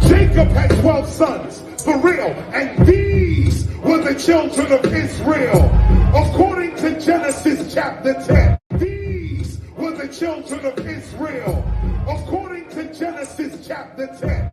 Speaker 9: Jacob had 12 sons, for real, and these were the children of Israel. According to Genesis chapter 10, these were the children of Israel. According to Genesis chapter 10.